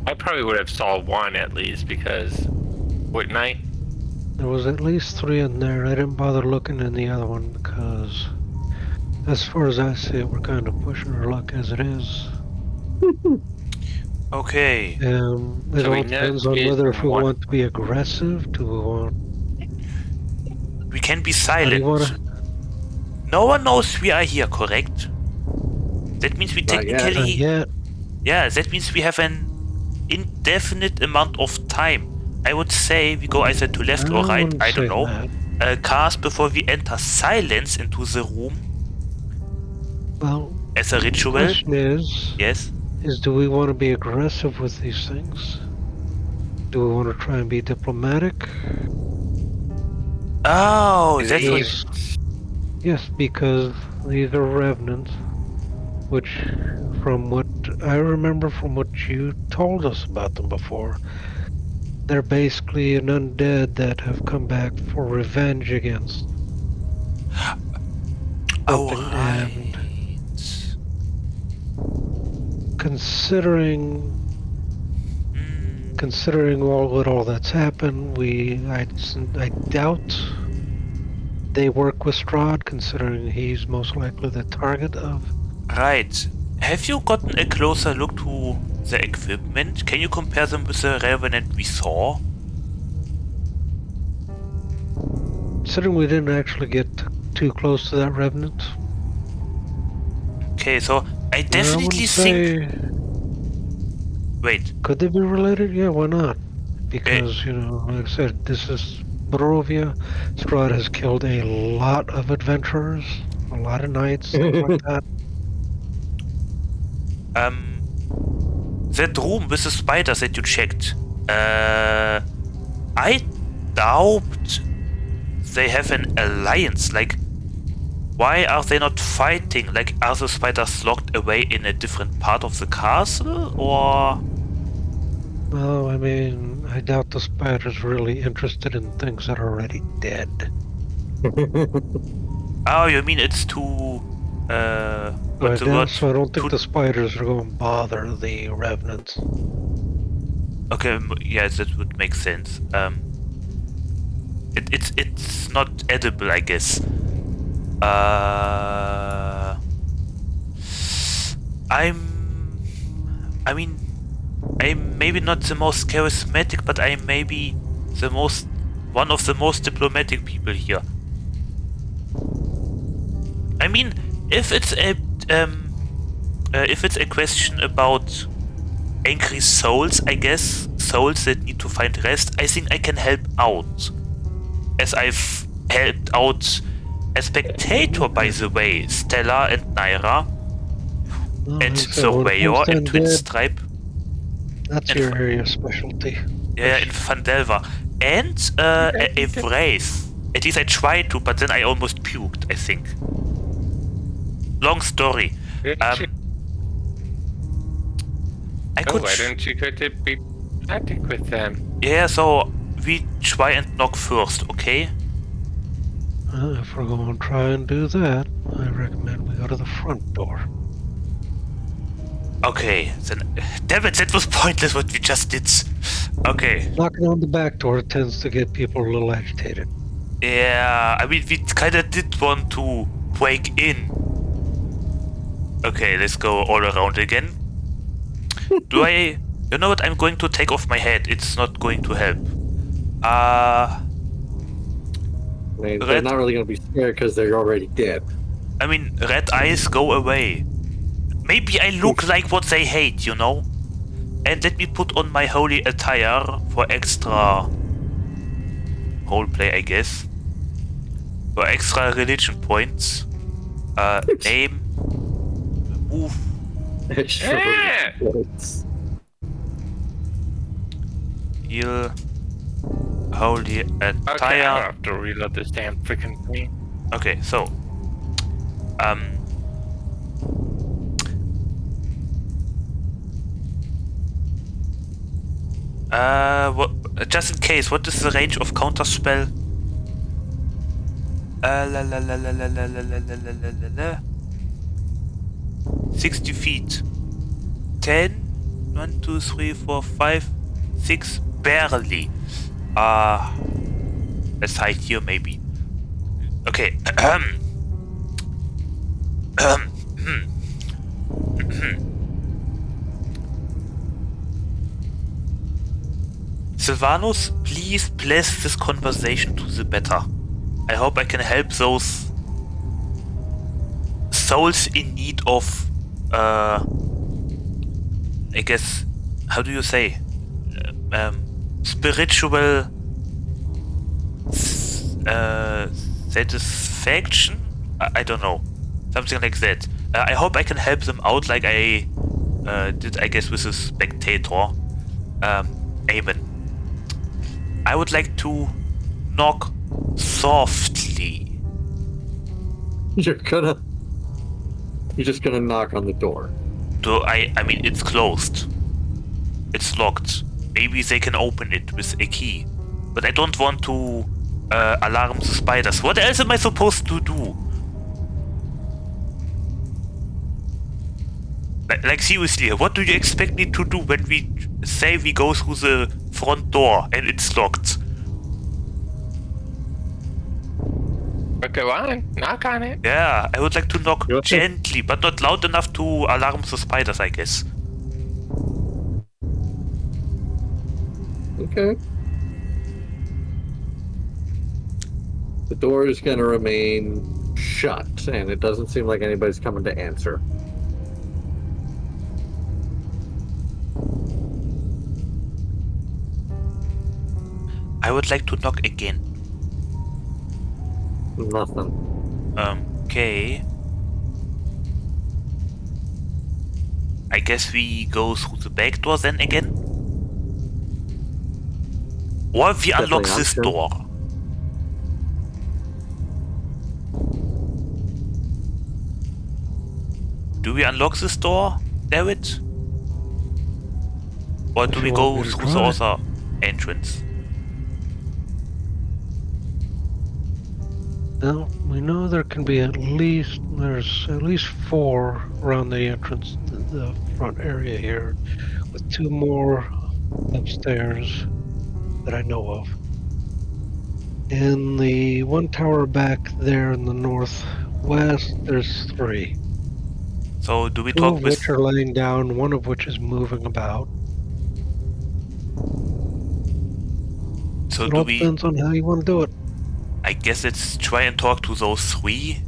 I probably would have saw one at least because... Wouldn't I? there was at least 3 in there. I didn't bother looking in the other one because, as far as I see it, we're kind of pushing our luck as it is. Okay. It So all we know depends on three is whether if we one. want to be aggressive, do we want... We can be How do you want silent. to... No one knows we are here, correct? That means we Not yet. Not technically... yet. Yeah, that means we have an indefinite amount of time. I would say we go either to left or right, wouldn't I don't say know. that. Cast before we enter silence into the room Well, as a the ritual. question is, Yes. do we want to be aggressive with these things? Do we want to try and be diplomatic? Oh, Is that's it what... even- Yes, because these are revenants, which, from what I remember from what you told us about them before, they're basically an undead that have come back for revenge against Oh, something. right. And considering all that's happened, I doubt they work with Strahd, considering he's most likely the target of. Right. Have you gotten a closer look to the equipment? Can you compare them with the Revenant we saw? Considering we didn't actually get too close to that revenant, Okay, so I I definitely wouldn't think... say. Wait. Could they be related? Yeah, why not? Because, like I said, this is Barovia. Strahd has killed a lot of adventurers, a lot of knights, things like that. That room with the spiders that you checked. I doubt they have an alliance. Like, why are they not fighting? Like, are the spiders locked away in a different part of the castle, or? Well, I mean, I doubt the spider's really interested in things that are already dead. Oh, you mean it's too... what's the word? So I don't think Too... the spiders are going to bother the revenants. Okay, yeah, that would make sense. It's not edible, I guess. I'm maybe not the most charismatic, but I'm maybe one of the most diplomatic people here. I mean, if it's a question about angry souls, I guess, souls that need to find rest, I think I can help out. As I've helped out a spectator, by the way, Stella and Naira, Well, and like I said, when it Surveyor comes to and Twin undead, Stripe. that's And your area of specialty. yeah, in Vandelva. And a Wraith. At least I tried to, but then I almost puked, I think. Long story. I could. why don't you go to be diplomatic with them? Yeah, so we try and knock first, okay? If we're going to try and do that, I recommend we go to the front door. Okay, then. Damn it, that was pointless what we just did. Okay. Knocking on the back door tends to get people a little agitated. Yeah, I mean, we kinda did want to break in. Okay, let's go all around again. Do I... You know what? I'm going to take off my head. It's not going to help. I mean, they're Red- not really going to be scared because they're already dead. I mean, red eyes go away. Maybe I look like what they hate, you know? And let me put on my holy attire for extra roleplay, I guess. For extra religion points. Name. Move. Yeah. Heal. Holy Okay, I don't attire. have to reload this damn freaking thing. Okay, so. What, just in case, what is the range of counter spell? La la la la la la la la la la la la. 60 feet. 10, 1, 2, 3, 4, 5, 6, barely. Let's hide here maybe. Okay. Sylvanus, please bless this conversation to the better. I hope I can help those souls in need of, I guess, how do you say? Spiritual satisfaction? I don't know. Something like that. I hope I can help them out like I did, I guess, with the spectator. Amen. I would like to knock softly. You're just gonna knock on the door. I mean, it's closed. It's locked. Maybe they can open it with a key. But I don't want to alarm the spiders. What else am I supposed to do? Like seriously, what do you expect me to do when we say we go through the front door and it's locked? But go on, knock on it. Yeah, I would like to knock Okay. gently, but not loud enough to alarm the spiders, I guess. Okay. The door is going to remain shut, and it doesn't seem like anybody's coming to answer. I would like to knock again. Nothing. Okay. I guess we go through the back door then again? Or we unlock Definitely this option. door. Do we unlock this door, David? Or do If we you go want me to through the try. other entrance? Now, we know there's at least 4 around the entrance to the front area here, with 2 more upstairs that I know of. In the one tower back there in the northwest, there's 3. So do we 2 talk of with... which are laying down, 1 of which is moving about. So It do all we... depends on how you want to do it. I guess let's try and talk to those 3.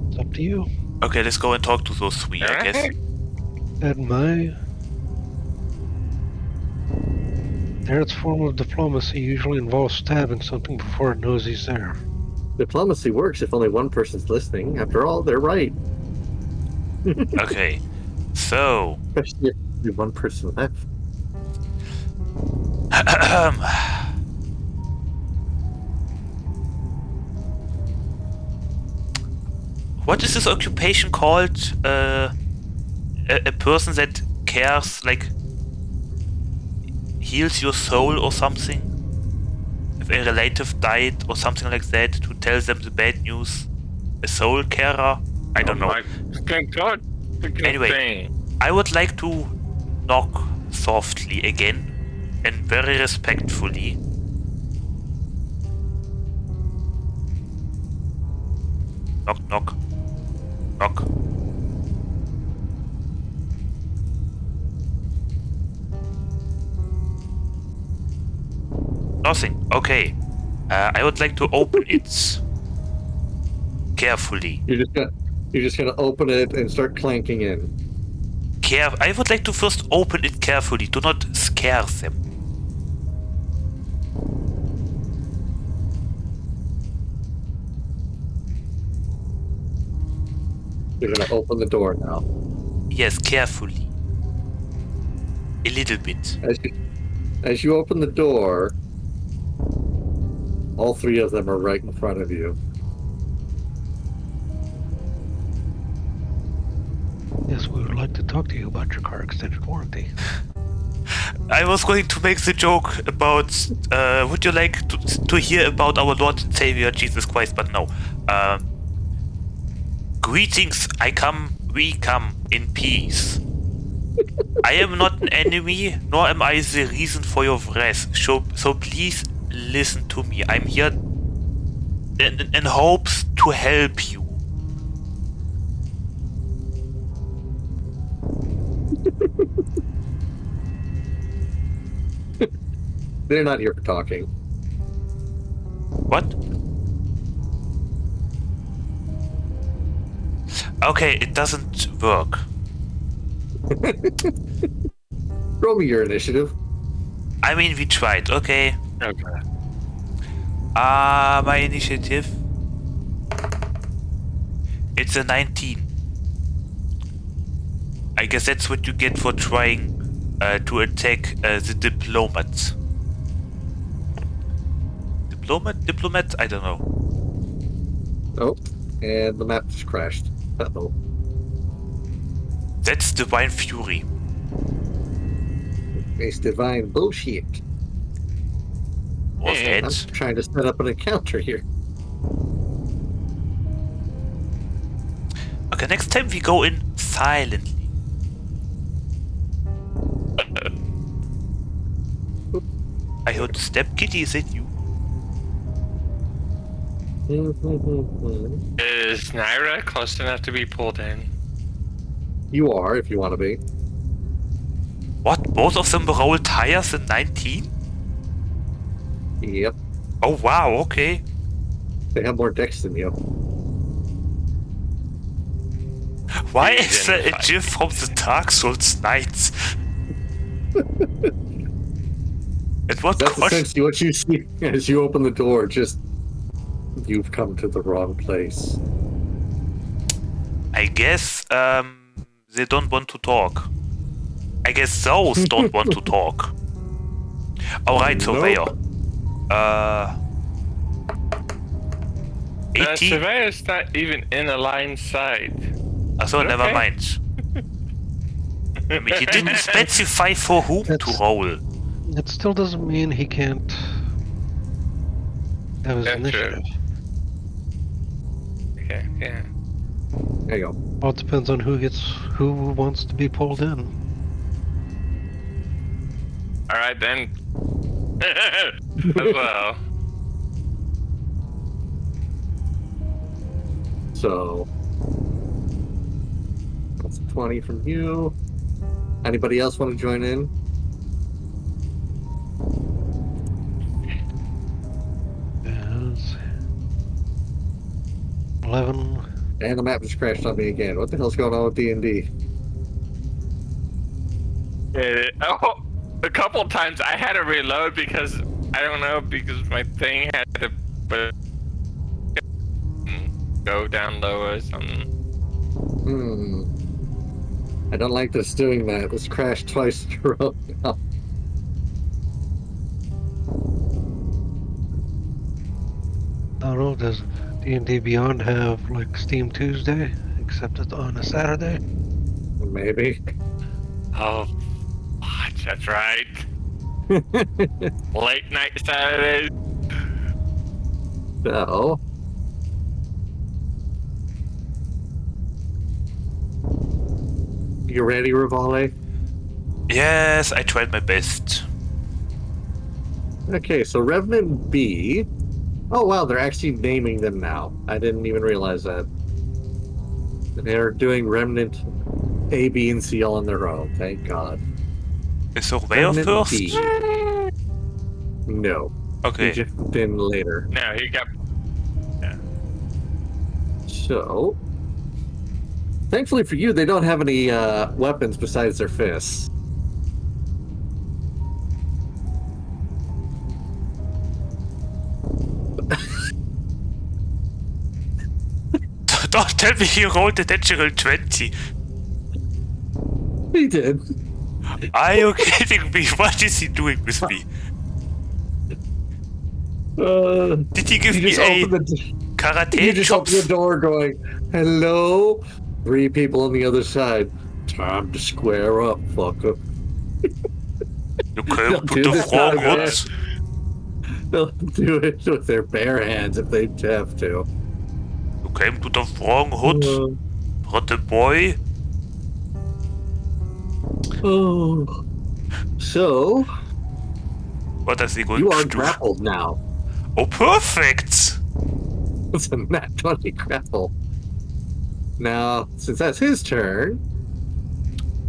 It's up to you. Okay, let's go and talk to those 3, I guess. Alright. And Eric's form of diplomacy usually involves stabbing something before it knows he's there. Diplomacy works if only one person's listening. After all, they're right. Okay. So. Especially if only one person left. What is this occupation called? A person that cares, like, heals your soul or something? If a relative died or something like that, to tell them the bad news? A soul carer? I don't know. Anyway, I would like to knock softly again and very respectfully. Knock, knock. Knock. Nothing. Okay. I would like to open it carefully. You're just gonna open it and start clanking in. I would like to first open it carefully. Do not scare them. You're gonna open the door now. Yes, carefully. A little bit. As you open the door, all three of them are right in front of you. Yes, we would like to talk to you about your car extended warranty. I was going to make the joke about, would you like to hear about our Lord and Savior Jesus Christ, but no. Greetings, we come in peace. I am not an enemy, nor am I the reason for your wrath, so please listen to me. I'm here in hopes to help you. They're not here for talking. What? Okay, it doesn't work. Roll me your initiative. I mean, we tried, okay. Okay. My initiative. It's a 19. I guess that's what you get for trying to attack the diplomat. Diplomat? I don't know. Oh, and the map just crashed. Uh-oh. That's divine fury. It's divine bullshit. Was Hey, I'm that? trying to set up an encounter here. Okay, next time we go in silently. I heard a step. Kitty, is it you? Is Naira close enough to be pulled in? You are, if you want to be. What? Both of them rolled higher than 19? Yep. Oh wow, okay. They have more decks than you. Why He's is in there the a fight. GIF from the Dark Souls Knights? It was That's crushed. essentially what you see as you open the door. Just, you've come to the wrong place. I guess they don't want to talk. I guess those don't want to talk. Alright, Surveyor. 18? Surveyor's not even in a line sight. So never Okay. mind. I mean, he didn't specify for whom to That's- roll. It still doesn't mean he can't have his That's true. initiative. Okay, yeah. There you go. All depends on who wants to be pulled in. All right then. As well. So, that's a 20 from you. Anybody else want to join in? Yes. 11. And the map just crashed on me again. What the hell's going on with D&D? Oh, a couple times I had to reload because I don't know because my thing had to. But go down low or something? I don't like this doing that. This crashed twice in a row now. I don't know. Does D&D Beyond have like Steam Tuesday, except it's on a Saturday? Maybe. Oh, watch, that's right. Late night Saturdays. So, you ready, Rivale? Yes, I tried my best. Okay, so Revenant B. Oh wow, they're actually naming them now. I didn't even realize that. They're doing Remnant A, B, and C all on their own. Thank God. Is Surveyor Revenant first? B. No. He Okay. jumped in later. No, he got. So, thankfully for you, they don't have any weapons besides their fists. Don't tell me he rolled a natural 20. He did. Are you kidding me? What is he doing with me? Did he give you me just a open karate You just chops? open the door going, hello? 3 people on the other side. Time to square up, fucker. You came They'll to do the this wrong kind of woods. They'll do it with their bare hands if they have to. You came to the wrong hood, pretty boy. Oh. So, What is he going you to are do? grappled now. Oh, perfect! It's a nat 20 grapple. Now, since that's his turn,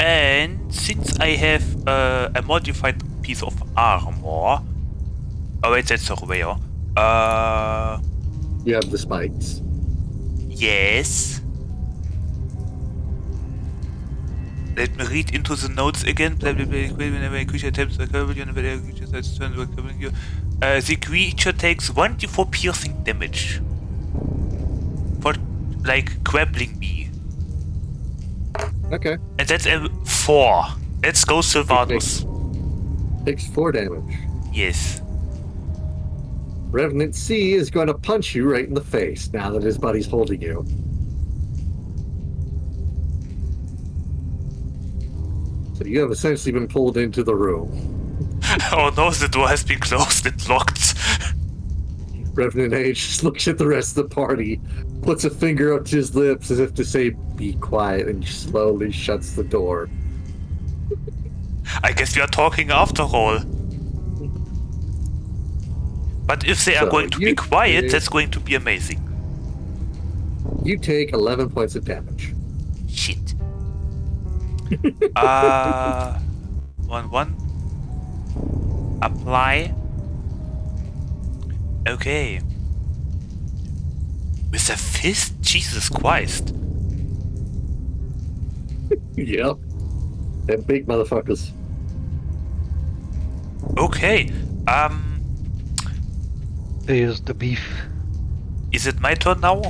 And since I have a modified piece of armor... Oh wait, that's Surveyor. you have the spikes. Yes. Let me read into the notes again. Blah, blah, blah. Whenever a creature attempts a curve, you know, whenever a creature starts to turn to a curve, the creature takes 1d4 piercing damage. For, like, grappling me. Okay. And that's a 4. Let's go, Sylvanus. Takes 4 damage. Yes. Revenant C is going to punch you right in the face now that his buddy's holding you. So you have essentially been pulled into the room. Oh no, the door has been closed and locked. Revenant A just looks at the rest of the party, puts a finger up to his lips as if to say, be quiet, and slowly shuts the door. I guess we are talking after all. But if they are So, going to be you quiet, take- that's going to be amazing. You take 11 points of damage. Shit. 1. Apply. Okay. With a fist? Jesus Christ. Yep. Them big motherfuckers. Okay. There's the beef. Is it my turn now?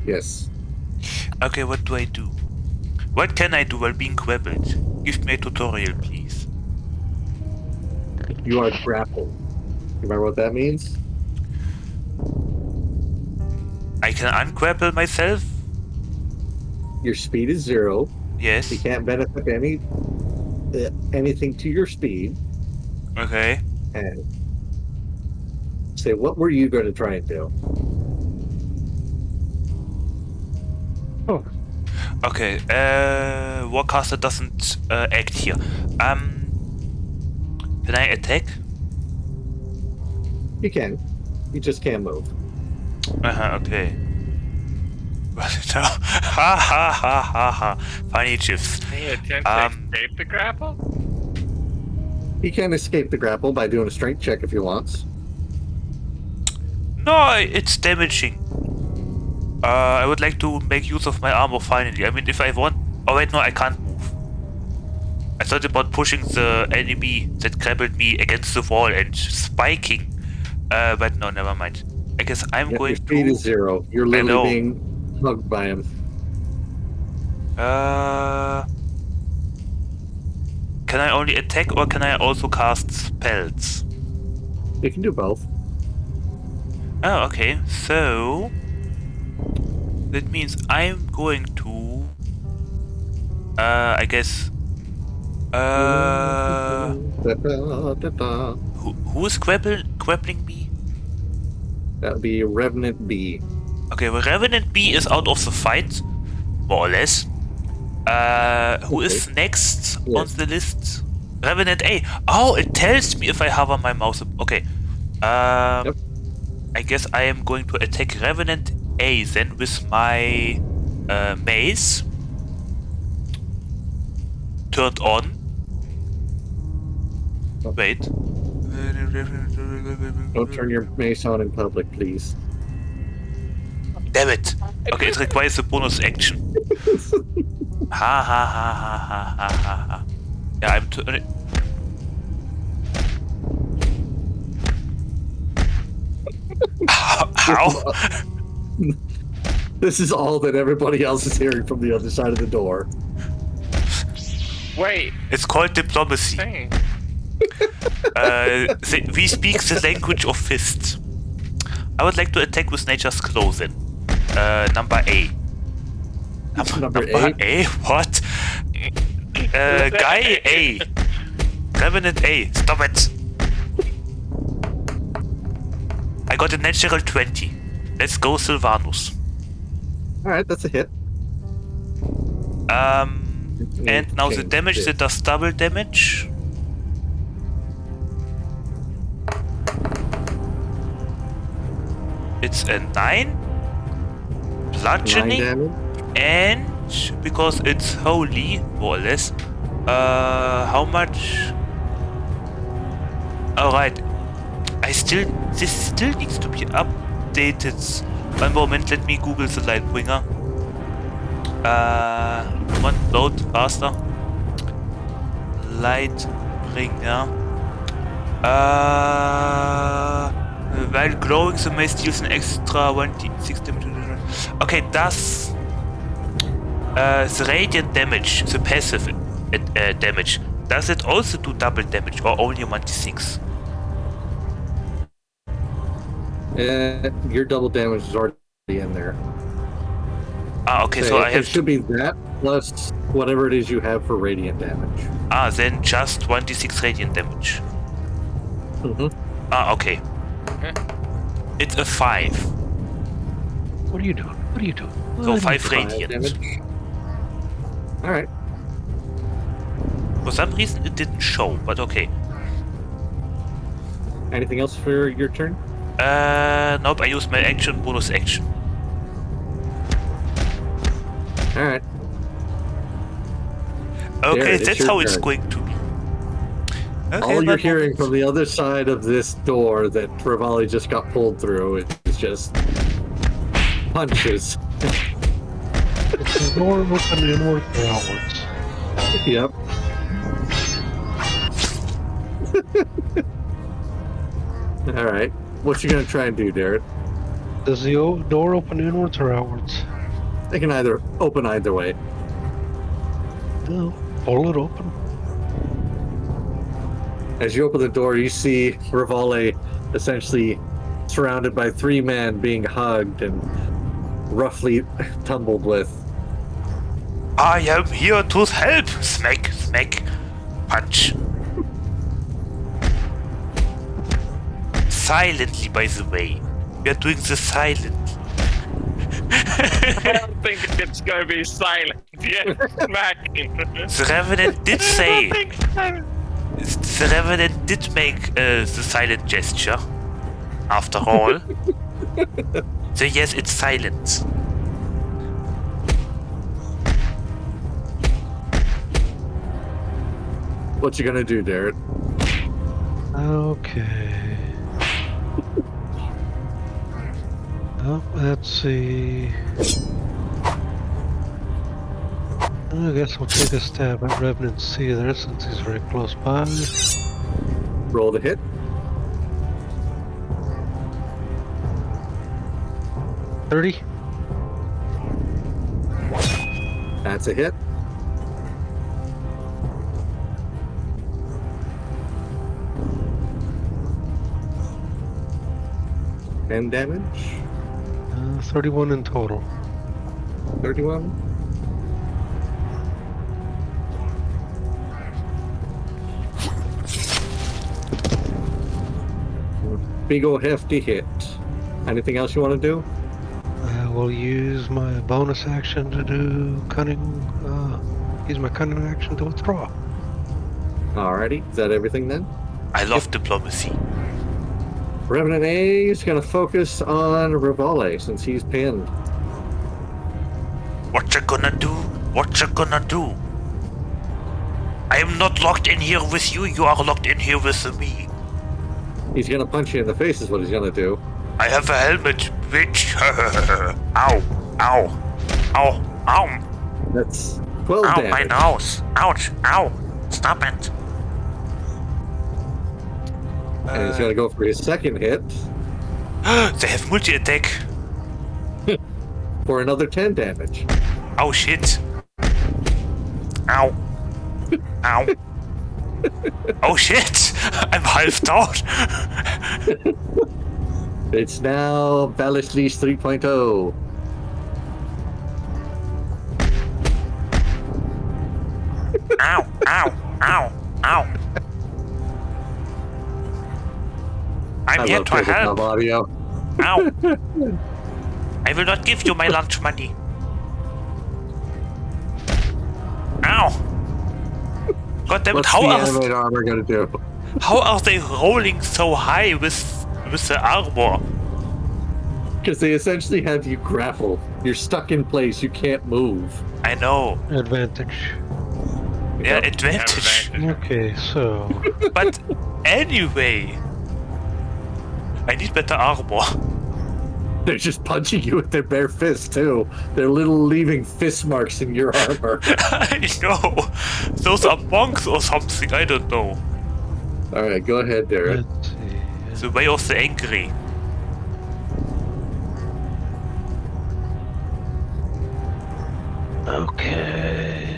Yes. Okay, what do I do? What can I do while being grappled? Give me a tutorial, please. You are grappled. Remember what that means? I can ungrapple myself? Your speed is 0. Yes. You can't benefit anything to your speed. Okay. And say, what were you going to try and do? Oh, Okay, Warcaster doesn't act here. Can I attack? You can. You just can't move. Okay. Ha ha ha ha ha. Funny gifs. Can you attempt to escape the grapple? He can escape the grapple by doing a strength check if he wants. No, it's damaging. I would like to make use of my armor finally. I mean, if I want... Oh wait, no, I can't move. I thought about pushing the enemy that grappled me against the wall and spiking But no, never mind. I guess I'm Yep, going your speed to... is 0. You're I know. literally being hugged by him. Can I only attack or can I also cast spells? You can do both. Oh, okay. So that means I'm going to I guess who's grappling me? That would be Revenant B. Okay, well, Revenant B is out of the fight, more or less. Who is next on the list? Revenant A. Oh, it tells me if I hover my mouse. Okay. Yep. I guess I am going to attack Revenant A then with my mace turned on. Wait. Don't turn your mace on in public, please. Damn it. Okay, it requires a bonus action. Ha ha ha ha ha ha ha ha. Yeah, I'm turning. How? This is all that everybody else is hearing from the other side of the door. Wait. It's called diplomacy. Dang. We speak the language of fists. I would like to attack with nature's claw then. Number A. Number A? What? Guy A. Revenant A. Stop it. I got a natural 20. Let's go, Sylvanus. Alright, that's a hit. And now the damage that does double damage. It's a 9. Bludgeoning. 9 damage. And because it's holy, more or less. How much? Alright. This still needs to be updated. One moment, let me Google the Lightbringer. Come on, load faster. Lightbringer. While glowing, the mace deals an extra 1d6 damage. Okay, does the radiant damage, the passive damage, does it also do double damage or only 1d6? Your double damage is already in there. Ah, okay, so I have... It should be that plus whatever it is you have for radiant damage. Ah, then just 1d6 radiant damage. Ah, okay. It's a 5. What are you doing? What are you doing? So 5 radiant. Alright. For some reason it didn't show, but okay. Anything else for your turn? Nope, I used my action, bonus action. Alright. Okay, There, that's how it's going to be. Okay, all you're hearing from the other side of this door that Rivale just got pulled through is just punches. The door open inward or outwards. Yep. Alright. What you gonna try and do, Derek? Does the door open inwards or outwards? They can either open either way. No, pull it open. As you open the door, you see Rivale essentially surrounded by 3 men being hugged and roughly tumbled with. I am here to help! Smack, smack, punch. Silently, by the way. We are doing this silently. I don't think it's gonna be silent. Yeah, smacking. The Revenant did say. The Revenant did make the silent gesture. After all. So yes, it's silent. What you gonna do, Derek? Okay. Oh, let's see. I guess we'll take a stab at Revenant C there since he's very close by. Roll the hit. 30. That's a hit. Ten damage. 31 in total. 31. Big ol' hefty hit. Anything else you want to do? I will use my bonus action to do cunning. Use my cunning action to withdraw. Alrighty. Is that everything then? I love diplomacy. Revenant A is going to focus on Rivale since he's pinned. What you gonna do? What you gonna do? I am not locked in here with you. You are locked in here with me. He's going to punch you in the face is what he's going to do. I have a helmet, bitch. Ow. Ow. Ow. Ow. That's 12 Ow, damage. my nose. Ouch. Ow. Stop it. And he's going to go for his second hit They have multi-attack. for another 10 damage. Oh shit. Ow. Ow. Oh shit. I'm half down. It's now Valishly's 3.0. Ow. Ow. Ow. Ow. I'm here to help. Audio. Ow. I will not give you my lunch money. Ow. God damn it, What's the animate armor going to do? how are they rolling so high with the armor? Because they essentially have you grappled. You're stuck in place. You can't move. I know. Advantage. Yeah, Yep. advantage. Okay, so But anyway, I need better armor. They're just punching you with their bare fists, too. They're little leaving fist marks in your armor. I know. Those are monks or something, I don't know. Alright, go ahead, Derek. let's see. The way of the angry. Okay.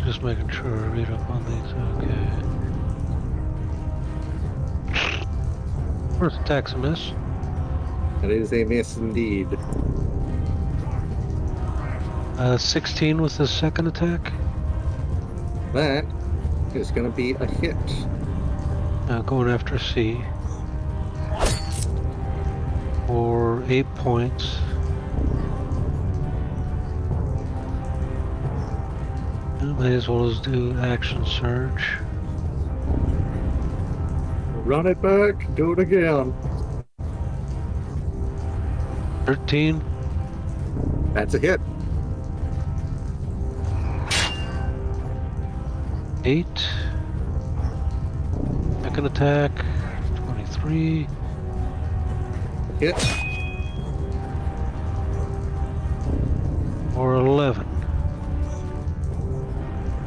Just making sure I read up on these. Okay. First attack's a miss. That is a miss indeed. 16 with the second attack. That is going to be a hit. Going after C. For 8 points. May as well as do action surge. Run it back. Do it again. 13. That's a hit. 8. Second attack. 23. Hit. Or 11.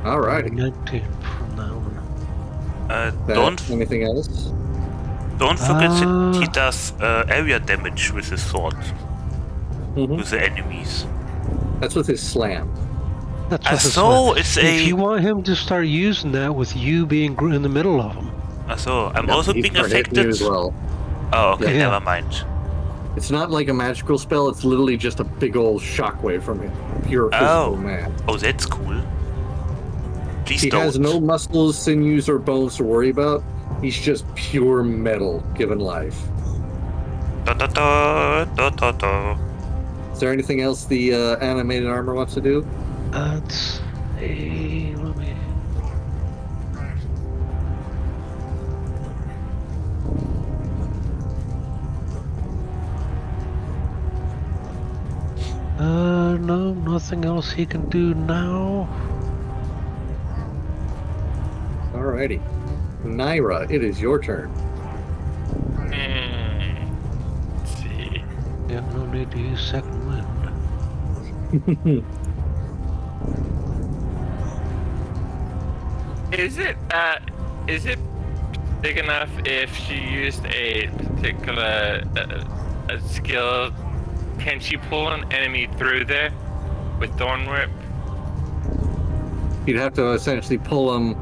Alrighty. 19 from that one. Anything else? Don't forget that he does area damage with his sword. Mm-hmm. With the enemies. That's with his slam. That's what this So one. it's If a. you want him to start using that with you being in the middle of him. So I'm Yeah, also he's being hard hitting you affected. as well. Oh, okay, Yeah. never mind. It's not like a magical spell. It's literally just a big old shockwave from him. Pure physical man. Oh, that's cool. Please He don't. has no muscles, sinews, or bones to worry about. He's just pure metal given life. Da, da, da, da, da, da. Is there anything else the animated armor wants to do? Let's see. Let me. No, nothing else he can do now. Alrighty. Naira, it is your turn. Let's see. Yeah, no need to use second wind. Is it big enough if she used a particular a skill? Can she pull an enemy through there with Thorn Whip? You'd have to essentially pull them.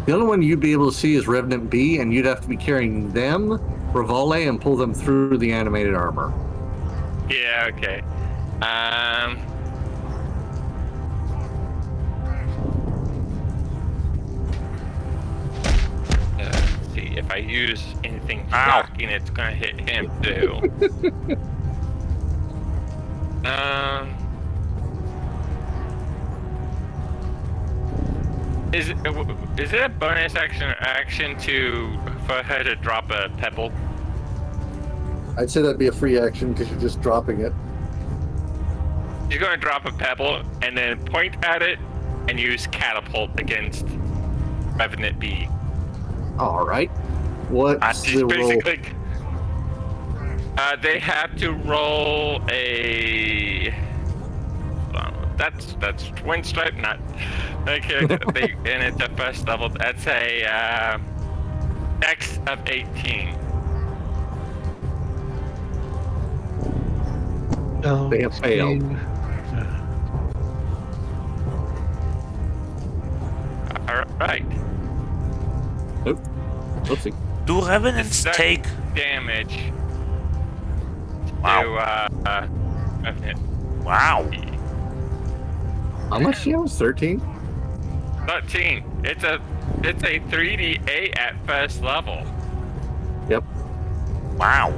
The only one you'd be able to see is Revenant B, and you'd have to be carrying them, Rivale, and pull them through the animated armor. Yeah, okay. Let's see, if I use anything shocking, it's gonna hit him too. Is it a bonus action for her to drop a pebble? I'd say that'd be a free action because you're just dropping it. She's gonna drop a pebble and then point at it and use catapult against Revenant B. All right. What's the roll? They have to roll a. That's twin stripe, not okay. And it's a first level. That's a X of 18. They have failed. All right. Nope. Oopsie. Do revenants It's take damage? Wow. To Revenant. Wow. How much she has? 13? 13. It's a 3d8 at first level. Yep. Wow.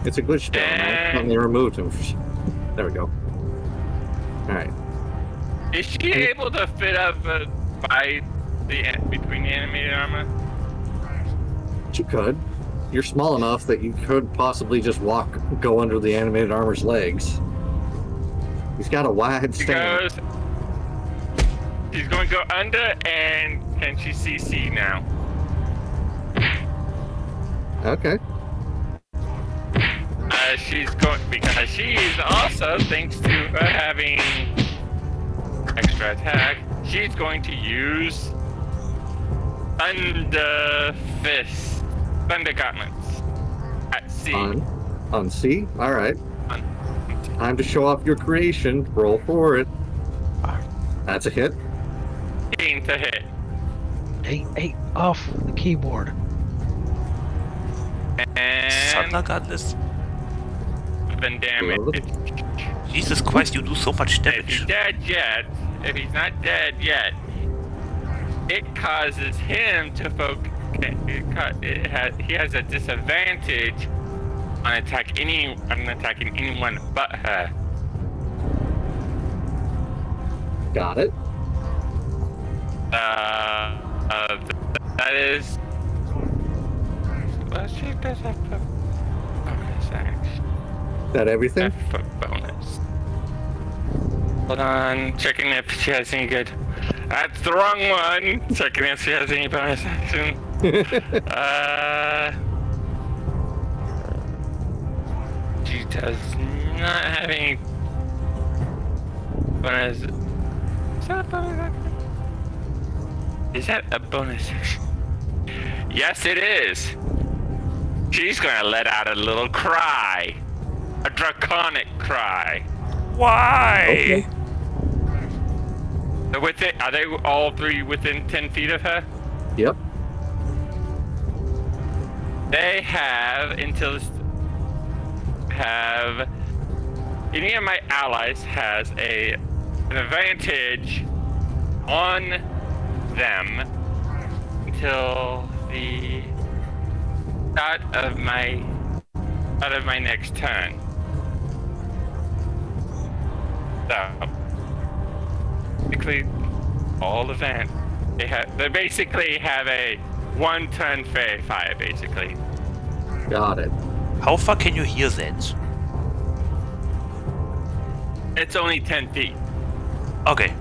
It's a good spell. And- They removed him. There we go. All right. Is she able to fit up by between the animated armor? You could. You're small enough that you could possibly just go under the animated armor's legs. He's got a wide stand. She's going to go under, and can she CC now? Okay. She's going because she's also, thanks to her having extra attack, she's going to use Thunder Fist, Thunder Gauntlets at C. On C? All right. Time to show off your creation. Roll for it. That's a hit. 18 to hit. Hey, off the keyboard. And Thunder Gauntlets. 7 damage. Jesus Christ, you do so much If he's damage. not dead yet, it causes him to focus. He has a disadvantage on attacking anyone but her. Got it. That is. Well, she does have a bonus action. That everything? For bonus. Hold on, checking if she has any good. That's the wrong one. Checking if she has any bonus action. She does not have any bonus. Is that a bonus action? Is that a bonus action? Yes, it is. She's gonna let out a little cry. A draconic cry. Why? Okay. Are they all three within 10 feet of her? Yep. They have any of my allies has an advantage on them until the start of my next turn. So basically all event they basically have a 1 turn fairy fire basically. Got it. How far can you hear that? It's only 10 feet. Okay.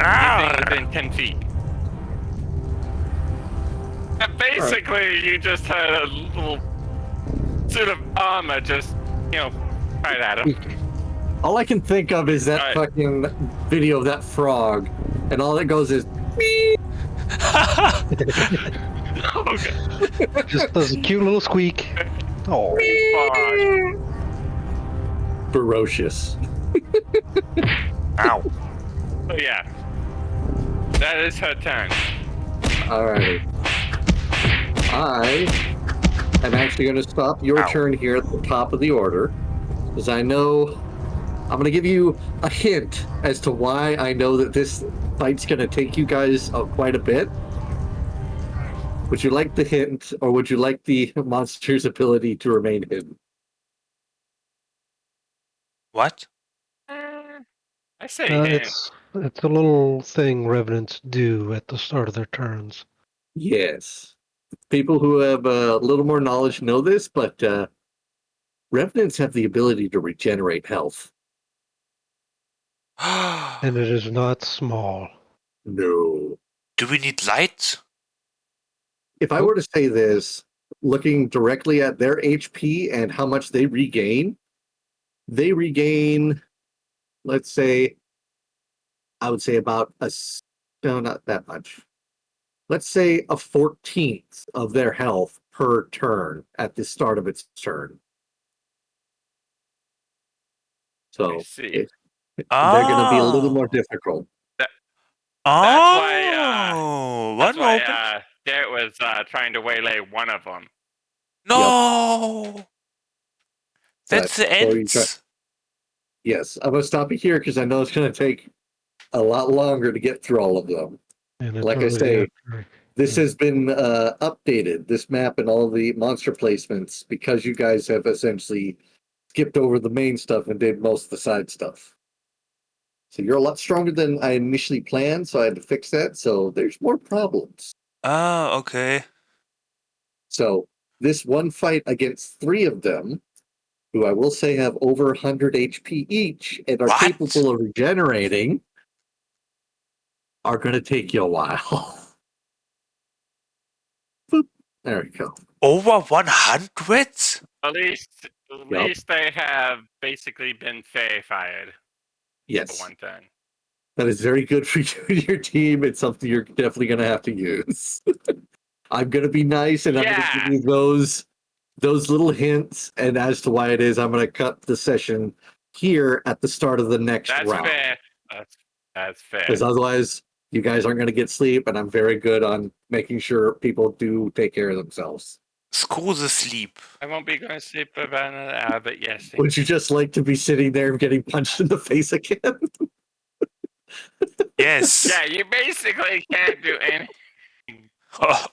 Anything within 10 feet. Basically, you just had a little suit of armor just, right at him. All I can think of is that fucking video of that frog, and all that goes is. Oh Okay. Just does a cute little squeak. Oh, Ferocious. Ow. So yeah, that is her turn. Alrighty. I am actually going to stop your Ow. turn here at the top of the order, because I know I'm going to give you a hint as to why I know that this fight's going to take you guys quite a bit. Would you like the hint, or would you like the monster's ability to remain hidden? What? I say hint. it's a little thing revenants do at the start of their turns. Yes. People who have a little more knowledge know this, but revenants have the ability to regenerate health. And it is not small. No. Do we need light? If I were to say this, looking directly at their HP and how much they regain, let's say, I would say about no, not that much. Let's say a 14th of their health per turn at the start of its turn. So I see. they're going to be a little more difficult. That's One moment. why Garrett was trying to waylay one of them. No! That's the end. Yes, I'm going to stop you here because I know it's going to take a lot longer to get through all of them. And Like I say, this has been updated, this map and all the monster placements, because you guys have essentially skipped over the main stuff and did most of the side stuff. So you're a lot stronger than I initially planned, so I had to fix that. So there's more problems. Oh, okay. So this one fight against 3 of them, who I will say have over 100 HP each and are capable of regenerating, are going to take you a while. Boop. There we go. Over 100? At least they have basically been fired. Yes. For one turn. That is very good for you and your team. It's something you're definitely going to have to use. I'm going to be nice, and I'm going to give you those little hints. And as to why it is, I'm going to cut the session here at the start of the next round. Fair. That's fair. Because otherwise, you guys aren't going to get sleep, and I'm very good on making sure people do take care of themselves. Screw the sleep. I won't be going to sleep for about another hour, but yes. Would you just like to be sitting there and getting punched in the face again? Yes. Yeah, you basically can't do anything.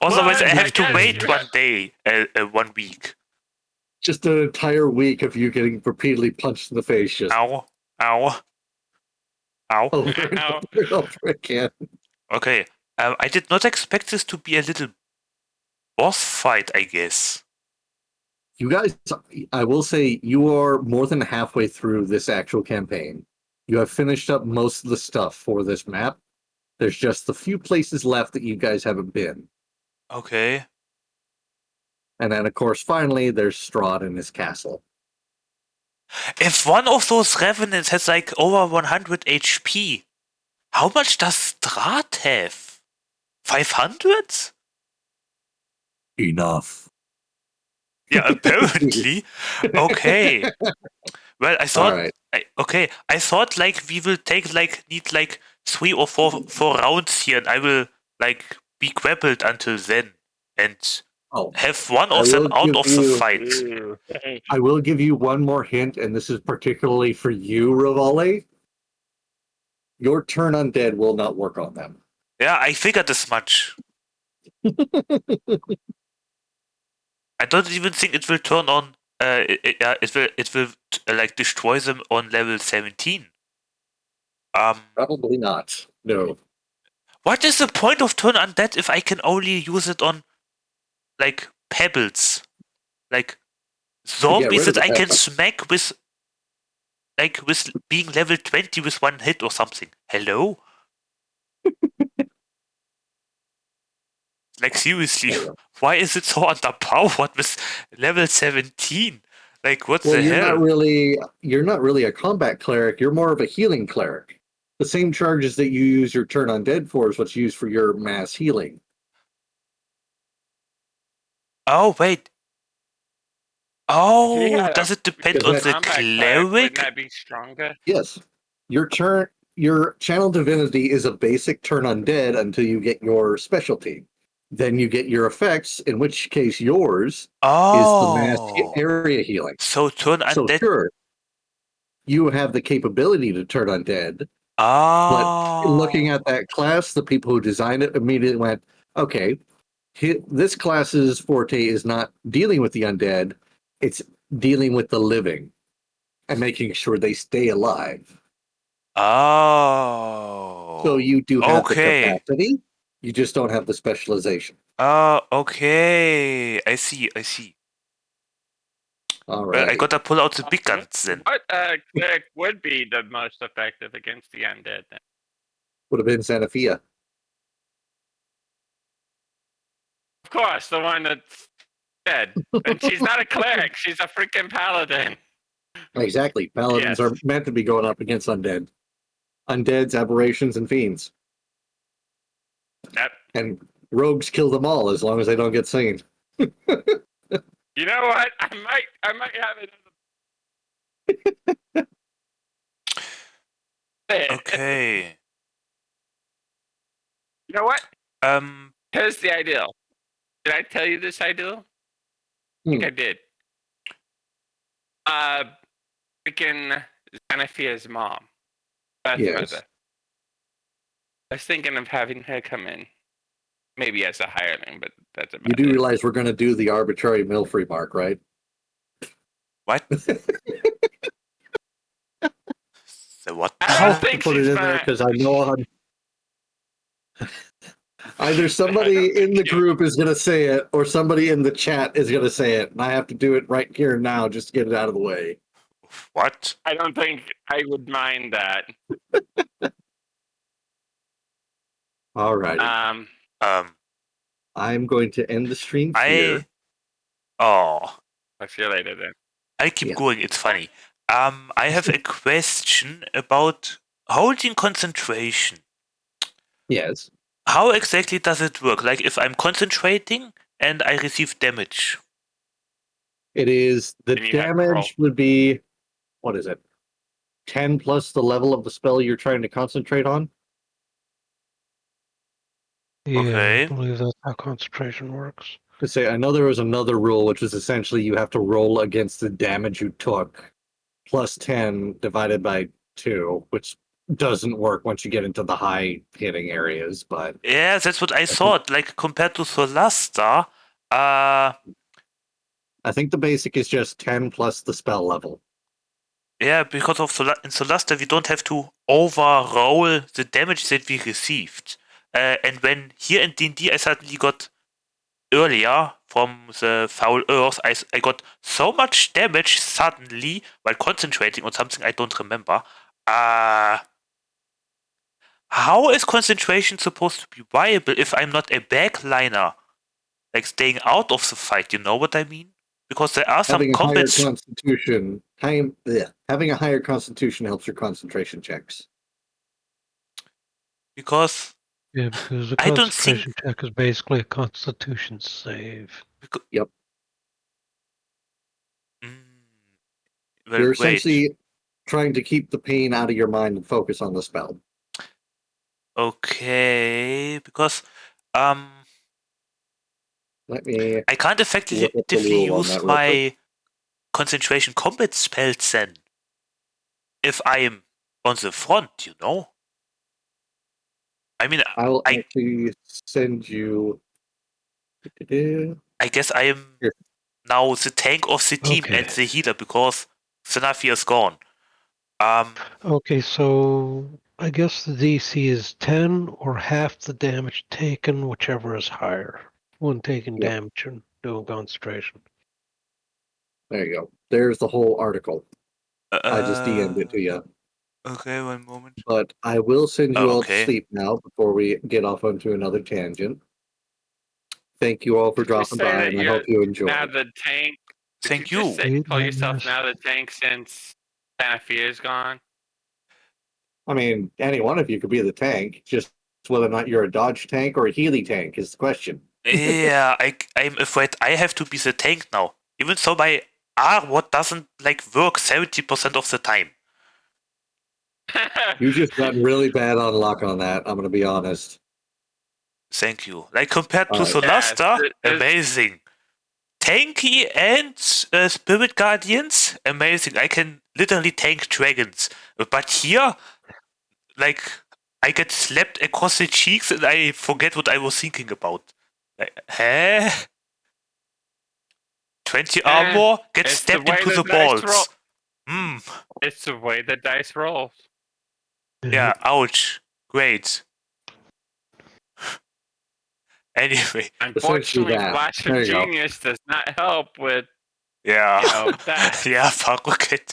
Otherwise, I have to wait 1 day, 1 week. Just an entire week of you getting repeatedly punched in the face. Just ow, ow, ow. Over and over again. Okay, I did not expect this to be a little boss fight, I guess. You guys, I will say, you are more than halfway through this actual campaign. You have finished up most of the stuff for this map. There's just a few places left that you guys haven't been. Okay. And then, of course, finally, there's Strahd and his castle. If one of those revenants has like over 100 HP, how much does Strahd have? 500? Enough. Yeah, apparently. Okay. Well, I thought. Right. I thought like we will need 3 or 4 rounds here, and I will like be grappled until then, and have one of them out of the fight. I will give you one more hint, and this is particularly for you, Rivale. Your turn undead will not work on them. Yeah, I figured as much. I don't even think it will turn on. It will like destroy them on level 17. Probably not. No. What is the point of turn undead if I can only use it on like pebbles, like zombies that I can smack with being level 20 with 1 hit or something? Hello? Like seriously, why is it so underpowered with level 17? Like what the hell? You're not really a combat cleric, you're more of a healing cleric. The same charges that you use your turn undead for is what's used for your mass healing. Oh, wait. Oh, Yeah, does it depend because on that- the combat cleric, wouldn't cleric? that be stronger? Yes. Your channel divinity is a basic turn undead until you get your specialty. Then you get your effects, in which case yours is the mass Oh. area healing. So turn So undead. sure, you have the capability to turn undead, but Oh. looking at that class, the people who designed it immediately went, okay, this class's forte is not dealing with the undead, it's dealing with the living and making sure they stay alive. Oh. So you do have the Okay. capacity, you just don't have the specialization. Okay. I see. All Well, I right. gotta pull out the big guns then. What cleric would be the most effective against the undead then? Would have been Xanathia. Of course, the one that's dead. And she's not a cleric, she's a freaking paladin. Exactly. Paladins Yes. are meant to be going up against undead. Undeads, aberrations, and fiends. Yep. And rogues kill them all as long as they don't get seen. You know what? I might have it. Okay. You know what? Um. Here's the ideal. Did I tell you this ideal? I think I did. Freaking Xanathia's mom. Beth's Yes. mother. I was thinking of having her come in. Maybe as a hireling, but that's about You do it. realize we're going to do the arbitrary mill-free mark, right? What? So what I I don't now? have to think put it she's in there gonna. because I know either somebody in the group is going to say it or somebody in the chat is going to say it, and I have to do it right here and now just to get it out of the way. What? I don't think I would mind that. All right. Um, I'm going to end the stream here. Oh, I'll see you later then. I keep Yeah. going. It's funny. I have a question about holding concentration. Yes. How exactly does it work? Like if I'm concentrating and I receive damage. It is the Then you have to roll. damage would be, what is it? 10 plus the level of the spell you're trying to concentrate on. Yeah, Okay. I believe that's how concentration works. To say, I know there was another rule, which is essentially you have to roll against the damage you took, plus 10 divided by 2, which doesn't work once you get into the high hitting areas, but Yeah, that's what I thought. Like compared to Solasta, I think the basic is just 10 plus the spell level. yeah, because of in Solasta we don't have to overroll the damage that we received. And when here in D&D I suddenly got earlier from the Foul Earth, I got so much damage suddenly while concentrating on something I don't remember. How is concentration supposed to be viable if I'm not a backliner? Like staying out of the fight, you know what I mean? Because there are some Having a higher combats. constitution, having a higher constitution helps your concentration checks. Yeah, because the I don't think. concentration check is basically a constitution save. Yep. Well, You're wait. essentially trying to keep the pain out of your mind and focus on the spell. Okay, because Let me I can't look up the effectively rule on use that real quick. my concentration combat spells then if I'm on the front, you know. I mean, I'll I actually send you. I guess I am Here. now the tank of the team Okay. and the healer because Xanafi is gone. Okay, so I guess the DC is 10 or half the damage taken, whichever is higher. When taking Yep. damage and doing concentration. There you go. There's the whole article. I just DM'd it to you. Okay, one moment. But I will send you all to Okay. sleep now before we get off onto another tangent. Thank you all for Did you dropping say by, that and I you're hope you enjoy. now the tank? Did Thank you. Just you. say, call Eight yourself minus- now the tank since Xanathia is gone? I mean, any one of you could be the tank. Just whether or not you're a dodge tank or a Healy tank is the question. Yeah, I'm afraid I have to be the tank now. Even though my R-Ward doesn't work 70% of the time. You just got really bad on luck on that. I'm gonna be honest. Thank you. Compared to Alright. Solasta, Yes, amazing. Tanky and Spirit Guardians, amazing. I can literally tank dragons. But here, I get slapped across the cheeks and I forget what I was thinking about. Huh? 20 armor, get it's the stabbed way into the dice roll. balls. Hmm. It's the way the dice rolls. Yeah, ouch. Great. Anyway, Unfortunately, that. Flash There of you go. Genius does not help with, yeah. that. yeah, Faroket.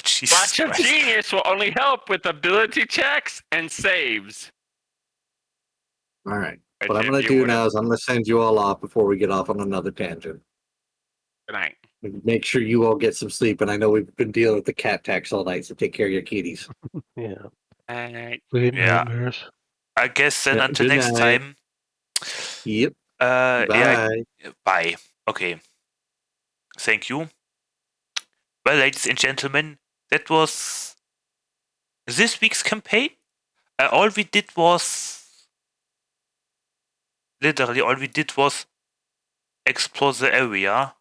Jesus Flash of Christ. Genius will only help with ability checks and saves. All right. Which What I'm if gonna you do would've- now is I'm gonna send you all off before we get off on another tangent. Good night. Make sure you all get some sleep. And I know we've been dealing with the cat tax all night, so take care of your kitties. Yeah. Good night. Sweet Yeah. nightmares. I guess then Yeah, until good next night. time. Yep. Yeah. Bye. Bye. Okay. Thank you. Well, ladies and gentlemen, that was this week's campaign. All we did was explore the area,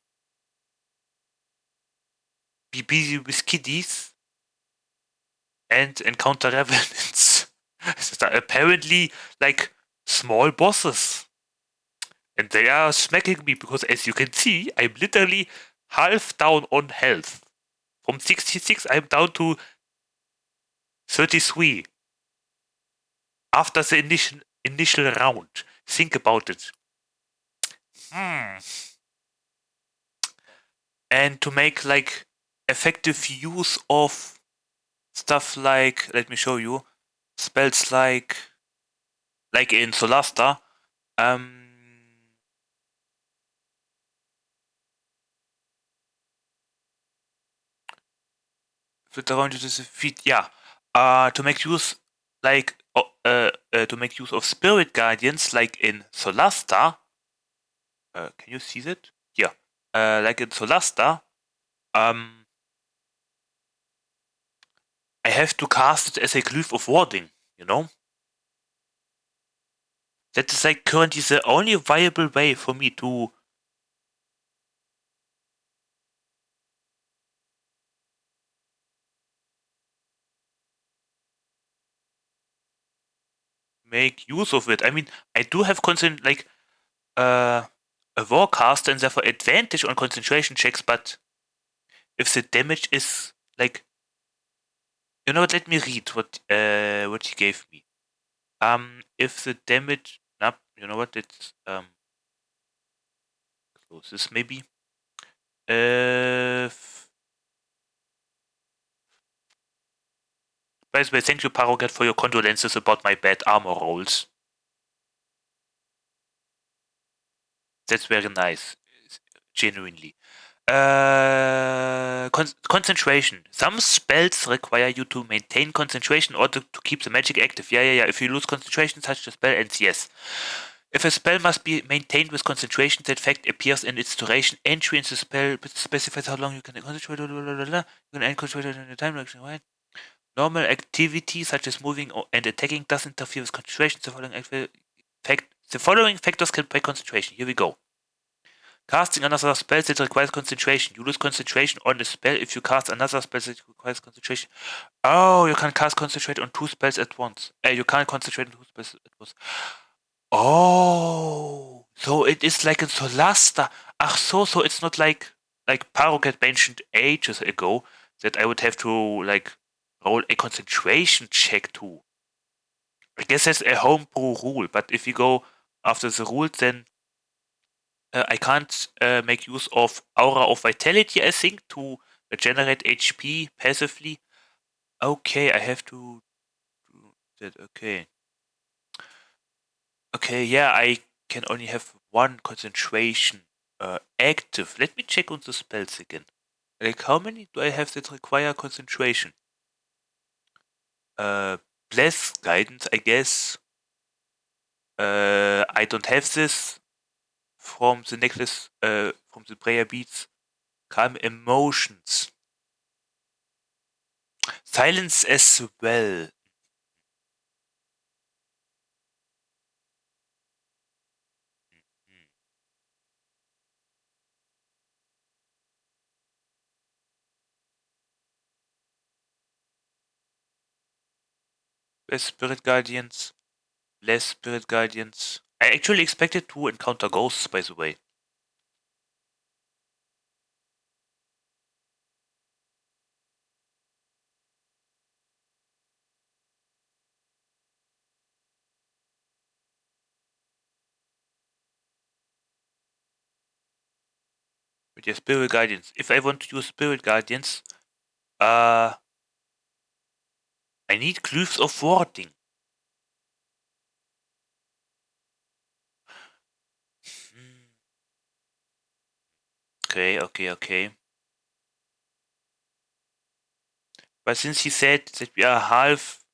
be busy with kiddies, and encounter revenants. that are apparently small bosses. And they are smacking me because, as you can see, I'm literally half down on health. From 66, I'm down to 33. After the initial round. Think about it. And to make effective use of stuff let me show you, spells like in Solasta, with around this feet, yeah. To make use to make use of Spirit Guardians like in Solasta. Can you see that? Yeah. Like in Solasta, I have to cast it as a Glyph of Warding, you know? That is currently the only viable way for me to make use of it. I mean, I do have a Warcaster and therefore advantage on concentration checks, but if the damage is you know what, let me read what he gave me. If the damage, you know what, it's close this maybe. By the way, thank you, Parogat, for your condolences about my bad armor rolls. That's very nice, genuinely. Concentration. Some spells require you to maintain concentration in order to keep the magic active. Yeah. If you lose concentration, such a spell ends, yes. If a spell must be maintained with concentration, that fact appears in its duration. Entry into the spell specifies how long you can concentrate. You can end concentration in a time direction, right? Normal activity such as moving and attacking does interfere with concentration. The following factors can break concentration. Here we go. Casting another spell that requires concentration. You lose concentration on the spell if you cast another spell that requires concentration. Oh, you can cast concentrate on 2 spells at once. You can't concentrate on 2 spells at once. Oh, so it is like in Solasta. So it's not like Parogat mentioned ages ago that I would have to roll a concentration check too. I guess that's a homebrew rule, but if you go after the rules, then I can't make use of Aura of Vitality, I think, to generate HP passively. Okay, I have to do that. Okay, yeah, I can only have 1 concentration active. Let me check on the spells again. How many do I have that require concentration? Bless Guidance, I guess. I don't have this. from the necklace, from the prayer beads, calm emotions. Silence as well. Less spirit guardians. Less spirit guardians. I actually expected to encounter ghosts, by the way. With your spirit guardians. If I want to use spirit guardians, I need Glyphs of Warding. Okay. But since he said that we are half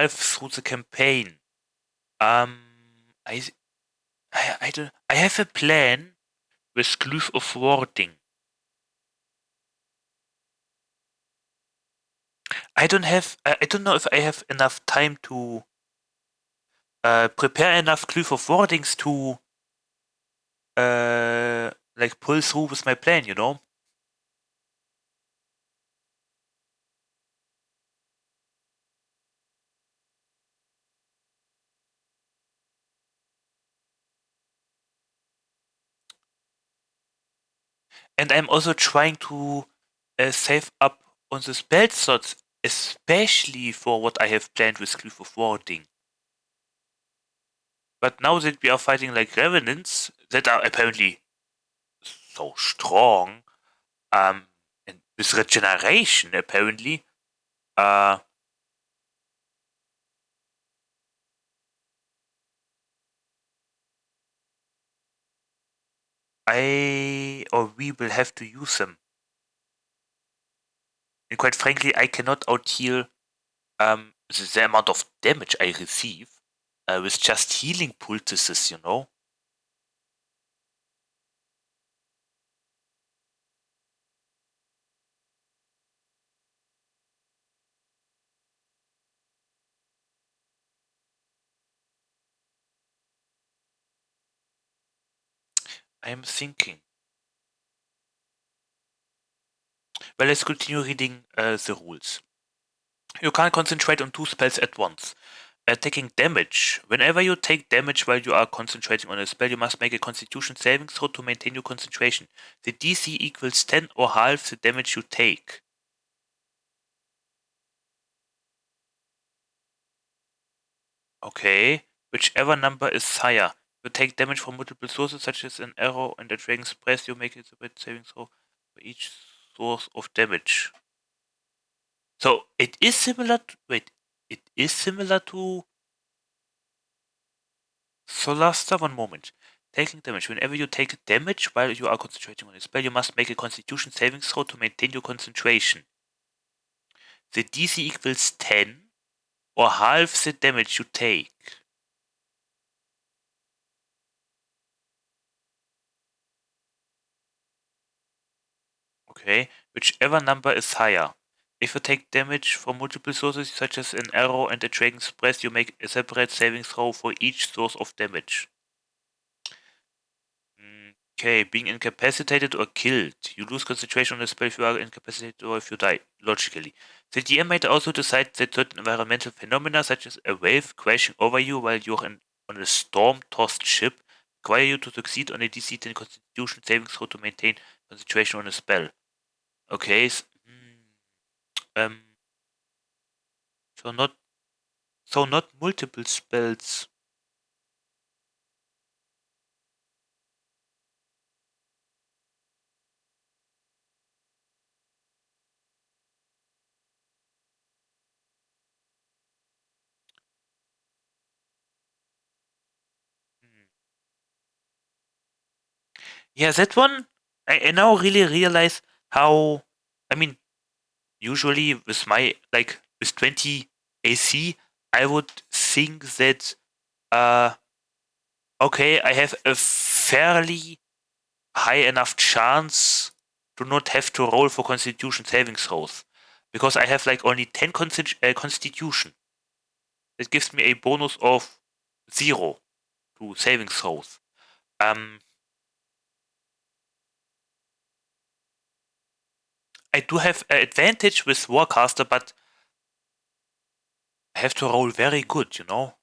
through the campaign, I don't. I have a plan with Glyph of Warding. I don't know if I have enough time to prepare enough Glyph of Wardings to pull through with my plan, you know? And I'm also trying to save up on the spell slots, especially for what I have planned with Glyph of Warding. But now that we are fighting like revenants that are apparently so strong, and with regeneration apparently, we will have to use them. And quite frankly, I cannot out-heal the amount of damage I receive with just healing poultices, you know? I am thinking. Well, let's continue reading the rules. You can't concentrate on 2 spells at once. Taking damage. Whenever you take damage while you are concentrating on a spell, you must make a Constitution saving throw to maintain your concentration. The DC equals 10 or half the damage you take. Okay, whichever number is higher. You take damage from multiple sources, such as an arrow and a dragon's breath. You make a separate saving throw for each source of damage. So it is similar to, it is similar to Solaster. One moment. Taking damage. Whenever you take damage while you are concentrating on a spell, you must make a Constitution saving throw to maintain your concentration. The DC equals 10 or half the damage you take. Okay, whichever number is higher. If you take damage from multiple sources, such as an arrow and a dragon's breath, you make a separate saving throw for each source of damage. Okay, being incapacitated or killed. You lose concentration on the spell if you are incapacitated or if you die, logically. The DM might also decide that certain environmental phenomena, such as a wave crashing over you while you're on a storm-tossed ship, require you to succeed on a DC 10 Constitution saving throw to maintain concentration on a spell. Okay, so not multiple spells. Yeah, that one, I now really realize how, I mean, usually with my, with 20 AC, I would think that Okay, I have a fairly high enough chance to not have to roll for Constitution saving throws. Because I have like only 10 Constitution. That gives me a bonus of 0 to saving throws. I do have an advantage with Warcaster, but I have to roll very good, you know?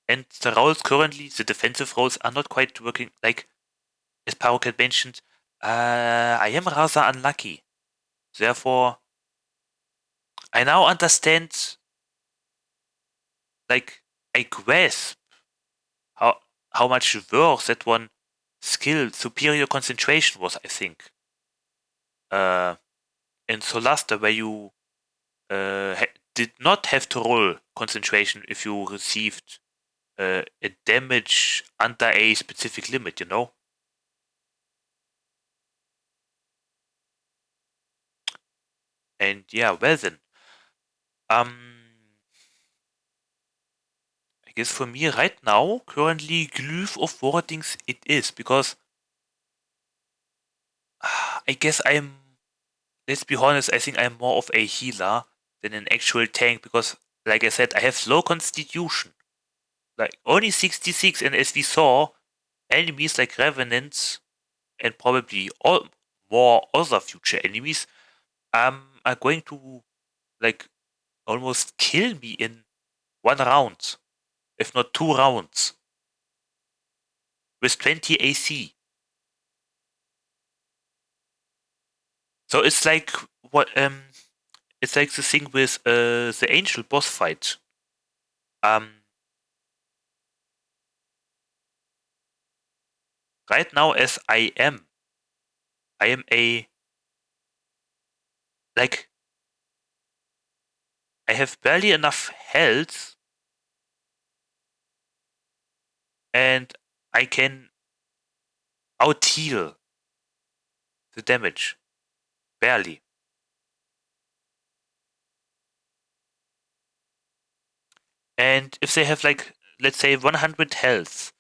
And the rolls currently, the defensive rolls, are not quite working. Like, as Parokat mentioned, I am rather unlucky. Therefore, I now understand, like, I grasp how much worse that one skill, superior concentration, was, I think. In Solasta, where you did not have to roll concentration if you received a damage under a specific limit, you know? And yeah, well then. I guess for me right now, currently Glyph of Wardings it is, because I guess let's be honest, I think I'm more of a healer than an actual tank, because like I said, I have low constitution. Like only 66, and as we saw, enemies like Revenants and probably more other future enemies are going to like almost kill me in one round, if not 2 rounds, with 20 AC. So it's like it's like the thing with the angel boss fight. Right now as I am a like I have barely enough health, and I can out heal the damage. Barely. And if they have like, let's say 100 health,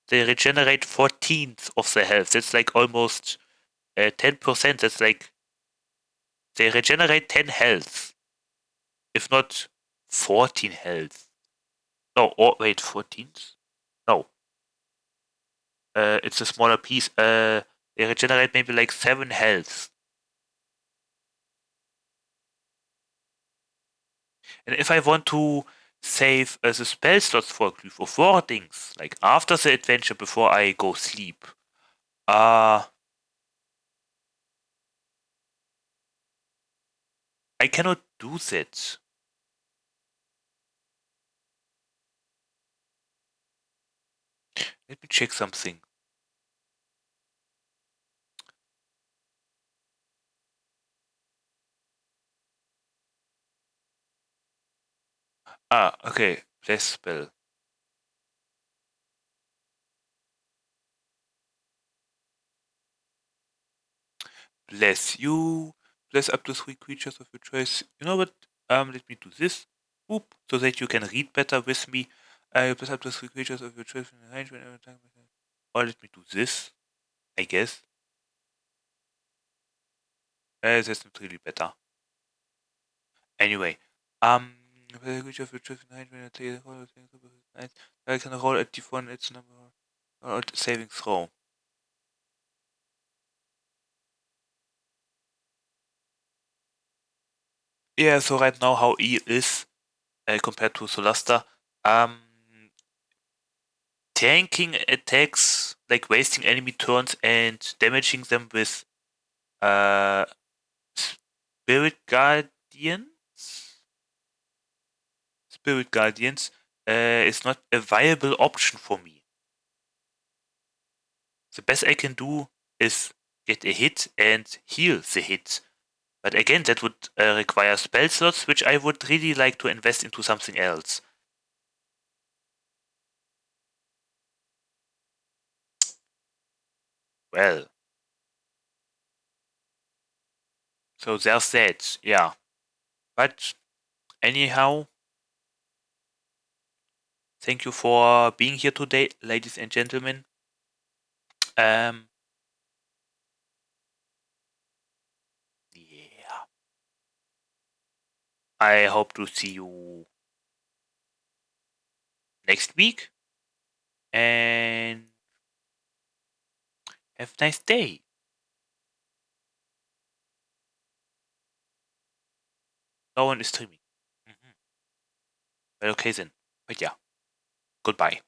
they regenerate 14th of their health. That's like almost 10%. That's like they regenerate 10 health, if not 14 health. No, or wait, 14th? No. It's a smaller piece. They regenerate maybe like 7 health. And if I want to save the spell slots for Glyph of Wardings, like after the adventure before I go sleep, I cannot do that. Let me check something. Okay. Bless spell. Bless you. Bless up to 3 creatures of your choice. You know what? Let me do this. Oop, so that you can read better with me. Bless up to 3 creatures of your choice in range whenever time. Or let me do this, I guess. That's not really better. Anyway, creature of your choice in range when I take a roll, I can roll a d4 its number or saving throw. Yeah, so right now how E is compared to Solasta, tanking attacks, like wasting enemy turns and damaging them with Spirit Guardians. Spirit Guardians is not a viable option for me. The best I can do is get a hit and heal the hit. But again, that would require spell slots, which I would really like to invest into something else. Well. So there's that, yeah. But anyhow, Thank you for being here today, ladies and gentlemen. Yeah. I hope to see you next week. And have a nice day. No one is streaming. Well, okay then. But yeah. Goodbye.